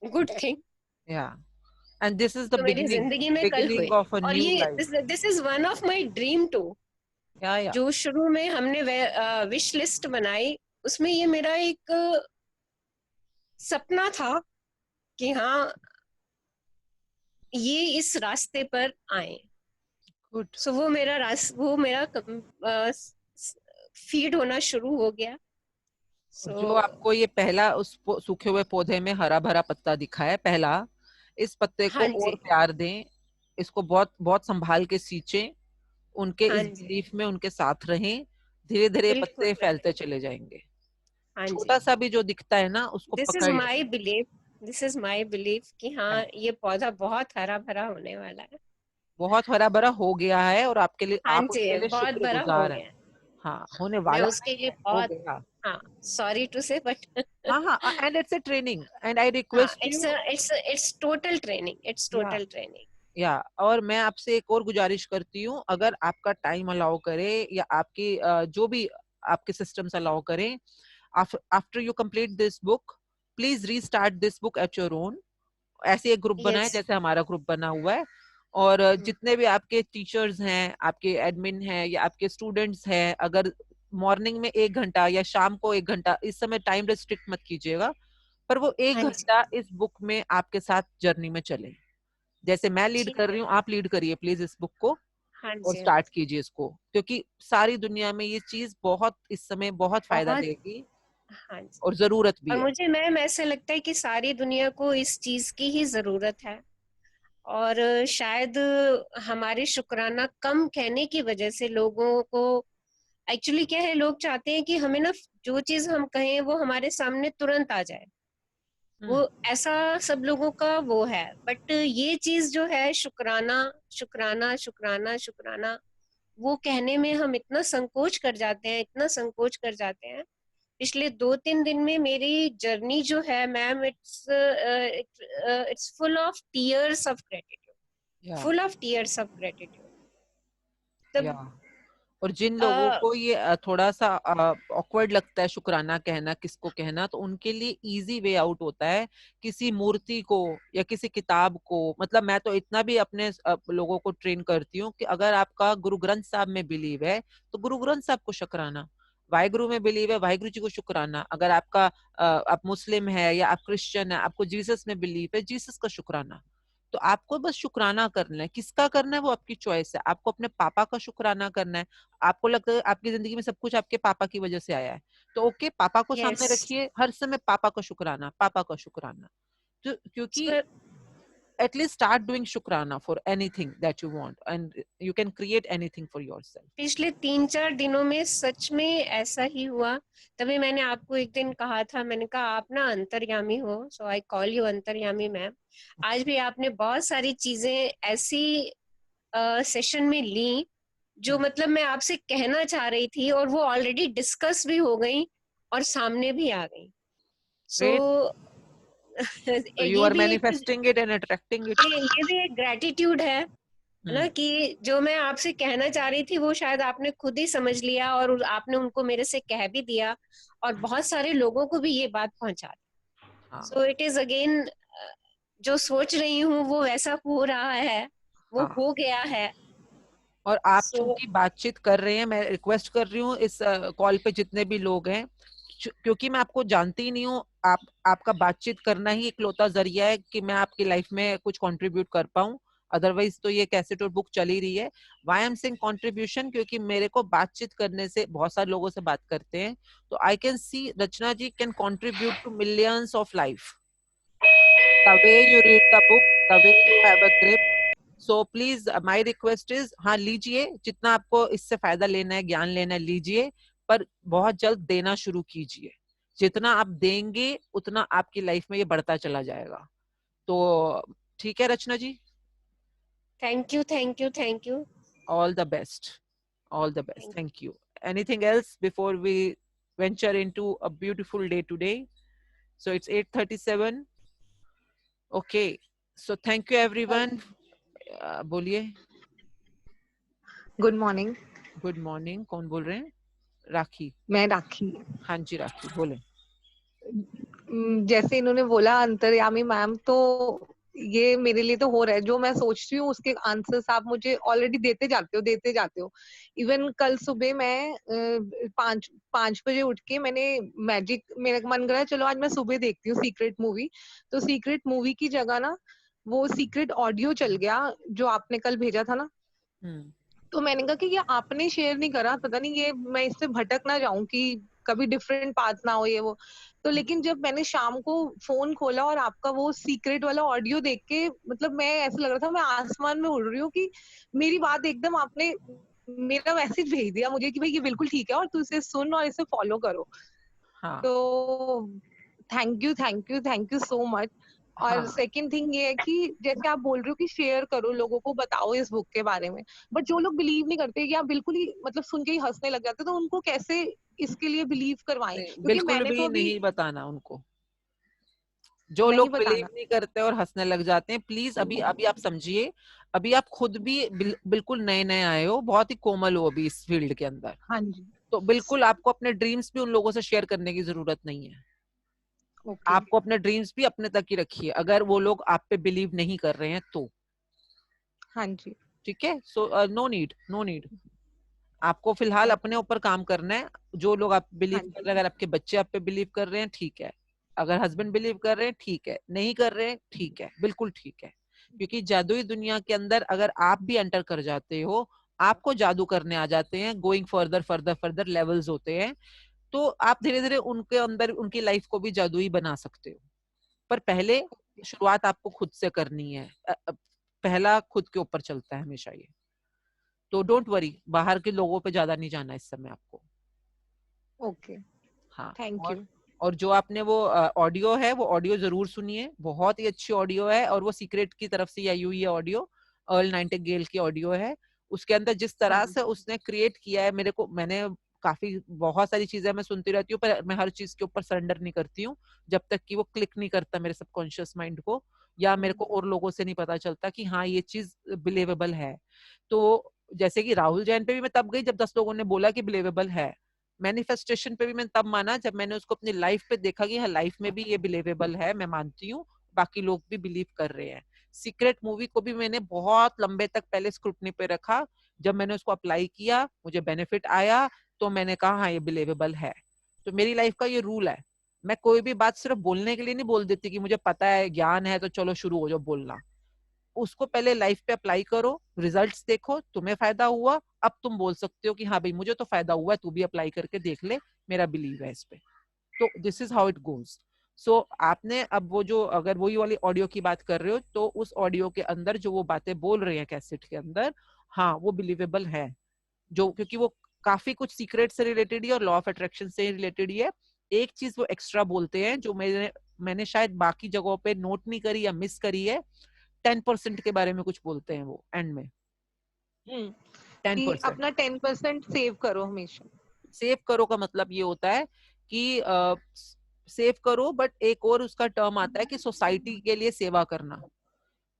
good thing. And this is the मेरी जिंदगी में कल हुए, of a और new ये life. This is one of my dream too. जो शुरू में हमने विश लिस्ट बनाई, उसमें ये मेरा एक सपना था कि हाँ, ये इस रास्ते पर आए। सो वो मेरा फीड होना शुरू हो गया। जो आपको ये पहला उस सूखे हुए पौधे में हरा भरा पत्ता दिखा है पहला, इस पत्ते को और प्यार दें, इसको बहुत बहुत संभाल के सींचें, उनके इस बिलीफ में उनके साथ रहें, धीरे धीरे पत्ते फैलते चले जाएंगे। छोटा सा भी जो दिखता है ना, उसको दिस इज माय बिलीफ कि हाँ, ये पौधा बहुत हरा भरा होने वाला है, बहुत हरा भरा हो गया है, और आपके लिए आप उसके लिए बहुत बड़ा हो गया। हाँ, होने वाला मैं उसके लिए बहुत, हाँ, सॉरी टू से, बट हाँ, and it's a training, and I request you, it's total training. या और मैं आपसे एक और गुजारिश करती हूँ, अगर आपका टाइम अलाउ करे या आपकी जो भी आपके सिस्टम्स अलाउ करें, after you complete this book, please restart this book at your own. ऐसे एक ग्रुप बनाए जैसे हमारा ग्रुप बना हुआ है, और जितने भी आपके टीचर्स हैं, आपके एडमिन हैं या आपके स्टूडेंट्स हैं, अगर मॉर्निंग में 1 घंटा या शाम को 1 घंटा, इस समय टाइम रिस्ट्रिक्ट मत कीजिएगा, पर वो 1 घंटा इस बुक में आपके साथ जर्नी में चले। जैसे मैं लीड कर रही हूँ, आप लीड करिए प्लीज इस बुक को, और स्टार्ट कीजिए इसको, क्योंकि सारी दुनिया में ये चीज बहुत इस समय बहुत फायदा देगी, और जरूरत भी और है। मुझे मैम ऐसा लगता है कि सारी दुनिया को इस चीज की ही जरूरत है, और शायद हमारे शुक्राना कम कहने की वजह से लोगों को एक्चुअली क्या है, लोग चाहते हैं कि हमें ना जो चीज हम कहें वो हमारे सामने तुरंत आ जाए, वो ऐसा सब लोगों का वो है। बट ये चीज जो है, शुक्राना शुक्राना शुक्राना शुक्राना, वो कहने में हम इतना संकोच कर जाते हैं। पिछले 2-3 दिन में मेरी जर्नी जो है ma'am, it's full of tears of gratitude. और जिन लोगों को ये थोड़ा सा ऑकवर्ड लगता है शुक्राना कहना, किसको कहना, तो उनके लिए इजी वे आउट होता है किसी मूर्ति को या किसी किताब को। मतलब मैं तो इतना भी अपने लोगों को ट्रेन करती हूँ कि अगर आपका गुरु ग्रंथ साहब में बिलीव है तो गुरु ग्रंथ साहब को शुक्राना, वाहिगुरु में बिलीव है वाहिगुरु जी को शुक्राना, अगर आपका आप मुस्लिम है या आप क्रिश्चियन है, आपको जीसस में बिलीव है, जीसस का शुक्राना। तो आपको बस शुक्राना करना है, किसका करना है वो आपकी चॉइस है। आपको अपने पापा का शुक्राना करना है, आपको लगता है आपकी जिंदगी में सब कुछ आपके पापा की वजह से आया है, तो ओके, पापा को सामने रखिए, हर समय पापा का शुक्राना, तो क्योंकि at least start doing shukrana for anything that you want, and you can create anything for yourself. पिछले 3-4 दिनों में सच में ऐसा ही हुआ। तभी मैंने आपको एक दिन कहा था, मैंने कहा आप ना अंतर्यामी हो, सो आई कॉल यू अंतर्यामी मैम। आज भी आपने बहुत सारी चीजें ऐसी सेशन में ली जो मतलब मैं आपसे कहना चाह रही थी, और वो ऑलरेडी डिस्कस भी हो गई और सामने भी आ गई। सो So you are manifesting it and attracting it. ये भी एक ग्रेटिट्यूड है ना, कि जो मैं आपसे कहना चाह रही थी वो शायद आपने खुद ही समझ लिया, और आपने उनको मेरे से कह भी दिया, और बहुत सारे लोगों को भी ये बात पहुंचा दी। सो इट इज अगेन, जो सोच रही हूँ वो वैसा हो रहा है, वो हो गया है। और आप चूंकि बातचीत कर रहे हैं, मैं रिक्वेस्ट कर रही हूँ इस कॉल पे जितने भी लोग हैं, क्योंकि मैं आपको जानती ही नहीं हूँ, आपका बातचीत करना ही इकलौता जरिया है कि मैं आपकी लाइफ में कुछ कंट्रीब्यूट कर पाऊँ। अदरवाइज तो ये कैसेट और बुक चल ही रही है। Why I am saying contribution, क्योंकि मेरे को बातचीत करने से, बहुत सारे लोगों से बात करते हैं, तो I can see Rachna ji can contribute to millions of life, the way you read the book, the way you have a grip. So please my request is, हाँ लीजिए, जितना आपको इससे फायदा लेना है, ज्ञान लेना है लीजिए, पर बहुत जल्द देना शुरू कीजिए। जितना आप देंगे उतना आपकी लाइफ में ये बढ़ता चला जाएगा। तो ठीक है Rachna ji, thank you thank you thank you. all the best, all the best. Thank you. Anything else before we venture into a beautiful day today? So it's 8:37. Okay, so thank you everyone. बोलिए। Good morning. गुड मॉर्निंग, कौन बोल रहे हैं? राखी। मैं राखी। हाँ जी राखी बोले। जैसे इन्होंने बोला अंतर्यामी मैम, तो ये मेरे लिए तो हो रहा है। जो मैं सोच रही हूँ उसके आंसर्स आप मुझे ऑलरेडी देते जाते हो। इवन कल सुबह मैं 5 बजे उठ के मैंने मैजिक, मेरा मन करा चलो आज मैं सुबह देखती हूँ सीक्रेट मूवी। तो सीक्रेट मूवी की जगह ना वो सीक्रेट ऑडियो चल गया जो आपने कल भेजा था ना। तो मैंने कहा कि ये आपने शेयर नहीं करा, पता नहीं ये मैं इससे भटक ना जाऊं कि कभी डिफरेंट पाथ ना हो ये वो। तो लेकिन जब मैंने शाम को फोन खोला और आपका वो सीक्रेट वाला ऑडियो देख के, मतलब मैं ऐसा लग रहा था मैं आसमान में उड़ रही हूँ कि मेरी बात एकदम, आपने मेरा मैसेज भेज दिया मुझे कि भाई ये बिल्कुल ठीक है और तू इसे सुन और इसे फॉलो करो। हाँ। तो थैंक यू सो मच। और सेकंड थिंग ये है कि जैसे आप बोल रहे हो कि शेयर करो, लोगों को बताओ इस बुक के बारे में, बट जो लोग बिलीव नहीं करते या बिल्कुल ही मतलब सुन के ही हंसने लग जाते, तो उनको कैसे इसके लिए बिलीव करवाएं? क्योंकि बिल्कुल मैंने भी तो अभी नहीं बताना उनको। जो लोग बिलीव नहीं करते और हंसने लग जाते हैं, प्लीज अभी आप समझिए, अभी आप खुद भी बिल्कुल नए नए आए हो, बहुत ही कोमल हो अभी इस फील्ड के अंदर। हाँ जी। तो बिल्कुल आपको अपने ड्रीम्स भी उन लोगों से शेयर करने की जरूरत नहीं है। आपको अपने ड्रीम्स भी अपने तक ही रखिए, अगर वो लोग आप पे बिलीव नहीं कर रहे हैं तो। हाँ जी। ठीक है, सो नो नीड। आपको फिलहाल अपने ऊपर काम करना है। जो लोग आप बिलीव कर रहे हैं, अगर आपके बच्चे आप पे बिलीव कर रहे हैं ठीक है, अगर हस्बैंड बिलीव कर रहे हैं ठीक है, नहीं कर रहे हैं ठीक है, बिल्कुल ठीक है। क्योंकि जादुई दुनिया के अंदर अगर आप भी एंटर कर जाते हो, आपको जादू करने आ जाते हैं, गोइंग फर्दर लेवल्स होते हैं, तो आप धीरे धीरे उनके अंदर उनकी लाइफ को भी जादुई बना सकते हो। पर पहले शुरुआत आपको खुद से करनी है। पहला खुद के ऊपर चलता है हमेशा ये। तो डोंट वरी, बाहर के लोगों पे ज्यादा नहीं जाना इस समय आपको। ओके, हाँ थैंक यू। और जो आपने वो ऑडियो है, वो ऑडियो जरूर सुनिए, बहुत ही अच्छी ऑडियो है, और वो सीक्रेट की तरफ से आई हुई है ऑडियो, अर्ल नाइटिंगेल की ऑडियो है। उसके अंदर जिस तरह से उसने क्रिएट किया है, मैंने काफी बहुत सारी चीजें मैं सुनती रहती हूँ, पर मैं हर चीज के ऊपर सरेंडर नहीं करती हूँ जब तक कि वो क्लिक नहीं करता मेरे सबकॉन्शियस माइंड को, या मेरे को और लोगों से नहीं पता चलता कि हाँ ये चीज बिलीवेबल है। तो जैसे कि राहुल जैन पे भी मैं तब गई जब 10 लोगों ने बोला कि बिलीवेबल है। मैनिफेस्टेशन पे भी मैं तब माना जब मैंने उसको अपनी लाइफ पे देखा कि हाँ लाइफ में भी ये बिलीवेबल है, मैं मानती हूँ, बाकी लोग भी बिलीव कर रहे हैं। सीक्रेट मूवी को भी मैंने बहुत लंबे तक पहले स्क्रूटनी पे रखा, जब मैंने उसको अप्लाई किया मुझे बेनिफिट आया, तो मैंने कहा हाँ ये बिलीवेबल है। तो मेरी लाइफ का ये रूल है, मैं कोई भी बात सिर्फ बोलने के लिए नहीं बोल देती कि मुझे पता है ज्ञान है तो चलो शुरू हो जाओ बोलना। उसको पहले लाइफ पे अप्लाई करो, रिजल्ट्स देखो, तुम्हें फायदा हुआ, अब तुम बोल सकते हो कि हाँ भाई मुझे तो फायदा हुआ है, तू भी अप्लाई करके देख ले, मेरा बिलीव है इस पे। तो this is how it goes. So आपने अब वो जो, अगर वही वाली ऑडियो की बात कर रहे हो, तो उस ऑडियो के अंदर जो वो बातें बोल रहे हैं कैसेट के अंदर, हाँ वो बिलीवेबल है। जो क्योंकि वो काफी कुछ सीक्रेट से रिलेटेड ही और लॉ ऑफ अट्रैक्शन से रिलेटेड ही है। एक चीज वो एक्स्ट्रा बोलते हैं जो मैंने शायद बाकी जगहों पे नोट नहीं करी या मिस करी है, 10% के बारे में कुछ बोलते हैं वो एंड में। 10% अपना 10% सेव करो हमेशा। सेव करो का मतलब ये होता है कि सेव करो, बट एक और उसका टर्म आता है कि सोसाइटी के लिए सेवा करना।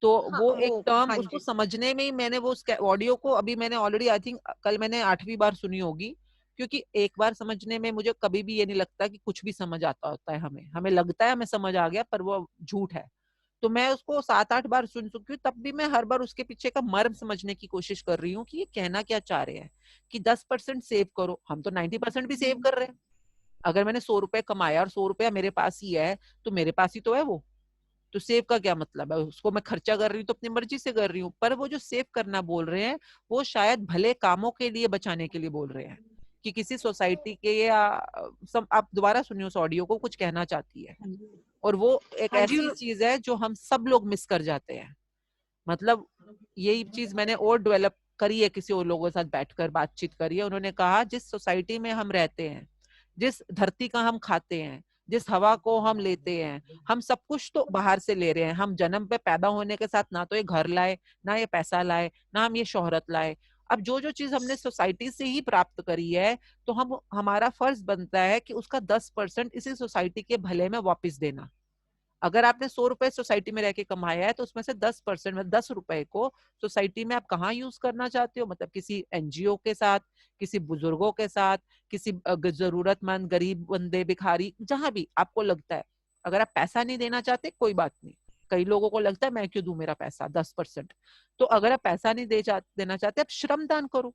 तो वो एक टर्म उसको समझने में ही मैंने वो ऑडियो को अभी मैंने ऑलरेडी आई थिंक कल मैंने 8वीं बार सुनी होगी, क्योंकि एक बार समझने में मुझे कभी भी ये नहीं लगता कि कुछ भी समझ आता होता है। हमें लगता है हमें समझ आ गया, पर वो झूठ है। तो मैं उसको 7-8 बार सुन चुकी हूँ, तब भी मैं हर बार उसके पीछे का मर्म समझने की कोशिश कर रही हूँ कि ये कहना क्या चाह रहे हैं। कि 10% सेव करो, हम तो 90% भी सेव कर रहे हैं। अगर मैंने 100 रुपए कमाया और 100 रुपया मेरे पास ही है, तो मेरे पास ही तो है वो। तो सेव का क्या मतलब है? उसको मैं खर्चा कर रही हूँ तो अपनी मर्जी से कर रही हूँ, पर वो जो सेव करना बोल रहे हैं वो शायद भले कामों के लिए बचाने के लिए बोल रहे हैं, कि किसी सोसाइटी के या सब। आप दोबारा सुनिए उस ऑडियो को, कुछ कहना चाहती है। और वो एक ऐसी चीज है जो हम सब लोग मिस कर जाते हैं। मतलब यही चीज मैंने और डेवलप करी है, किसी और लोगों के साथ बैठकर बातचीत करी है। उन्होंने कहा जिस सोसाइटी में हम रहते हैं, जिस धरती का हम खाते हैं, जिस हवा को हम लेते हैं, हम सब कुछ तो बाहर से ले रहे हैं। हम जन्म पे पैदा होने के साथ ना तो ये घर लाए, ना ये पैसा लाए, ना हम ये शोहरत लाए। अब जो जो चीज हमने सोसाइटी से ही प्राप्त करी है, तो हम हमारा फर्ज बनता है कि उसका 10% इसी सोसाइटी के भले में वापस देना। अगर आपने 100 रुपए सोसाइटी में रह के कमाया है, तो उसमें से 10% में 10 रुपए को सोसाइटी में आप कहाँ यूज करना चाहते हो? मतलब किसी एनजीओ के साथ, किसी बुजुर्गों के साथ, किसी जरूरतमंद गरीब बंदे भिखारी, जहां भी आपको लगता है। अगर आप पैसा नहीं देना चाहते कोई बात नहीं, कई लोगों को लगता है मैं क्यों दूं मेरा पैसा 10%। तो अगर आप पैसा नहीं देना चाहते, आप श्रमदान करो।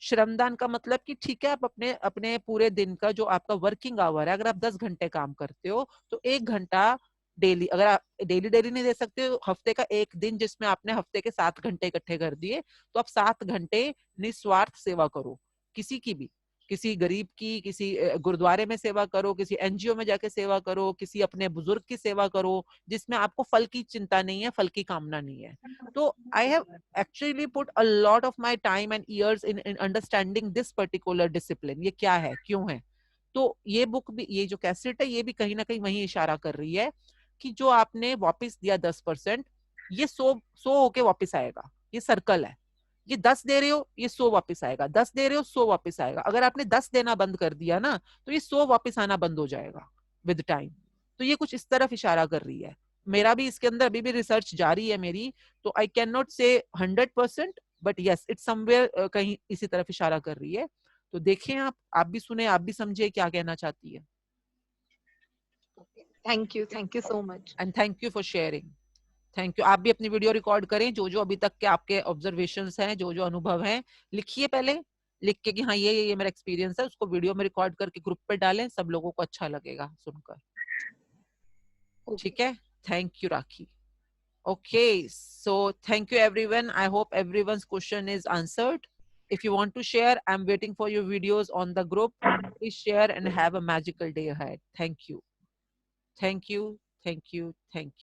श्रमदान का मतलब कि ठीक है, आप अपने अपने पूरे दिन का जो आपका वर्किंग आवर है, अगर आप 10 घंटे काम करते हो तो 1 घंटा डेली, अगर आप डेली नहीं दे सकते, हफ्ते का एक दिन जिसमें आपने हफ्ते के 7 घंटे इकट्ठे कर दिए, तो आप 7 घंटे निस्वार्थ सेवा करो। किसी की भी, किसी गरीब की, किसी गुरुद्वारे में सेवा करो, किसी एनजीओ में जाके सेवा करो, किसी अपने बुजुर्ग की सेवा करो, जिसमें आपको फल की चिंता नहीं है, फल की कामना नहीं है। तो I have actually put a lot of my time and years in understanding this particular discipline. ये क्या है, क्यों है? तो ये बुक भी, ये जो कैसेट है, ये भी कहीं ना कहीं वही इशारा कर रही है कि जो आपने वापस दिया 10%, ये 100 होके वापस आएगा। ये सर्कल है। ये 10 दे रहे हो, ये 100 वापस आएगा, 10 दे रहे हो, 100 वापस आएगा। अगर आपने 10 देना बंद कर दिया ना, तो ये 100 वापस आना बंद हो जाएगा विद टाइम। तो ये कुछ इस तरफ इशारा कर रही है। मेरा भी इसके अंदर अभी भी रिसर्च जारी है मेरी, तो आई कैन नॉट से 100%, बट यस इट्स समवेयर कहीं इसी तरफ इशारा कर रही है। तो देखें, आप भी सुने, आप भी समझे क्या कहना चाहती है। Thank you so much and thank you for sharing. Thank you. आप भी अपनी वीडियो रिकॉर्ड करें, जो जो अभी तक के आपके ऑब्जर्वेशंस हैं, जो जो अनुभव हैं, लिखिए पहले, लिख के कि हाँ ये मेरा एक्सपीरियंस है, उसको वीडियो में रिकॉर्ड करके ग्रुप पे डालें, सब लोगों को अच्छा लगेगा सुनकर। ठीक है, thank you rakhi. Okay, so thank you everyone. I hope everyone's question is answered. If you want to share, I'm waiting for your videos on the group. Please share and have a magical day ahead. Thank you. Thank you. Thank you. Thank you.